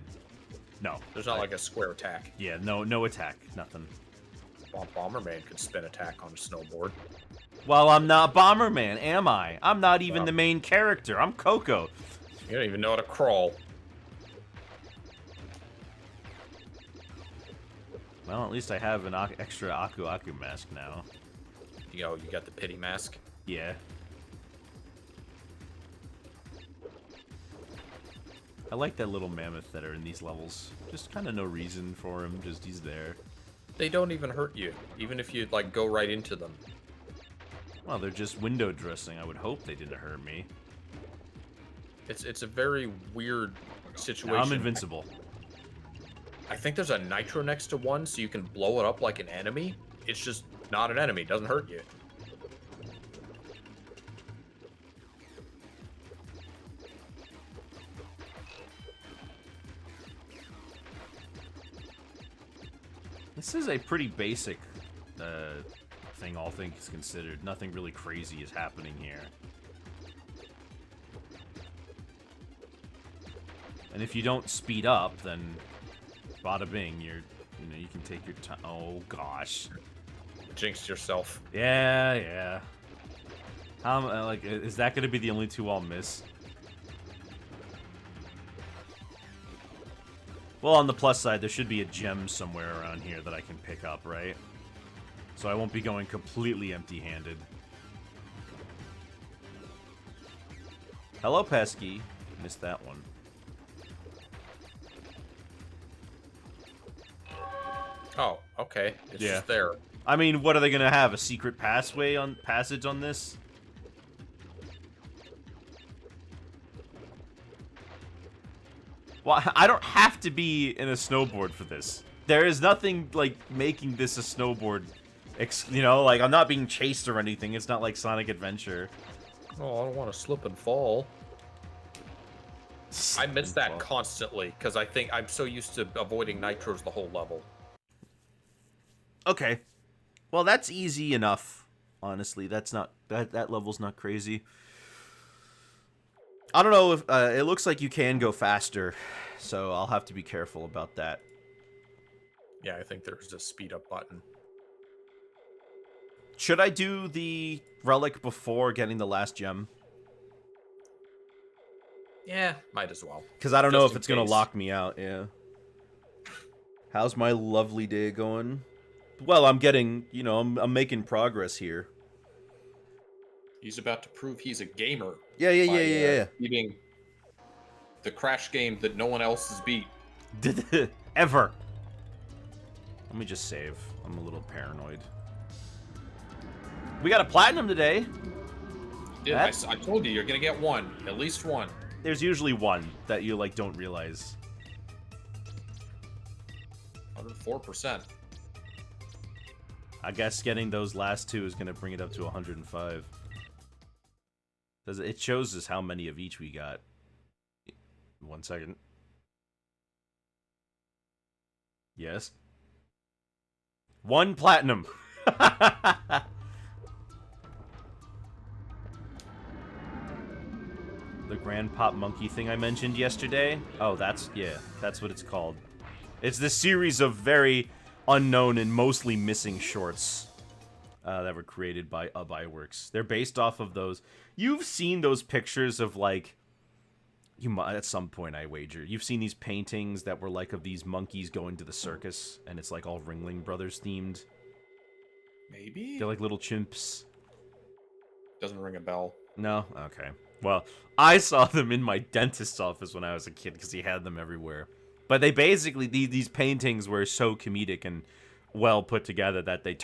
No. There's not like a square attack. Yeah, no attack. Nothing. Bomberman could spin attack on a snowboard. Well, I'm not Bomberman, am I? I'm not even the main character. I'm Coco. You don't even know how to crawl. Well, at least I have an extra Aku Aku mask now. You got the pity mask? Yeah. I like that little mammoth that are in these levels. Just kind of no reason for him, just he's there. They don't even hurt you, even if you, like, go right into them. Well, they're just window dressing. I would hope they didn't hurt me. It's a very weird situation. Now I'm invincible. I think there's a nitro next to one, so you can blow it up like an enemy. It's just not an enemy. It doesn't hurt you. This is a pretty basic thing, all things considered. Nothing really crazy is happening here. And if you don't speed up, then bada bing, you can take your time. Oh gosh. Jinxed yourself. Yeah. Like, is that going to be the only two I'll miss? Well, on the plus side, there should be a gem somewhere around here that I can pick up, right? So I won't be going completely empty-handed. Hello, Pesky. Missed that one. Oh, okay. It's Yeah. just there. I mean, what are they going to have? A secret passage on this? Well, I don't have to be in a snowboard for this. There is nothing, like, making this a snowboard. Like, I'm not being chased or anything. It's not like Sonic Adventure. Oh, I don't want to slip and fall. I miss that constantly, because I think I'm so used to avoiding nitros the whole level. Okay. Well, that's easy enough. Honestly, that's not that level's not crazy. I don't know if it looks like you can go faster, so I'll have to be careful about that. Yeah, I think there's a speed up button. Should I do the relic before getting the last gem? Yeah, might as well. Because I don't know Just if in it's gonna case. lock me out. Yeah. How's my lovely day going? Well, I'm getting, I'm making progress here. He's about to prove he's a gamer. Yeah. Beating the Crash game that no one else has beat. Ever. Let me just save. I'm a little paranoid. We got a platinum today. Yeah, I told you, you're gonna get one. At least one. There's usually one that you, like, don't realize. 104%. I guess getting those last two is going to bring it up to 105. It shows us how many of each we got. 1 second. Yes. 1 platinum. The Grand Pop Monkey thing I mentioned yesterday. Oh, that's what it's called. It's this series of very unknown and mostly missing shorts that were created by Iworks. They're based off of those. You've seen those pictures of, like, you might at some point, I wager. You've seen these paintings that were like of these monkeys going to the circus, and it's like all Ringling Brothers themed. Maybe? They're like little chimps. Doesn't ring a bell. No? Okay. Well, I saw them in my dentist's office when I was a kid because he had them everywhere. But they basically, these paintings were so comedic and well put together that they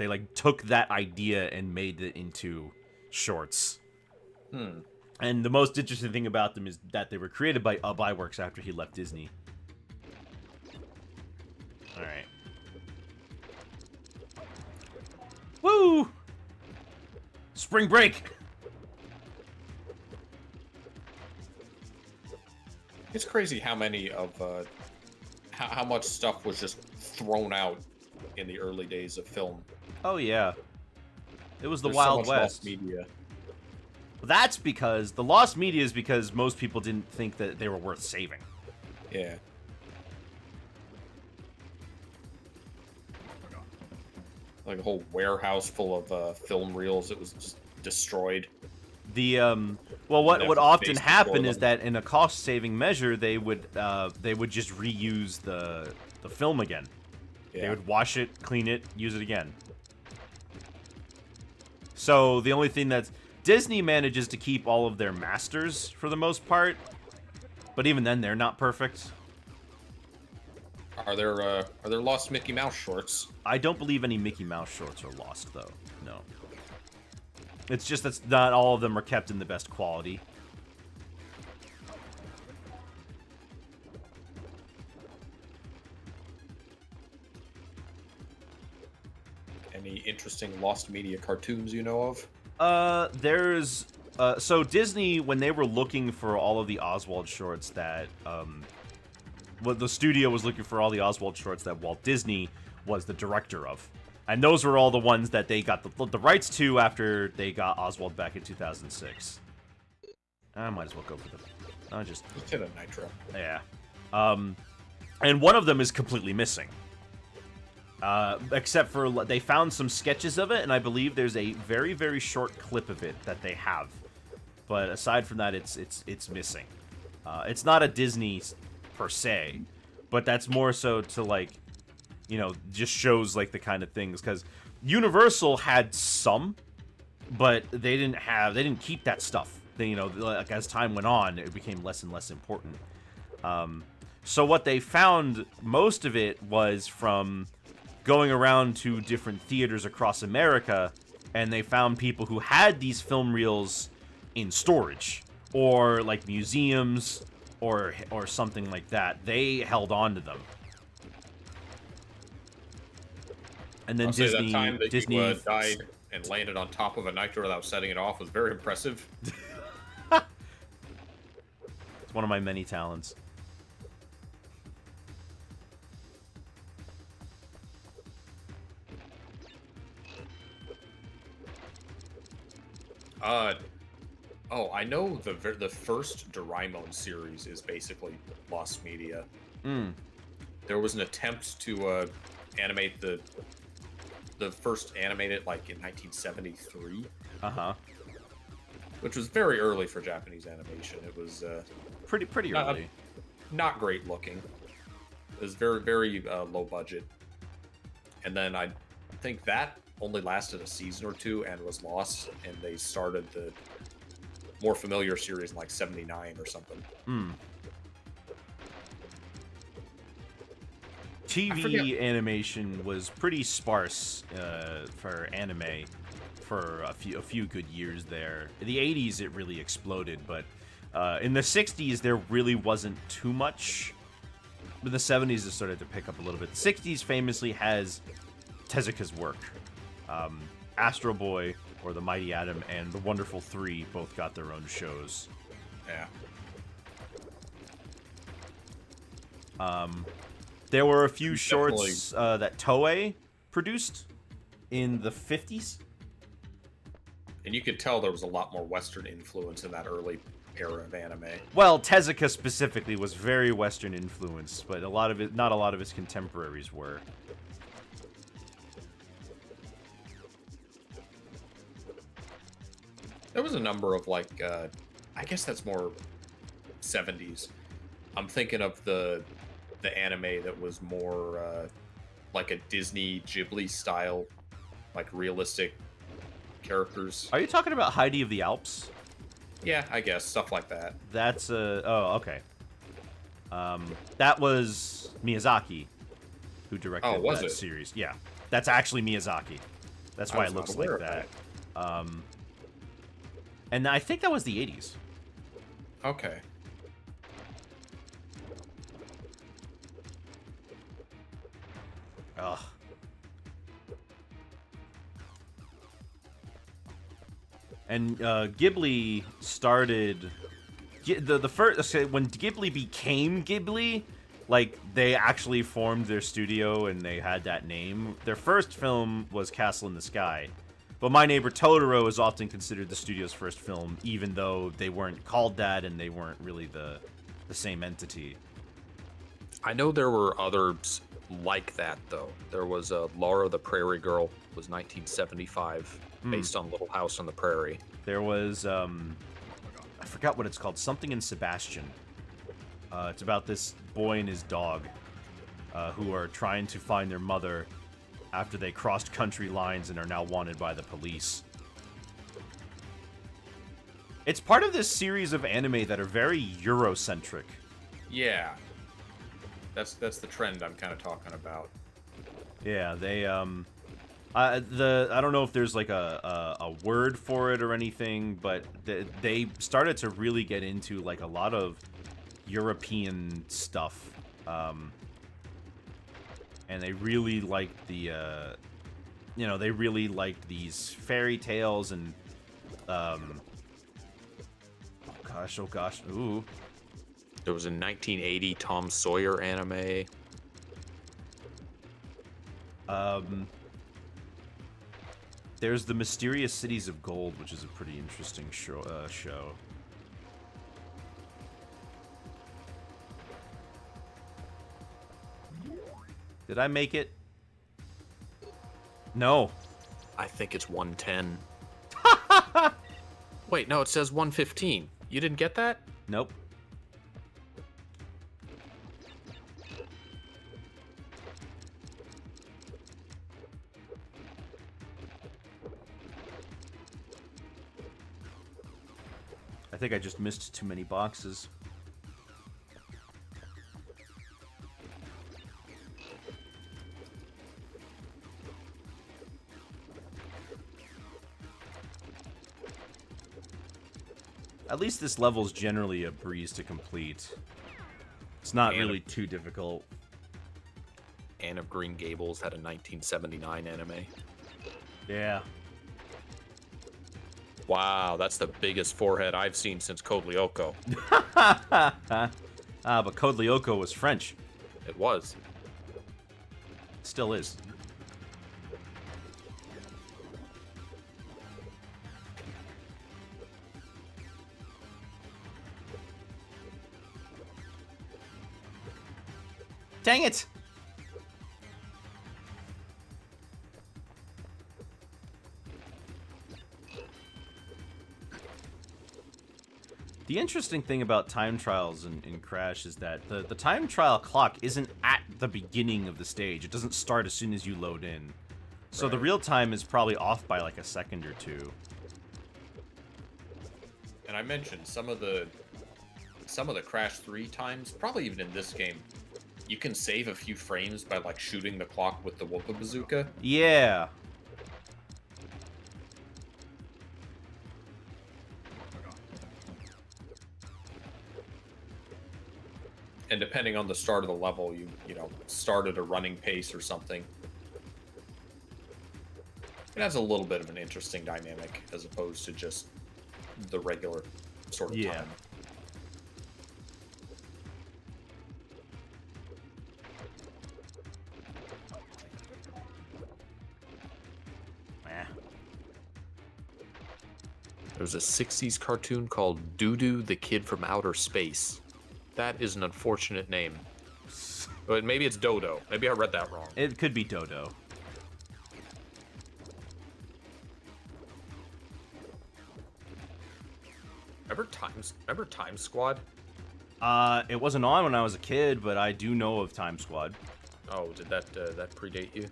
like took that idea and made it into shorts. And the most interesting thing about them is that they were created by Iworks after he left Disney. Alright. Woo! Spring break! It's crazy how many of how much stuff was just thrown out in the early days of film. Oh yeah, it was the There's Wild so much West. lost media. That's because the lost media is because most people didn't think that they were worth saving. Yeah. Like a whole warehouse full of film reels that was just destroyed. The well, what Never often faced happened before is them. that in a cost-saving measure, they would just reuse the film again. Yeah. They would wash it, clean it, use it again. So the only thing that's Disney manages to keep all of their masters for the most part, but even then they're not perfect. Are there lost Mickey Mouse shorts? I don't believe any Mickey Mouse shorts are lost though. No. It's just that not all of them are kept in the best quality. Any interesting lost media cartoons you know of? There's so Disney, when they were looking for all of the Oswald shorts that well, the studio was looking for all the Oswald shorts that Walt Disney was the director of. And those were all the ones that they got the rights to after they got Oswald back in 2006. I might as well go for the... Just hit a nitro. Yeah. And one of them is completely missing. Except for they found some sketches of it, and I believe there's a very, very short clip of it that they have. But aside from that, it's missing. It's not a Disney per se, but that's more so to like, you know, just shows like the kind of things, because Universal had some, but they didn't keep that stuff. They, you know, like as time went on, it became less and less important. So what they found, most of it was from going around to different theaters across America, and they found people who had these film reels in storage, or like museums, or something like that. They held on to them. And then Disney, that time that Disney you died and landed on top of a nitro without setting it off was very impressive. It's one of my many talents. Oh, I know the first Doraemon series is basically lost media. There was an attempt to animate the first animated like in 1973. Which was very early for Japanese animation. It was pretty early. Not great looking. It was very, very low budget. And then I think that only lasted a season or two and was lost, and they started the more familiar series in like 79 or something. TV animation was pretty sparse for anime for a few good years there. In the 80s, it really exploded, but in the 60s, there really wasn't too much. But the 70s, it started to pick up a little bit. The 60s famously has Tezuka's work. Astro Boy, or The Mighty Atom, and The Wonderful Three both got their own shows. Yeah. There were a few shorts that Toei produced in the 50s. And you could tell there was a lot more Western influence in that early era of anime. Well, Tezuka specifically was very Western influenced, but not a lot of his contemporaries were. There was a number of like, I guess that's more 70s. I'm thinking of the anime that was more like a Disney Ghibli style, like realistic characters. Are you talking about Heidi of the Alps? Yeah, I guess stuff like that. That's oh, okay. That was Miyazaki who directed that series. Yeah, that's actually Miyazaki. That's why it looks like that. And I think that was the 80s. Okay. Ugh. And Ghibli started the first when Ghibli became Ghibli, like they actually formed their studio and they had that name. Their first film was Castle in the Sky. But My Neighbor Totoro is often considered the studio's first film, even though they weren't called that and they weren't really the same entity. I know there were others like that, though. There was Laura the Prairie Girl, was 1975, based on Little House on the Prairie. There was, I forgot what it's called, something in Sebastian. It's about this boy and his dog who are trying to find their mother after they crossed country lines and are now wanted by the police. It's part of this series of anime that are very Eurocentric. Yeah. That's the trend I'm kind of talking about. Yeah, they I don't know if there's like a word for it or anything, but they started to really get into like a lot of European stuff. And they really liked they really liked these fairy tales and oh gosh, ooh. There was a 1980 Tom Sawyer anime. There's the Mysterious Cities of Gold, which is a pretty interesting show. Did I make it? No. I think it's 110. Wait, no, it says 115. You didn't get that? Nope. I think I just missed too many boxes. At least this level's generally a breeze to complete. It's not really too difficult. Anne of Green Gables had a 1979 anime. Yeah. Wow, that's the biggest forehead I've seen since Code Lyoko. But Code Lyoko was French. It was. Still is. Dang it! The interesting thing about time trials in Crash is that the time trial clock isn't at the beginning of the stage. It doesn't start as soon as you load in. So the real time is probably off by like a second or two. And I mentioned some of the Crash 3 times, probably even in this game, you can save a few frames by like shooting the clock with the Whoopa Bazooka. Yeah. And depending on the start of the level, you know, start at a running pace or something. It has a little bit of an interesting dynamic as opposed to just the regular sort of time. There's a 60s cartoon called Doo-Doo the Kid from Outer Space. That is an unfortunate name. But maybe it's Dodo. Maybe I read that wrong. It could be Dodo. Remember Time Squad? It wasn't on when I was a kid, but I do know of Time Squad. Oh, did that predate you?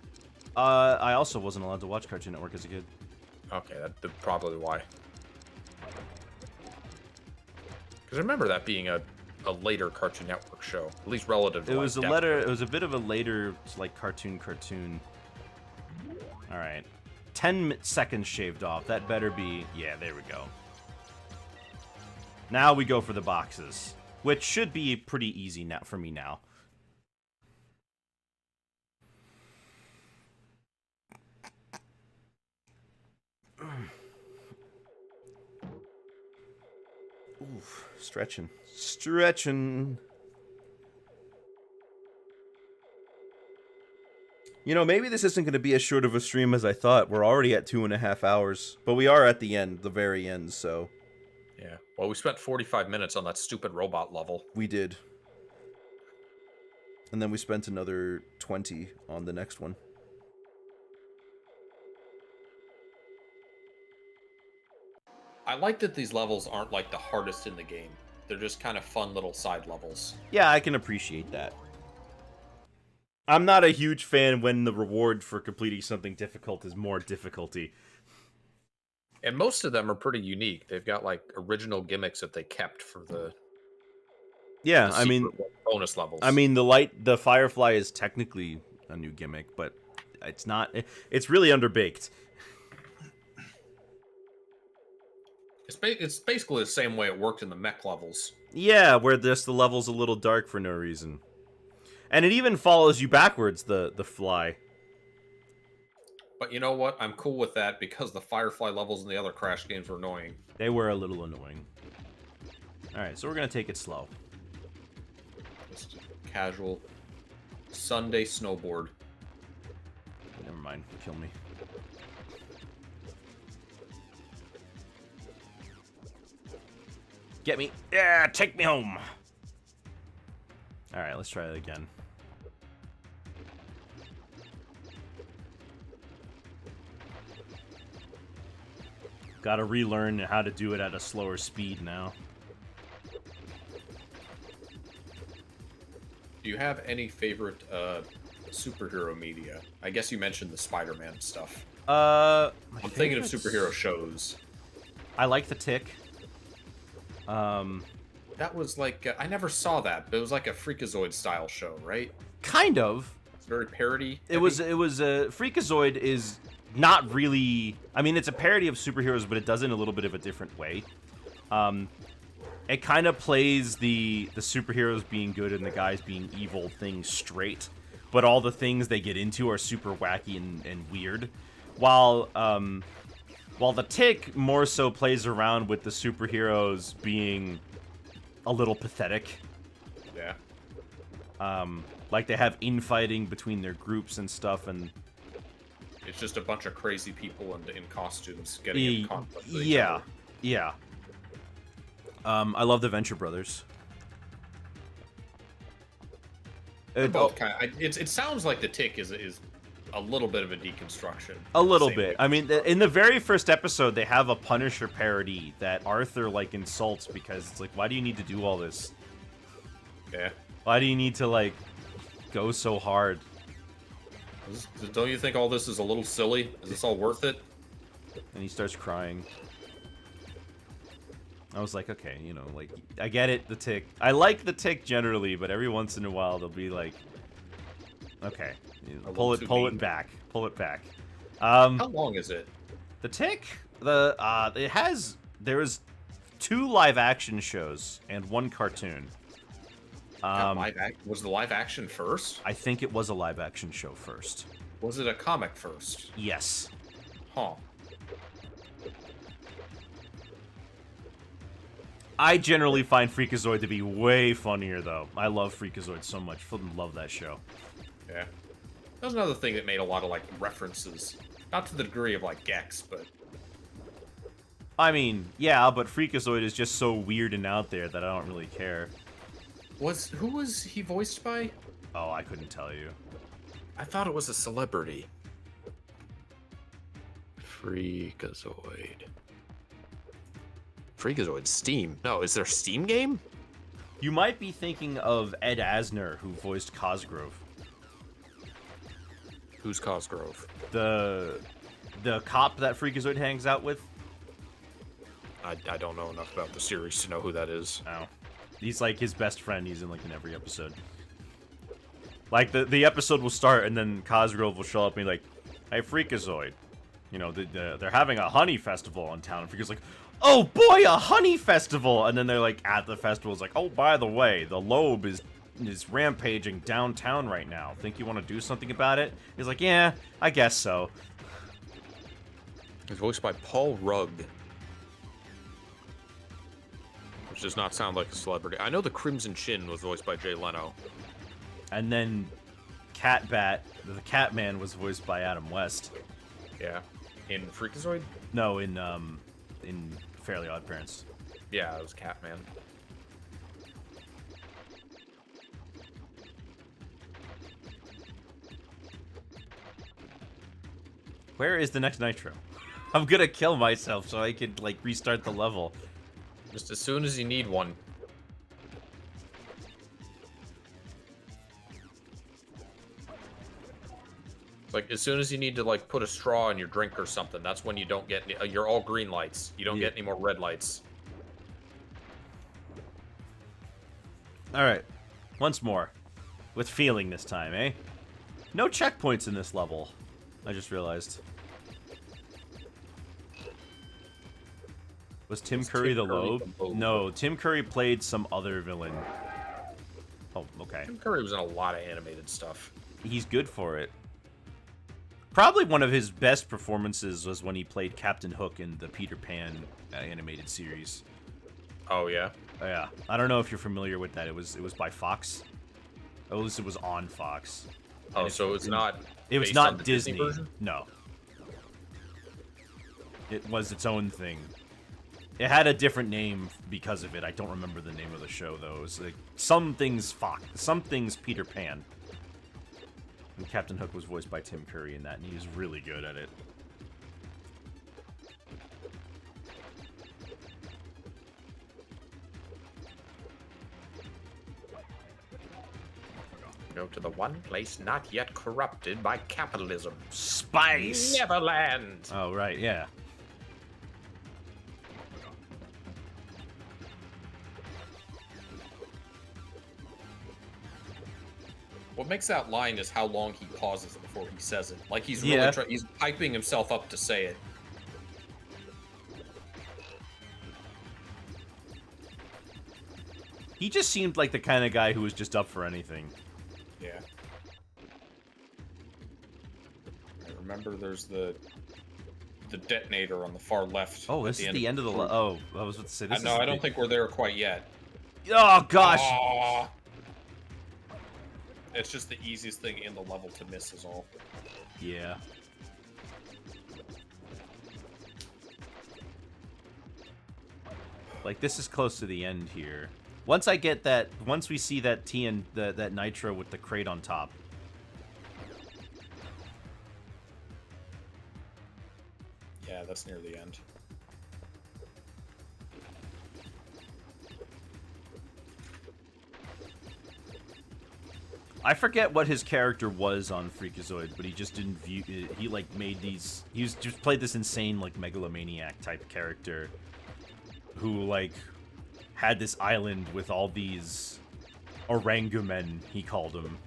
I also wasn't allowed to watch Cartoon Network as a kid. Okay, that's probably why. Because I remember that being a later Cartoon Network show, at least relative to It was like, it was a bit of a later like cartoon. All right, 10 seconds shaved off. That better be. Yeah, there we go. Now we go for the boxes, which should be pretty easy now for me now. Oof, stretching. You know, maybe this isn't going to be as short of a stream as I thought. We're already at 2.5 hours, but we are at the end, the very end, so... Yeah, well, we spent 45 minutes on that stupid robot level. We did. And then we spent another 20 on the next one. I like that these levels aren't like the hardest in the game. They're just kind of fun little side levels. Yeah, I can appreciate that. I'm not a huge fan when the reward for completing something difficult is more difficulty. And most of them are pretty unique. They've got like original gimmicks that they kept for the I mean, bonus levels. I mean, the Firefly is technically a new gimmick, but it's not. It's really underbaked. It's basically the same way it worked in the mech levels. Yeah, where just the level's a little dark for no reason. And it even follows you backwards, the fly. But you know what? I'm cool with that because the Firefly levels in the other Crash games were annoying. They were a little annoying. Alright, so we're going to take it slow. Just casual Sunday snowboard. never mind. Kill me. Get me. Yeah, take me home. All right, let's try that again. Gotta relearn how to do it at a slower speed now. Do you have any favorite superhero media? I guess you mentioned the Spider-Man stuff. I'm I'm thinking of superhero shows. I like The Tick. That was like I never saw that, but it was like a Freakazoid style show, right? Kind of. It's very parody. It was Freakazoid is not really. I mean, it's a parody of superheroes, but it does it in a little bit of a different way. It kind of plays the superheroes being good and the guys being evil thing straight, but all the things they get into are super wacky and weird. While the Tick more so plays around with the superheroes being a little pathetic. Yeah. Like they have infighting between their groups and stuff, and It's just a bunch of crazy people in costumes getting in conflict with each yeah, other. yeah. I love the Venture Brothers. They're both kind of, it sounds like the Tick is a little bit of a deconstruction. A little Same bit. way. I mean, in the very first episode, they have a Punisher parody that Arthur like insults because it's like, why do you need to do all this? Yeah. Why do you need to like go so hard? Don't you think all this is a little silly? Is this all worth it? And he starts crying. I was like, okay, you know, like I get it, the Tick. I like the Tick generally, but every once in a while they'll be like, okay, you know, pull it back. How long is it? The Tick, there's 2 live action shows and 1 cartoon. Was the live action first? I think it was a live action show first. Was it a comic first? Yes. Huh. I generally find Freakazoid to be way funnier, though. I love Freakazoid so much. Flippin' love that show. Yeah. That was another thing that made a lot of, like, references. Not to the degree of, like, Gex, but... I mean, yeah, but Freakazoid is just so weird and out there that I don't really care. Who was he voiced by? Oh, I couldn't tell you. I thought it was a celebrity. Freakazoid. Freakazoid Steam. No, is there a Steam game? You might be thinking of Ed Asner, who voiced Cosgrove. Who's Cosgrove? The cop that Freakazoid hangs out with. I don't know enough about the series to know who that is. Oh. He's like his best friend. He's in like in every episode. Like the episode will start and then Cosgrove will show up and be like, "Hey, Freakazoid, you know they're having a honey festival in town." And Freakazoid's like, "Oh boy, a honey festival!" And then they're like at the festival, it's like, "Oh, by the way, the Lobe is rampaging downtown right now. Think you want to do something about it?" He's like, "Yeah, I guess so." It's voiced by Paul Rugg. Which does not sound like a celebrity. I know the Crimson Chin was voiced by Jay Leno. And then Catbat, the Catman, was voiced by Adam West. Yeah. In Freakazoid? No, in Fairly Odd Parents. Yeah, it was Catman. Where is the next Nitro? I'm gonna kill myself so I can like restart the level. Just as soon as you need one. Like, as soon as you need to, like, put a straw in your drink or something, that's when you don't get any... you're all green lights. You don't get any more red lights. Alright. Once more. With feeling this time, eh? No checkpoints in this level. I just realized. Was Tim Curry the Lobe? No, Tim Curry played some other villain. Oh, okay. Tim Curry was in a lot of animated stuff. He's good for it. Probably one of his best performances was when he played Captain Hook in the Peter Pan animated series. Oh, yeah? Oh, yeah. I don't know if you're familiar with that. It was by Fox. At least it was on Fox. Oh, so it's not. It was based on not the Disney. version? No. It was its own thing. It had a different name because of it. I don't remember the name of the show though. It was like Some Things Fox, Some Things Peter Pan. And Captain Hook was voiced by Tim Curry in that, and he was really good at it. Go to the one place not yet corrupted by capitalism. Spice! Neverland! Oh, right, yeah. What makes that line is how long he pauses before he says it. Like he's really Yeah. he's hyping himself up to say it. He just seemed like the kind of guy who was just up for anything. Yeah. I remember there's the detonator on the far left. Oh, at this is the end of the... Oh, I was about to say this No, is I don't think we're there quite yet. Oh, gosh! Aw. It's just the easiest thing in the level to miss is all. Yeah. Like, this is close to the end here. Once I get that... Once we see that that nitro with the crate on top. Yeah, that's near the end. I forget what his character was on Freakazoid, but he just didn't view... He, like, made these... He was just played this insane, like, megalomaniac type character. Who, like, had this island with all these... Orangumen, he called them.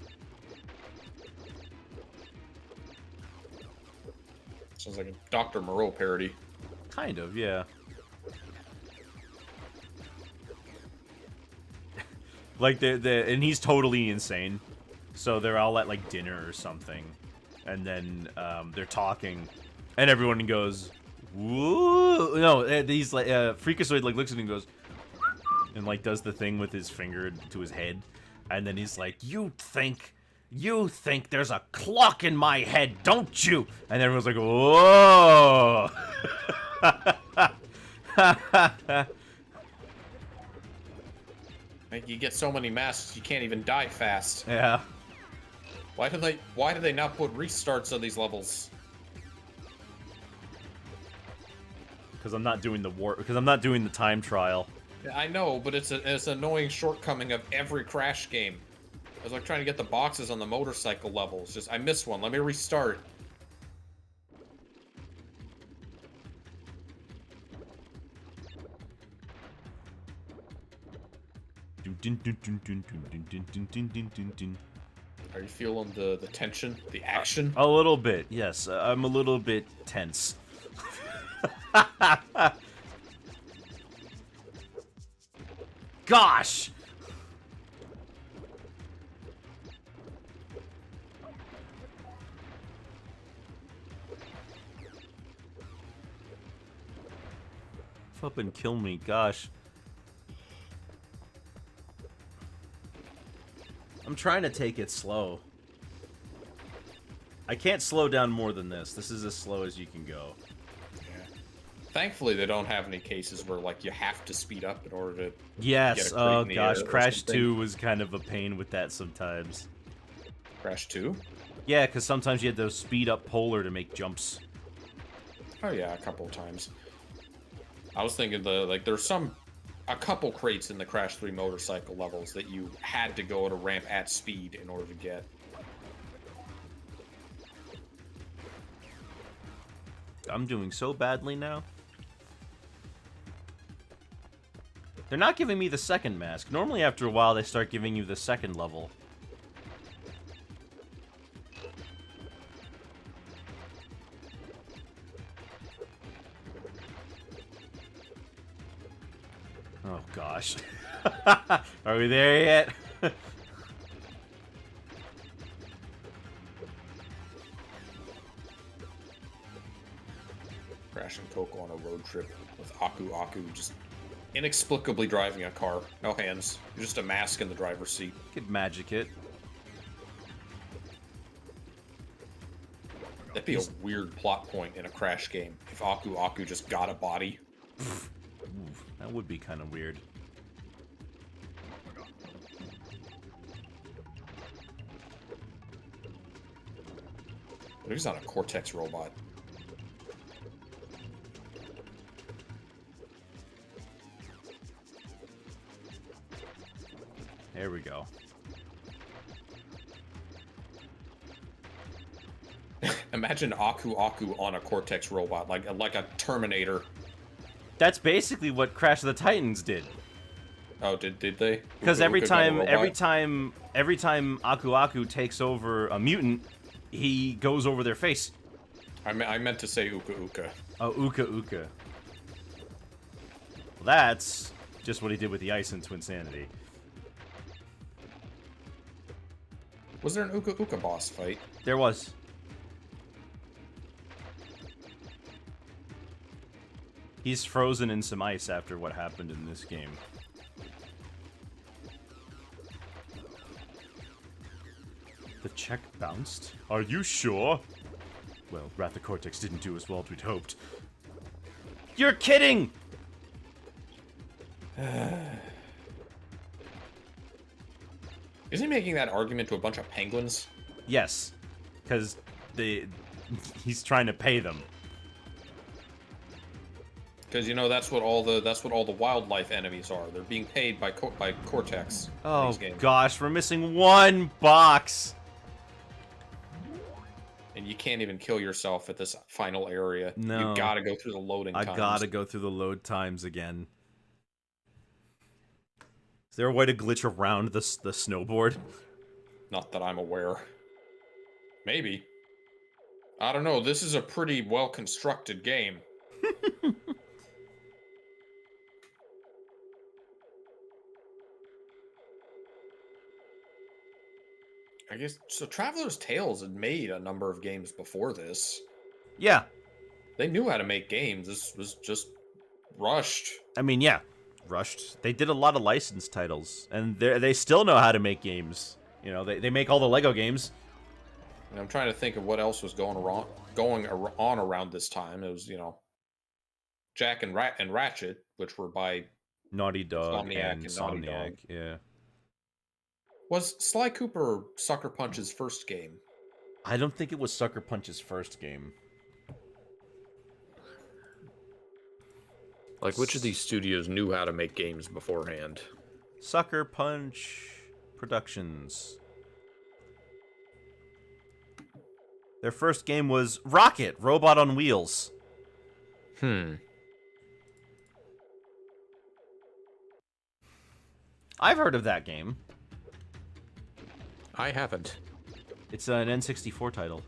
Sounds like a Dr. Moreau parody. Kind of, yeah. Like, and he's totally insane. So they're all at, like, dinner or something. And then, they're talking. And everyone goes, woo! No, he's like, Freakazoid, like, looks at him and goes, and, like, does the thing with his finger to his head. And then he's like, you think there's a clock in my head, don't you? And everyone's like, whoa! Like, you get so many masks, you can't even die fast. Yeah. Why do they not put restarts on these levels? Because I'm not doing the time trial. Yeah, I know, but it's an annoying shortcoming of every Crash game. I was like trying to get the boxes on the motorcycle levels. Just I missed one. Let me restart. Are you feeling the tension, the action? A little bit, yes. I'm a little bit tense. Gosh! Up and kill me, gosh. I'm trying to take it slow. I can't slow down more than this. This is as slow as you can go. Yeah. Thankfully, they don't have any cases where like you have to speed up in order to. Yes. Get a crate Oh in the gosh, air or Crash something. 2 was kind of a pain with that sometimes. Crash 2? Yeah, because sometimes you had to speed up polar to make jumps. Oh yeah, a couple of times. I was thinking there's a couple crates in the Crash 3 motorcycle levels that you had to go at a ramp at speed in order to get. I'm doing so badly now. They're not giving me the second mask. Normally after a while they start giving you the second level. Oh gosh. Are we there yet? Crash and Coco on a road trip with Aku just inexplicably driving a car. No hands. Just a mask in the driver's seat. Could magic it. That'd be a weird plot point in a Crash game if Aku Aku just got a body. Ooh, that would be kind of weird. But he's not a Cortex robot. There we go. Imagine Aku Aku on a Cortex robot, like a Terminator. That's basically what Crash of the Titans did. Oh, did they? Because Uka every Uka got a time, robot? every time Aku Aku takes over a mutant, he goes over their face. I meant to say Uka Uka. Oh, Uka Uka. Well, that's just what he did with the ice in Twinsanity. Was there an Uka Uka boss fight? There was. He's frozen in some ice after what happened in this game. The check bounced? Are you sure? Well, Wrath of Cortex didn't do as well as we'd hoped. You're kidding! Is he making that argument to a bunch of penguins? Yes, because he's trying to pay them. Because you know that's what all the wildlife enemies are. They're being paid by Cortex. In Oh these games. gosh, we're missing one box. And you can't even kill yourself at this final area. No. You gotta go through the loading I times. gotta go through the load times again. Is there a way to glitch around the snowboard? Not that I'm aware. Maybe. I don't know. This is a pretty well-constructed game. I guess so. Traveler's Tales had made a number of games before this. Yeah. They knew how to make games. This was just rushed. I mean, yeah. Rushed. They did a lot of licensed titles, and they still know how to make games. You know, they make all the Lego games. And I'm trying to think of what else was going on around this time. It was, you know, Jack and Ratchet, which were by Naughty Dog Insomniac and and Naughty Insomniac, Dog. yeah. Was Sly Cooper Sucker Punch's first game? I don't think it was Sucker Punch's first game. Like, which of these studios knew how to make games beforehand? Sucker Punch Productions. Their first game was Rocket, Robot on Wheels. I've heard of that game. I haven't. It's an N64 title.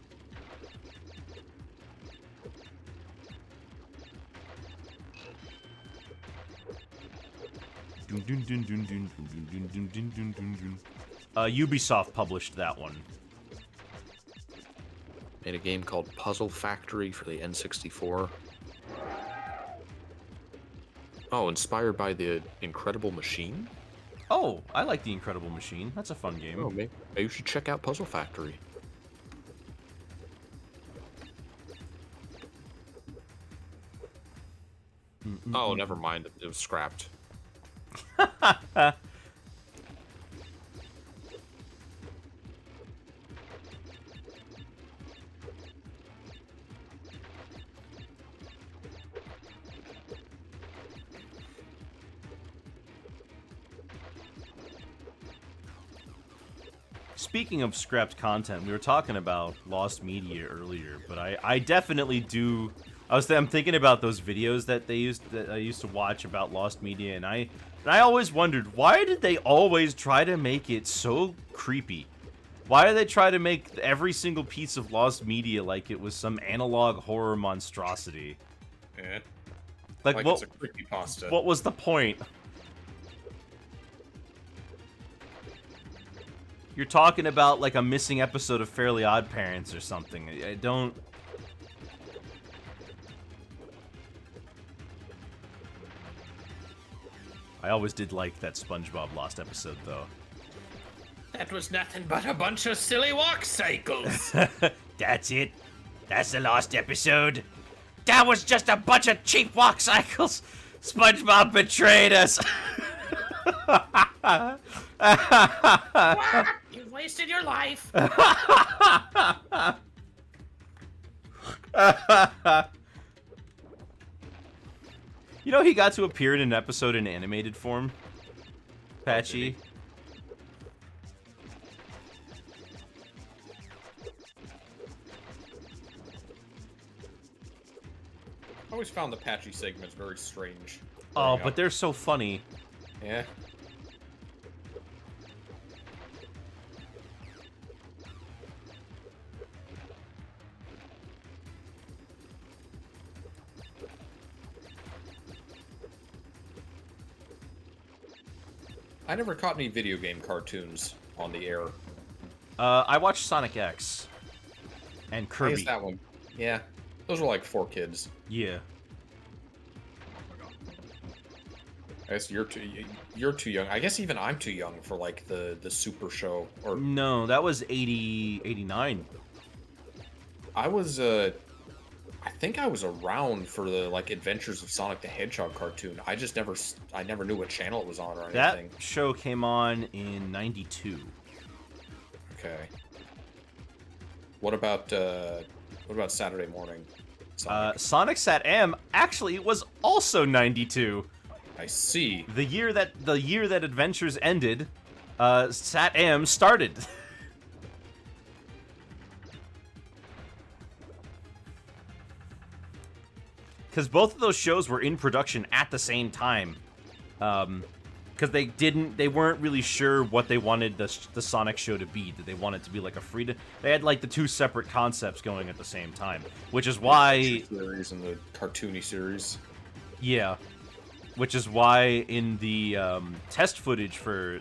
Ubisoft published that one. Made a game called Puzzle Factory for the N64. Oh, inspired by the Incredible Machine? Oh, I like The Incredible Machine. That's a fun game. Oh, maybe you should check out Puzzle Factory. Oh, never mind. It was scrapped. Speaking of scrapped content, we were talking about Lost Media earlier, but I definitely do. I'm thinking about those videos that I used to watch about Lost Media, and I always wondered, why did they always try to make it so creepy? Why do they try to make every single piece of Lost Media like it was some analog horror monstrosity? Yeah. Like what? It's a creepypasta. What was the point? You're talking about like a missing episode of Fairly Odd Parents or something. I don't. I always did like that SpongeBob Lost episode, though. That was nothing but a bunch of silly walk cycles. That's it. That's the last episode. That was just a bunch of cheap walk cycles. SpongeBob betrayed us. You've wasted your life. You know, he got to appear in an episode in animated form. Patchy. I always found the Patchy segments very strange. Oh, growing but up. they're so funny. Yeah. I never caught any video game cartoons on the air. I watched Sonic X. And I Kirby. guess that one. Yeah. Those were like for kids. Yeah. I guess you're too young. I guess even I'm too young for like the Super Show or No, that was 89. I was I think I was around for the like Adventures of Sonic the Hedgehog cartoon. I never knew what channel it was on or That anything. show came on in 92. Okay. What about Saturday morning? Sonic? Sonic Sat M actually was also 92. I see. The year that Adventures ended, Sat M started. Because both of those shows were in production at the same time. Because they weren't really sure what they wanted the Sonic show to be. Did they want it to be like a they had like the two separate concepts going at the same time, which is why Series and the cartoony series. yeah, which is why in the test footage for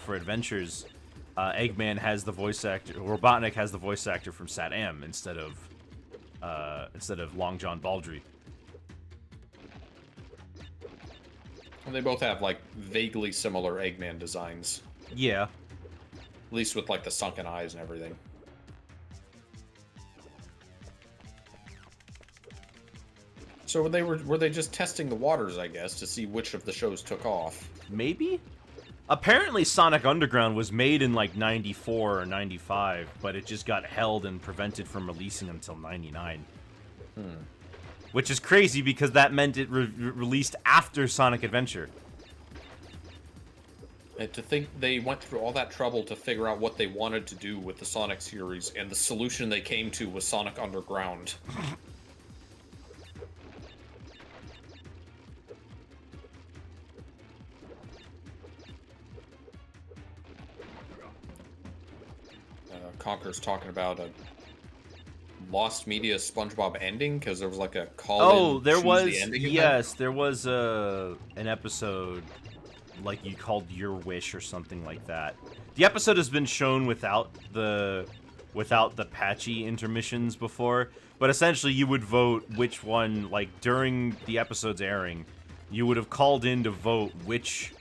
Adventures, Eggman has the voice actor, Robotnik has the voice actor from Sat M instead of Long John Baldry. And they both have like vaguely similar Eggman designs, Yeah. at least with like the sunken eyes and everything. So were they just testing the waters, I guess, to see which of the shows took off? Maybe? Apparently Sonic Underground was made in like 94 or 95, but it just got held and prevented from releasing until 99. Which is crazy because that meant it released after Sonic Adventure. And to think they went through all that trouble to figure out what they wanted to do with the Sonic series, and the solution they came to was Sonic Underground. Conker's talking about a Lost Media SpongeBob ending because there was like a call. Oh, there was, the ending event? yes, there was an episode like you called Your Wish or something like that. The episode has been shown without the patchy intermissions before, but essentially you would vote which one, like during the episode's airing, you would have called in to vote which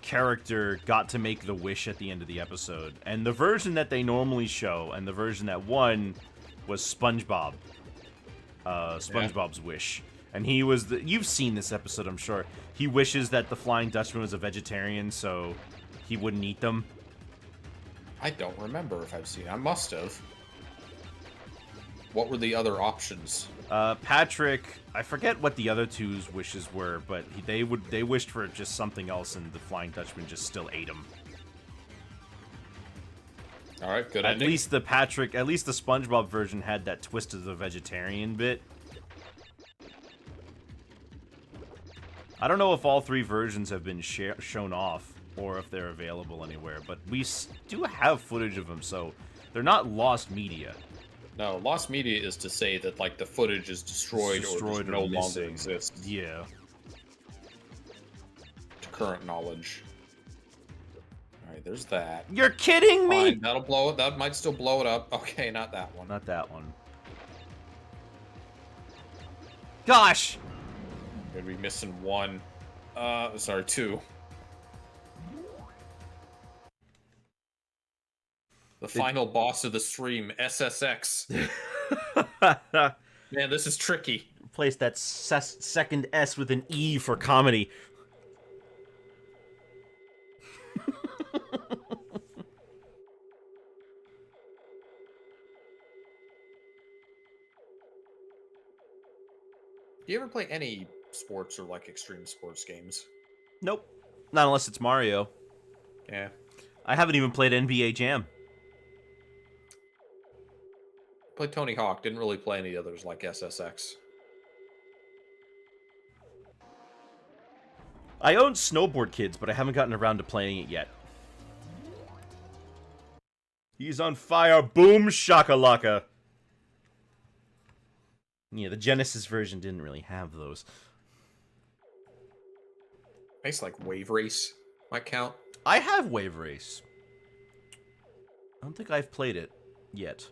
character got to make the wish at the end of the episode. And the version that they normally show and the version that won was SpongeBob. SpongeBob's wish. And he was you've seen this episode, I'm sure. He wishes that the Flying Dutchman was a vegetarian so he wouldn't eat them. I don't remember if I've seen it. I must have. What were the other options? Patrick, I forget what the other two's wishes were, but they wished for just something else, and the Flying Dutchman just still ate them. All right, good At ending. least the SpongeBob version had that twist of the vegetarian bit. I don't know if all three versions have been shown off, or if they're available anywhere, but we do have footage of them, so they're not lost media. No, lost media is to say that like the footage is destroyed or just no longer missing. exists Yeah. to current knowledge. All right, there's that. You're kidding me? Fine, that'll blow it. That might still blow it up. Okay, not that one. Not that one. Gosh! Gonna be missing one. Sorry, two. The final boss of the stream, SSX. Man, this is tricky. Replace that second S with an E for comedy. Do you ever play any sports or like extreme sports games? Nope. Not unless it's Mario. Yeah. I haven't even played NBA Jam. Played Tony Hawk. Didn't really play any others like SSX. I own Snowboard Kids, but I haven't gotten around to playing it yet. He's on fire. Boom shakalaka. Yeah, the Genesis version didn't really have those. I used to like Wave Race. Might count. I have Wave Race. I don't think I've played it yet.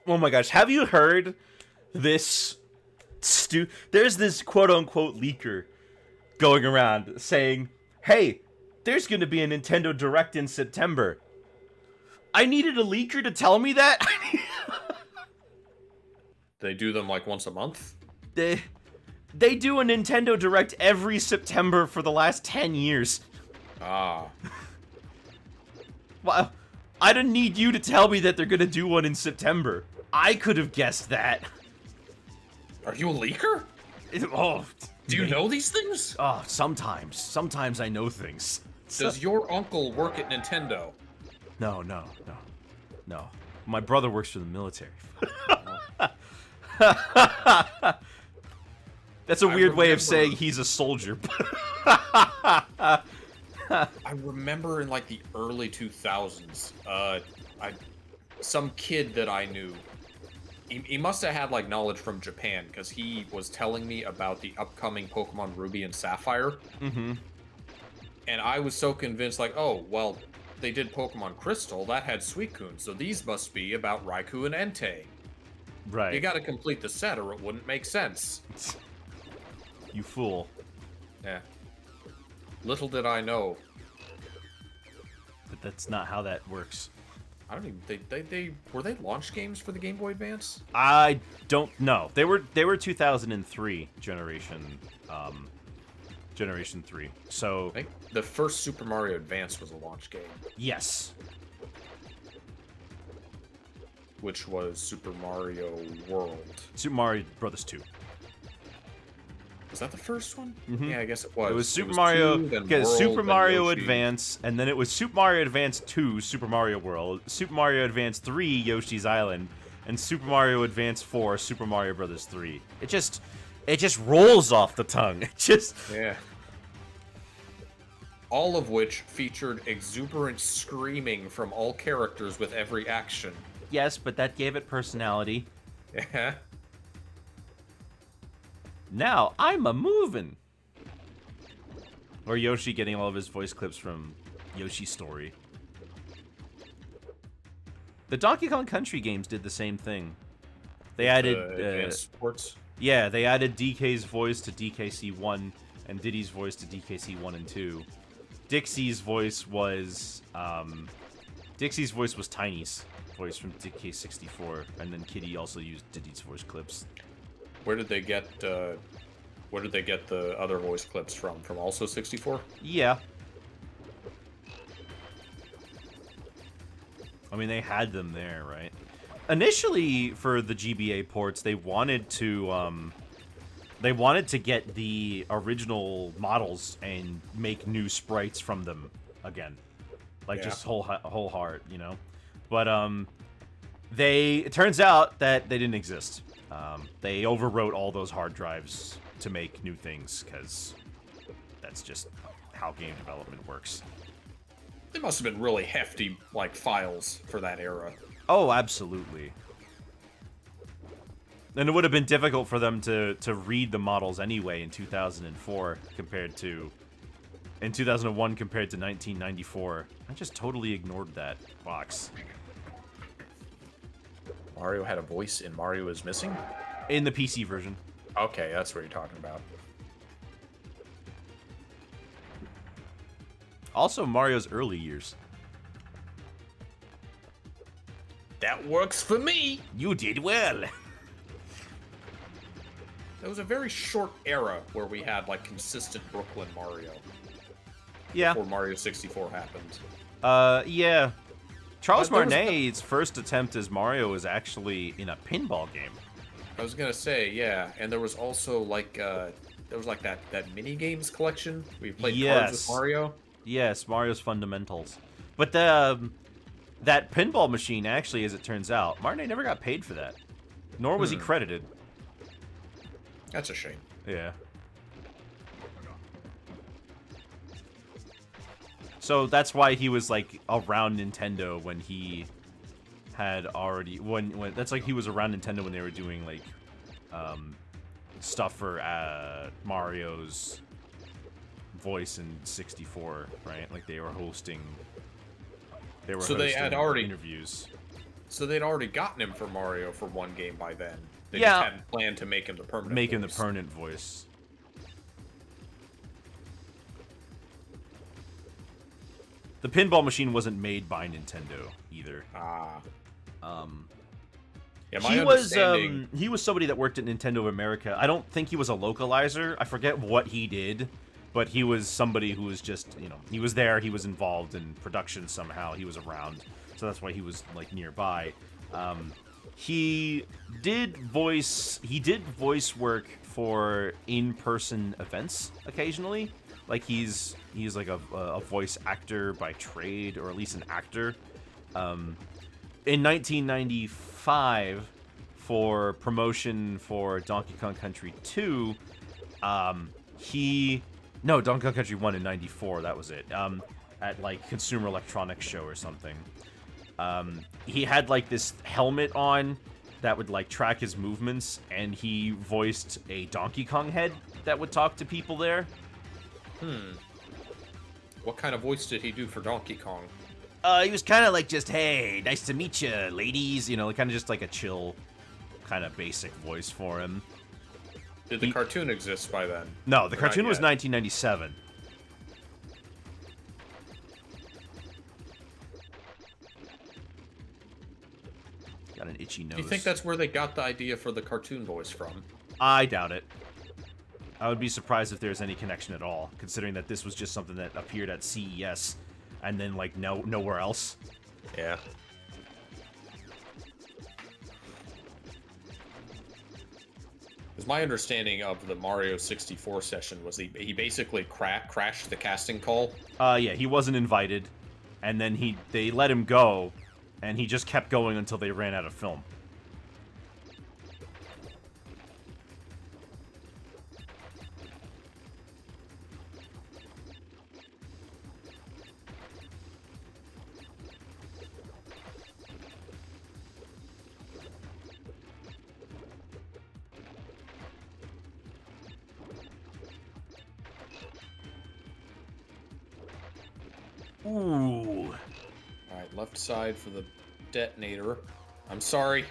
Oh my gosh, have you heard this? There's this quote-unquote leaker going around saying, hey, there's going to be a Nintendo Direct in September. I needed a leaker to tell me that? They do them like once a month? They do a Nintendo Direct every September for the last 10 years. Ah. Well, I didn't need you to tell me that they're going to do one in September. I could have guessed that. Are you a leaker? Oh, Do you know these things? Oh, sometimes. Sometimes I know things. Does your uncle work at Nintendo? No. My brother works for the military. That's a weird way of saying he's a soldier. I remember in like the early 2000s, some kid that I knew, he must have had like knowledge from Japan because he was telling me about the upcoming Pokemon Ruby and Sapphire. Mm-hmm. And I was so convinced, like, oh, well, they did Pokemon Crystal, that had Suicune, so these must be about Raikou and Entei. Right. You gotta complete the set or it wouldn't make sense. You fool. Yeah. Little did I know. But that's not how that works. I don't even they were they launch games for the Game Boy Advance? I don't know. They were 2003 generation Generation 3. So I think the first Super Mario Advance was a launch game, yes. which was Super Mario World. Super Mario Brothers 2. Was that the first one? Mhm. Yeah, I guess it was. It was Super Mario, 2, then okay, World, Super then Mario Yoshi. Advance, and then it was Super Mario Advance 2, Super Mario World, Super Mario Advance 3, Yoshi's Island, and Super Mario Advance 4, Super Mario Brothers 3. It just rolls off the tongue. It just Yeah. All of which featured exuberant screaming from all characters with every action. yes, but that gave it personality. Yeah. Now I'm a movin'. Or Yoshi getting all of his voice clips from Yoshi's Story. The Donkey Kong Country games did the same thing. They added Advanced Sports. yeah, they added DK's voice to DKC 1 and Diddy's voice to DKC 1 and 2. Dixie's voice was Tiny's voice from DK64, and then Kitty also used Diddy's voice clips. Where did they get the other voice clips from? From also 64? Yeah. I mean, they had them there, right? Initially, for the GBA ports, they wanted to get the original models and make new sprites from them again, like Yeah. just whole heart, you know. But it turns out that they didn't exist. They overwrote all those hard drives to make new things because that's just how game development works. They must have been really hefty, like, files for that era. Oh, absolutely. And it would have been difficult for them to read the models anyway in 2004 compared to... in 2001 compared to 1994. I just totally ignored that box. Mario had a voice in Mario is Missing? In the PC version. Okay, that's what you're talking about. Also, Mario's early years. That works for me. You did well. There was a very short era where we had like consistent Brooklyn Mario Yeah. before Mario 64 happened. Yeah. Charles There was Martinet's first attempt as Mario was actually in a pinball game. I was gonna say, yeah, and there was also like that mini games collection where you played cards with Yes. Mario. Yes, Mario's Fundamentals. But that pinball machine, actually, as it turns out, Martinet never got paid for that. Nor was he credited. That's a shame. Yeah. So that's why he was like around Nintendo when he had already when that's like he was around Nintendo when they were doing like stuff for Mario's voice in 64, right? Like they were hosting So they had already- interviews. So they'd already gotten him for Mario for one game by then. They Yeah. just hadn't planned to make him the permanent. Make him the voice. permanent voice. The pinball machine wasn't made by Nintendo either. Ah. Yeah, He was somebody that worked at Nintendo of America. I don't think he was a localizer. I forget what he did, but he was somebody who was just, he was there, he was involved in production somehow, he was around. So that's why he was like nearby. He did voice work for in-person events occasionally. Like he's like a voice actor by trade, or at least an actor. In 1995, for promotion for Donkey Kong Country 2, Donkey Kong Country 1 in 94, that was it. At like Consumer Electronics Show or something. He had like this helmet on that would like track his movements, and he voiced a Donkey Kong head that would talk to people there. What kind of voice did he do for Donkey Kong? He was kind of like just, hey, nice to meet you, ladies. Kind of just like a chill, kind of basic voice for him. Did the cartoon exist by then? No, the Or cartoon not was yet? 1997. Got an itchy nose. Do you think that's where they got the idea for the cartoon voice from? I doubt it. I would be surprised if there's any connection at all, considering that this was just something that appeared at CES, and then like nowhere else. Yeah. Because my understanding of the Mario 64 session was he basically crashed the casting call. Yeah, he wasn't invited, and then they let him go, and he just kept going until they ran out of film. Ooh. Alright, left side for the detonator. I'm sorry.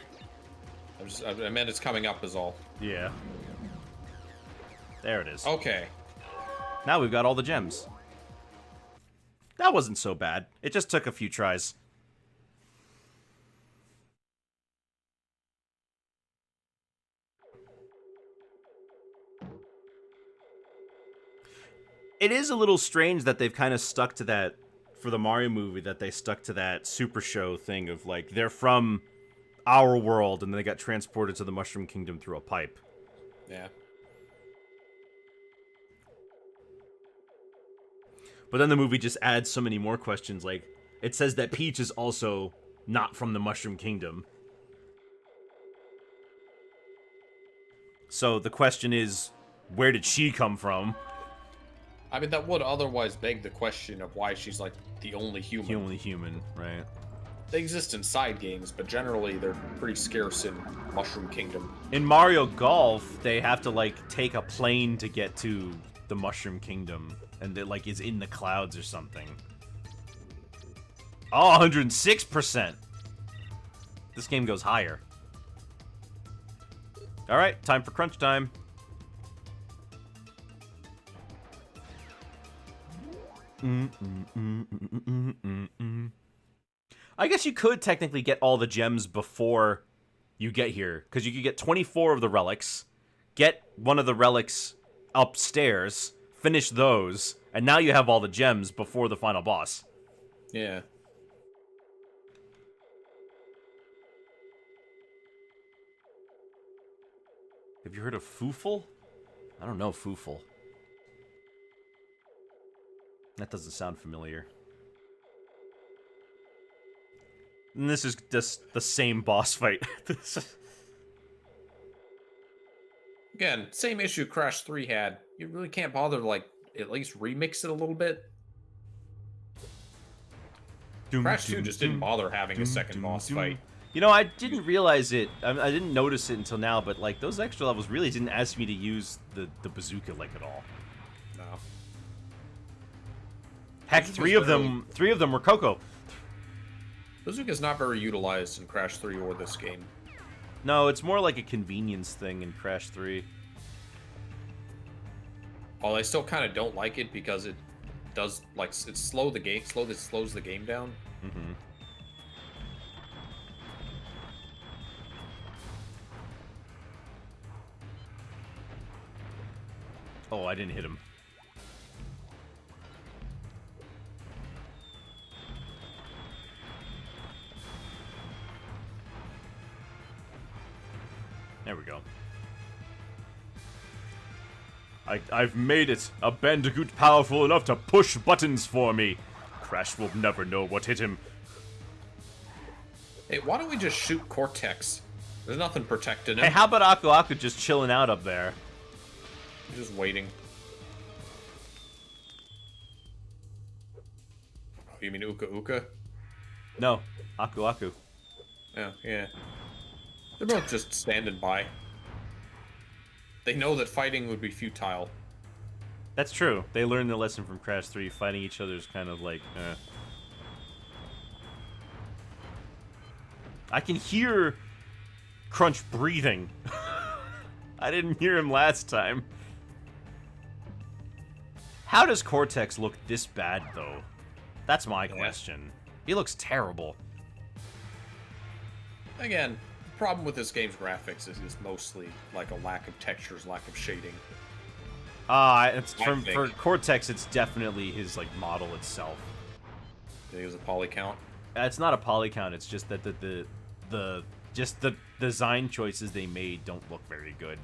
I meant it's coming up is all. Yeah. There it is. Okay. Now we've got all the gems. That wasn't so bad. It just took a few tries. It is a little strange that they've kind of stuck to that for the Mario movie, that they stuck to that Super Show thing of like they're from our world and then they got transported to the Mushroom Kingdom through a pipe. Yeah. But then the movie just adds so many more questions. Like, it says that Peach is also not from the Mushroom Kingdom. So the question is, where did she come from? I mean, that would otherwise beg the question of why she's like the only human. The only human, right? They exist in side games, but generally they're pretty scarce in Mushroom Kingdom. In Mario Golf, they have to, like, take a plane to get to the Mushroom Kingdom. And it, like, is in the clouds or something. Oh, 106%! This game goes higher. Alright, time for crunch time. I guess you could technically get all the gems before you get here, because you could get 24 of the relics, get one of the relics upstairs, finish those, and now you have all the gems before the final boss. Yeah. Have you heard of Foofle? I don't know Foofle. That doesn't sound familiar. And this is just the same boss fight. Again, same issue Crash 3 had. You really can't bother to, like, at least remix it a little bit. Crash 2 just didn't bother having a second boss fight. You know, I didn't realize it. I didn't notice it until now, but, like, those extra levels really didn't ask me to use the bazooka, like, at all. No. Heck, three of them were Coco. Bazooka's not very utilized in Crash 3 or this game. No, it's more like a convenience thing in Crash 3. While I still kind of don't like it because it does, like, it slows the game down. Mm-hmm. Oh, I didn't hit him. There we go. I've made it! A Bandicoot powerful enough to push buttons for me! Crash will never know what hit him. Hey, why don't we just shoot Cortex? There's nothing protecting him. Hey, how about Aku Aku just chilling out up there? Just waiting. Oh, you mean Uka Uka? No, Aku Aku. Yeah, yeah. They're both just standing by. They know that fighting would be futile. That's true. They learned the lesson from Crash 3. Fighting each other is kind of like, I can hear Crunch breathing. I didn't hear him last time. How does Cortex look this bad, though? That's my question. He looks terrible. Again, the problem with this game's graphics is mostly like a lack of textures, lack of shading. It's for Cortex, it's definitely his like model itself. I think it was a poly count. It's not a poly count. It's just that the design choices they made don't look very good.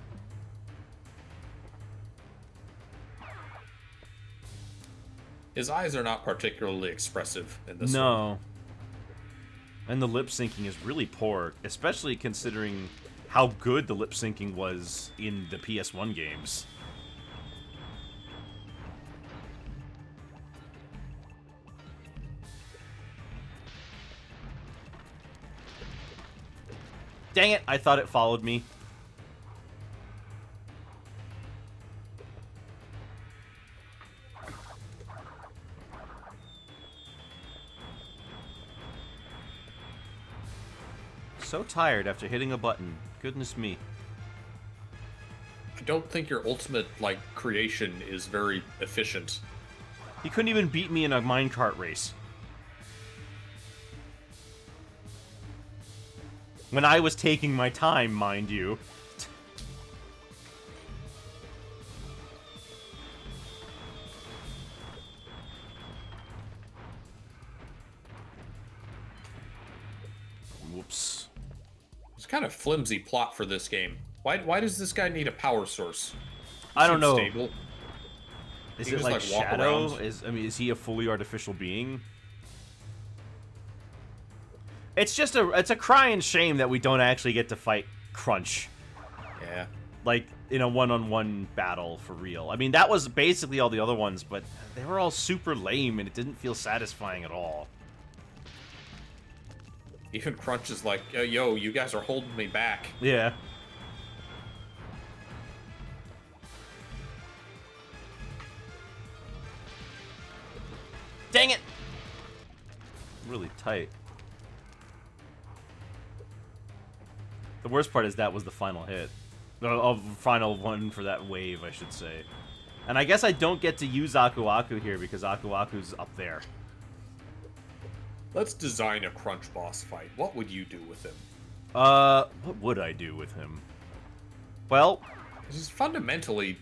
His eyes are not particularly expressive in this one. No. And the lip syncing is really poor, especially considering how good the lip syncing was in the PS1 games. Dang it, I thought it followed me. So tired after hitting a button. Goodness me. I don't think your ultimate, like, creation is very efficient. He couldn't even beat me in a minecart race. When I was taking my time, mind you. Whoops. It's kind of flimsy plot for this game. Why does this guy need a power source? I don't know. Stable. Is He it just, like like, walk Shadow? around. Is he a fully artificial being? It's a crying shame that we don't actually get to fight Crunch. Yeah. Like, in a one-on-one battle for real. I mean, that was basically all the other ones, but they were all super lame and it didn't feel satisfying at all. Even Crunch is like, yo, you guys are holding me back. Yeah. Dang it! Really tight. The worst part is that was the final hit. Final one for that wave, I should say. And I guess I don't get to use Aku Aku here because Aku Aku's up there. Let's design a Crunch boss fight. What would you do with him? What would I do with him? Well, He's fundamentally,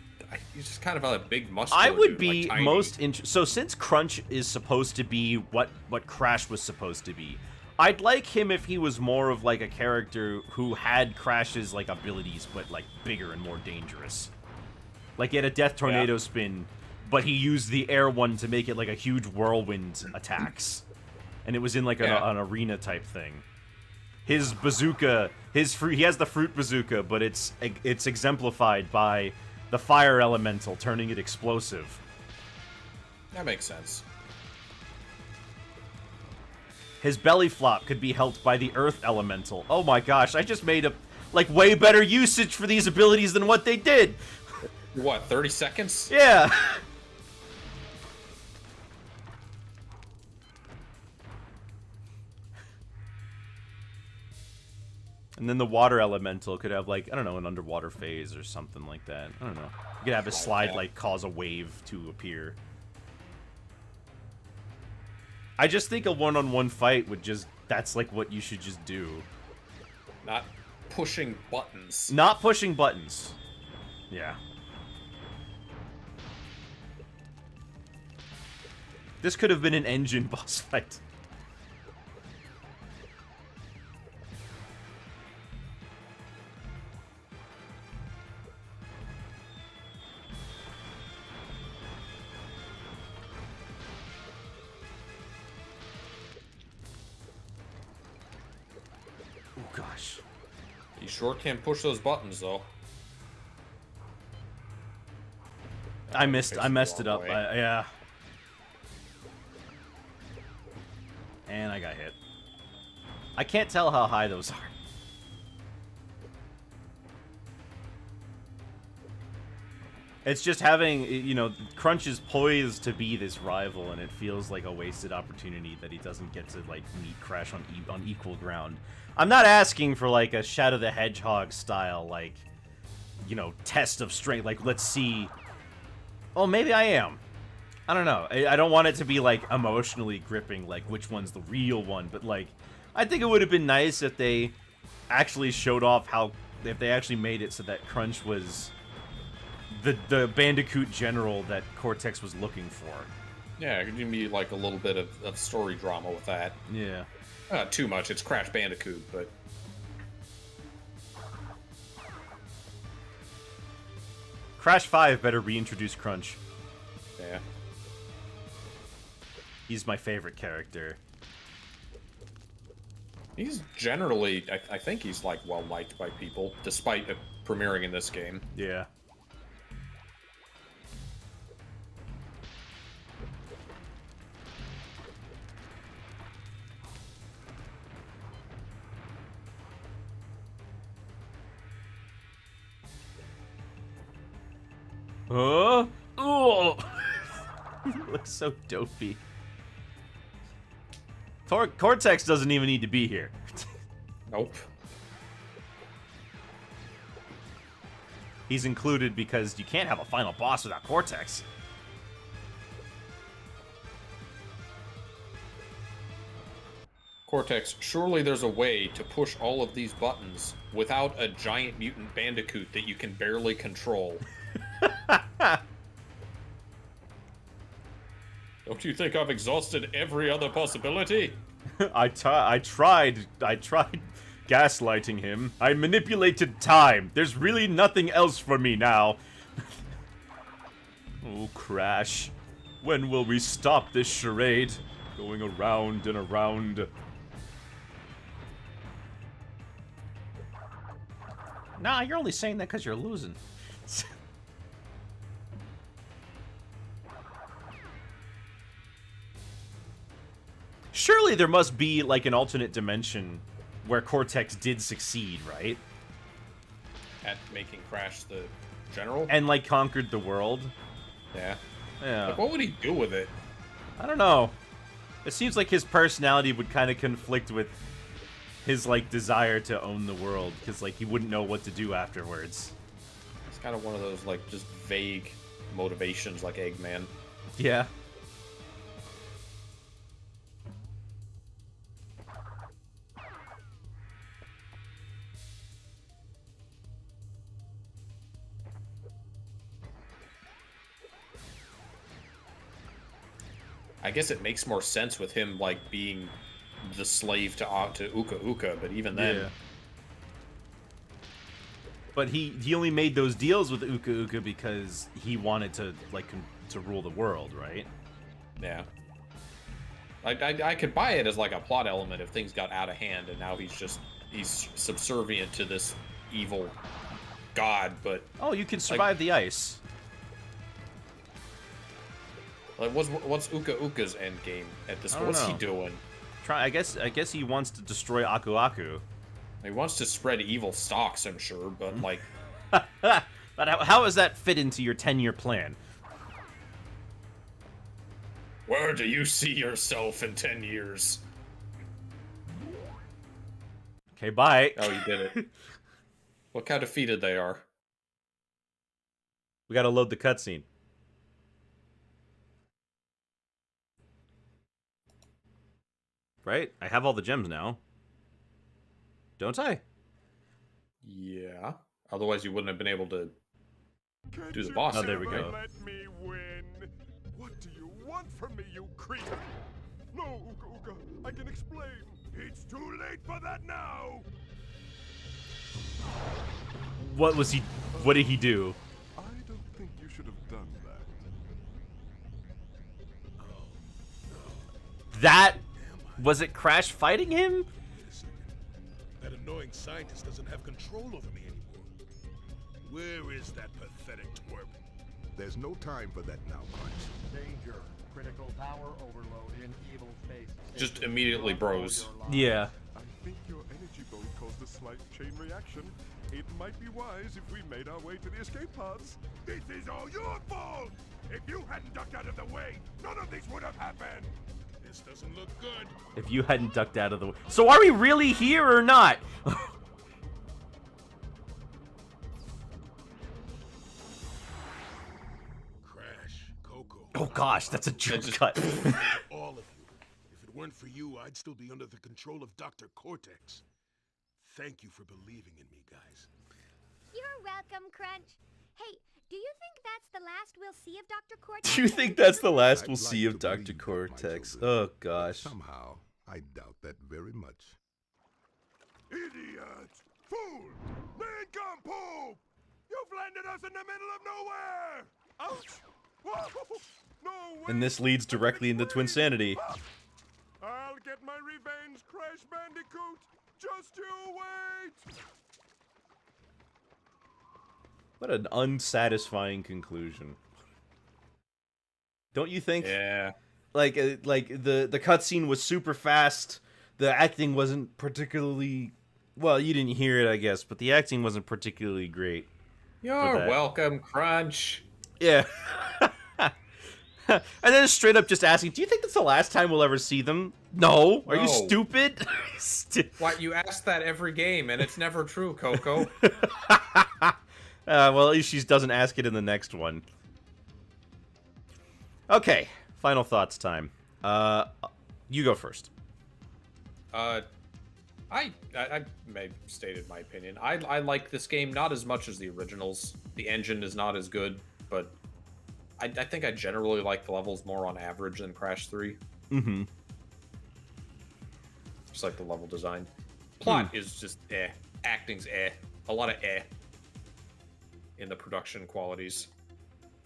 he's just kind of a big muscular I would dude, be like tiny. most so since Crunch is supposed to be what Crash was supposed to be, I'd like him if he was more of like a character who had Crash's like abilities, but like bigger and more dangerous. Like he had a Death Tornado spin, but he used the air one to make it like a huge whirlwind attacks, and it was in like an arena type thing. His bazooka, he has the fruit bazooka, but it's exemplified by the fire elemental turning it explosive. That makes sense. His belly flop could be helped by the earth elemental. Oh my gosh, I just made a like way better usage for these abilities than what they did. What, 30 seconds? Yeah. And then the water elemental could have, like, I don't know, an underwater phase or something like that. I don't know. You could have his slide, like, cause a wave to appear. I just think a one-on-one fight would just... That's, like, what you should just do. Not pushing buttons. Not pushing buttons. Yeah. This could have been an engine boss fight. Oh gosh. You sure can push those buttons, though. I messed it the up. wrong way. Yeah. And I got hit. I can't tell how high those are. It's just having, you know, Crunch is poised to be this rival, and it feels like a wasted opportunity that he doesn't get to, like, meet Crash on equal ground. I'm not asking for, like, a Shadow the Hedgehog style, like, you know, test of strength. Like, let's see. Oh, maybe I am. I don't know. I don't want it to be, like, emotionally gripping, like, which one's the real one. But, like, I think it would have been nice if they actually showed off how... If they actually made it so that Crunch was the Bandicoot general that Cortex was looking for. Yeah, it could be, like, a little bit of story drama with that. Yeah. Not too much. It's Crash Bandicoot, but... Crash 5 better reintroduce Crunch. Yeah. He's my favorite character. He's generally... I think he's, like, well-liked by people, despite it premiering in this game. Yeah. Oh! Looks so dopey. Cortex doesn't even need to be here. Nope. He's included because you can't have a final boss without Cortex. Cortex, surely there's a way to push all of these buttons without a giant mutant bandicoot that you can barely control. Don't you think I've exhausted every other possibility? I tried gaslighting him. I manipulated time. There's really nothing else for me now. Oh, Crash. When will we stop this charade? Going around and around. Nah, you're only saying that because you're losing. Surely there must be, like, an alternate dimension where Cortex did succeed, right? At making Crash the general? And, like, conquered the world. Yeah. Yeah. Like, what would he do with it? I don't know. It seems like his personality would kind of conflict with his, like, desire to own the world, because, like, he wouldn't know what to do afterwards. It's kind of one of those, like, just vague motivations like Eggman. Yeah. I guess it makes more sense with him like being the slave to Uka Uka, but even then, Yeah. But he only made those deals with Uka Uka because he wanted to to rule the world, right? yeah. I could buy it as like a plot element if things got out of hand and now he's subservient to this evil god, but Oh, you can survive the ice. like what's Uka Uka's end game at this I point? don't What's he know. doing? I guess he wants to destroy Aku Aku. He wants to spread evil stocks, I'm sure, but like But how does that fit into your 10-year plan? where do you see yourself in 10 years? Okay, bye. Oh, you did it. Look how defeated they are. We gotta load the cutscene. Right? I have all the gems now. Don't I? Yeah. Otherwise, you wouldn't have been able to Can't do the you boss. Oh, there we ever go. Let me win. What do you want from me, you creature? No, Uka Uka, I can explain. It's too late for that now. What was he? What did he do? I don't think you should have done that. That was it? Crash fighting him? Wait a second. That annoying scientist doesn't have control over me anymore. Where is that pathetic twerp? There's no time for that now, Crunch. Danger. Critical power overload in evil space. Just immediately bros. Yeah. I think your energy bolt caused a slight chain reaction. It might be wise if we made our way to the escape pods. This is all your fault! If you hadn't ducked out of the way, none of this would have happened! This doesn't look good. If you hadn't ducked out of the way. So are we really here or not? Crash, Coco. Oh gosh, that's a jump just- cut. All of you. If it weren't for you, I'd still be under the control of Dr. Cortex. Thank you for believing in me, guys. You're welcome, Crunch. Hey, do you think that's the last we'll see of Dr. Cortex? Do you think that's the last I'd we'll like see to of Dr. believe that, my Cortex? children. Oh gosh. Somehow, I doubt that very much. Idiot! Fool! Nincompoop! You've landed us in the middle of nowhere! Ouch! Whoa! No way! And this leads directly into Twinsanity. I'll get my revenge, Crash Bandicoot! Just you wait! What an unsatisfying conclusion. Don't you think? Yeah. Like the cutscene was super fast. The acting wasn't particularly well. You didn't hear it, I guess, but the acting wasn't particularly great. You're that. welcome, Crunch. Yeah. And then straight up just asking, "Do you think that's the last time we'll ever see them?" No. Are you No. stupid? Why, you ask that every game, and it's never true, Coco. Well, at least she doesn't ask it in the next one. Okay, final thoughts time. You go first. I may have stated my opinion. I like this game not as much as the originals. The engine is not as good, but I think I generally like the levels more on average than Crash 3. Mm-hmm. Just like the level design. Plot is just eh. Acting's eh. A lot of eh. In the production qualities.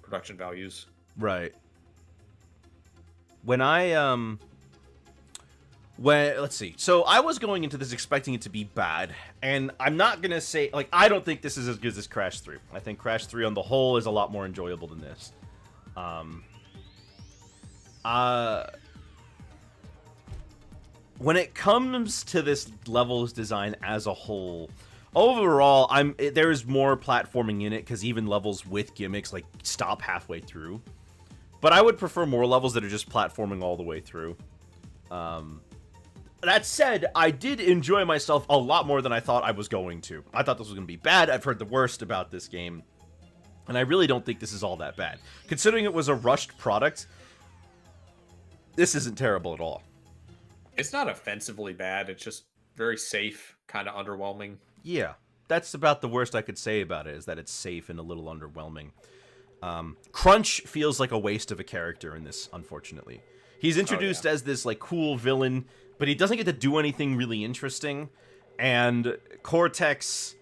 Production values. Right. When let's see. So I was going into this expecting it to be bad, and I'm not gonna say like I don't think this is as good as Crash 3. I think Crash 3 on the whole is a lot more enjoyable than this. When it comes to this level's design as a whole, overall, there is more platforming in it because even levels with gimmicks like stop halfway through. But I would prefer more levels that are just platforming all the way through. That said, I did enjoy myself a lot more than I thought I was going to. I thought this was going to be bad. I've heard the worst about this game. And I really don't think this is all that bad. Considering it was a rushed product, this isn't terrible at all. It's not offensively bad. It's just very safe, kind of underwhelming. Yeah, that's about the worst I could say about it, is that it's safe and a little underwhelming. Crunch feels like a waste of a character in this, unfortunately. He's introduced as this like cool villain, but he doesn't get to do anything really interesting. And Cortex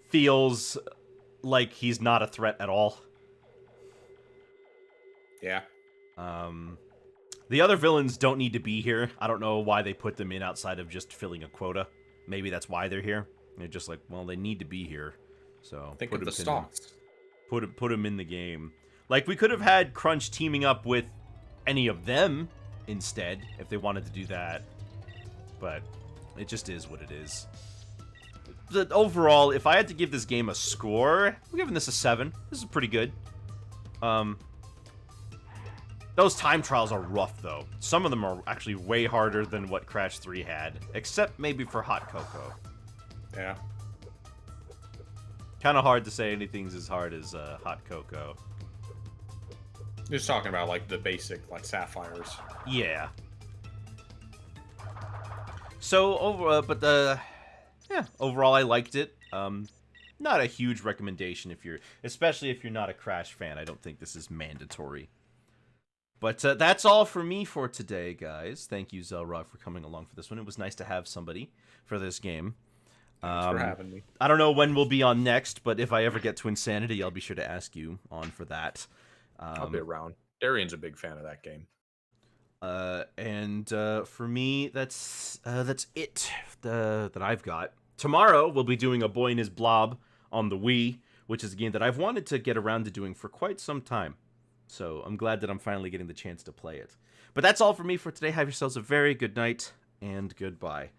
feels like he's not a threat at all. Yeah. The other villains don't need to be here. I don't know why they put them in outside of just filling a quota. Maybe that's why they're here. They're just like, well, they need to be here. So Think of the stocks. Put them in the game. Like, we could have had Crunch teaming up with any of them instead, if they wanted to do that. But it just is what it is. But overall, if I had to give this game a score, I'm giving this a 7. This is pretty good. Those time trials are rough, though. Some of them are actually way harder than what Crash 3 had, except maybe for Hot Cocoa. Yeah. Kind of hard to say anything's as hard as Hot Cocoa. Just talking about, like, the basic, like, sapphires. Yeah. So, overall I liked it. Not a huge recommendation especially if you're not a Crash fan. I don't think this is mandatory. But that's all for me for today, guys. Thank you, Zelrog, for coming along for this one. It was nice to have somebody for this game. Thanks for having me. I don't know when we'll be on next, but if I ever get to Insanity, I'll be sure to ask you on for that. I'll be around. Darian's a big fan of that game. And for me, that's it that I've got. Tomorrow, we'll be doing A Boy and His Blob on the Wii, which is a game that I've wanted to get around to doing for quite some time. So I'm glad that I'm finally getting the chance to play it. But that's all for me for today. Have yourselves a very good night, and goodbye.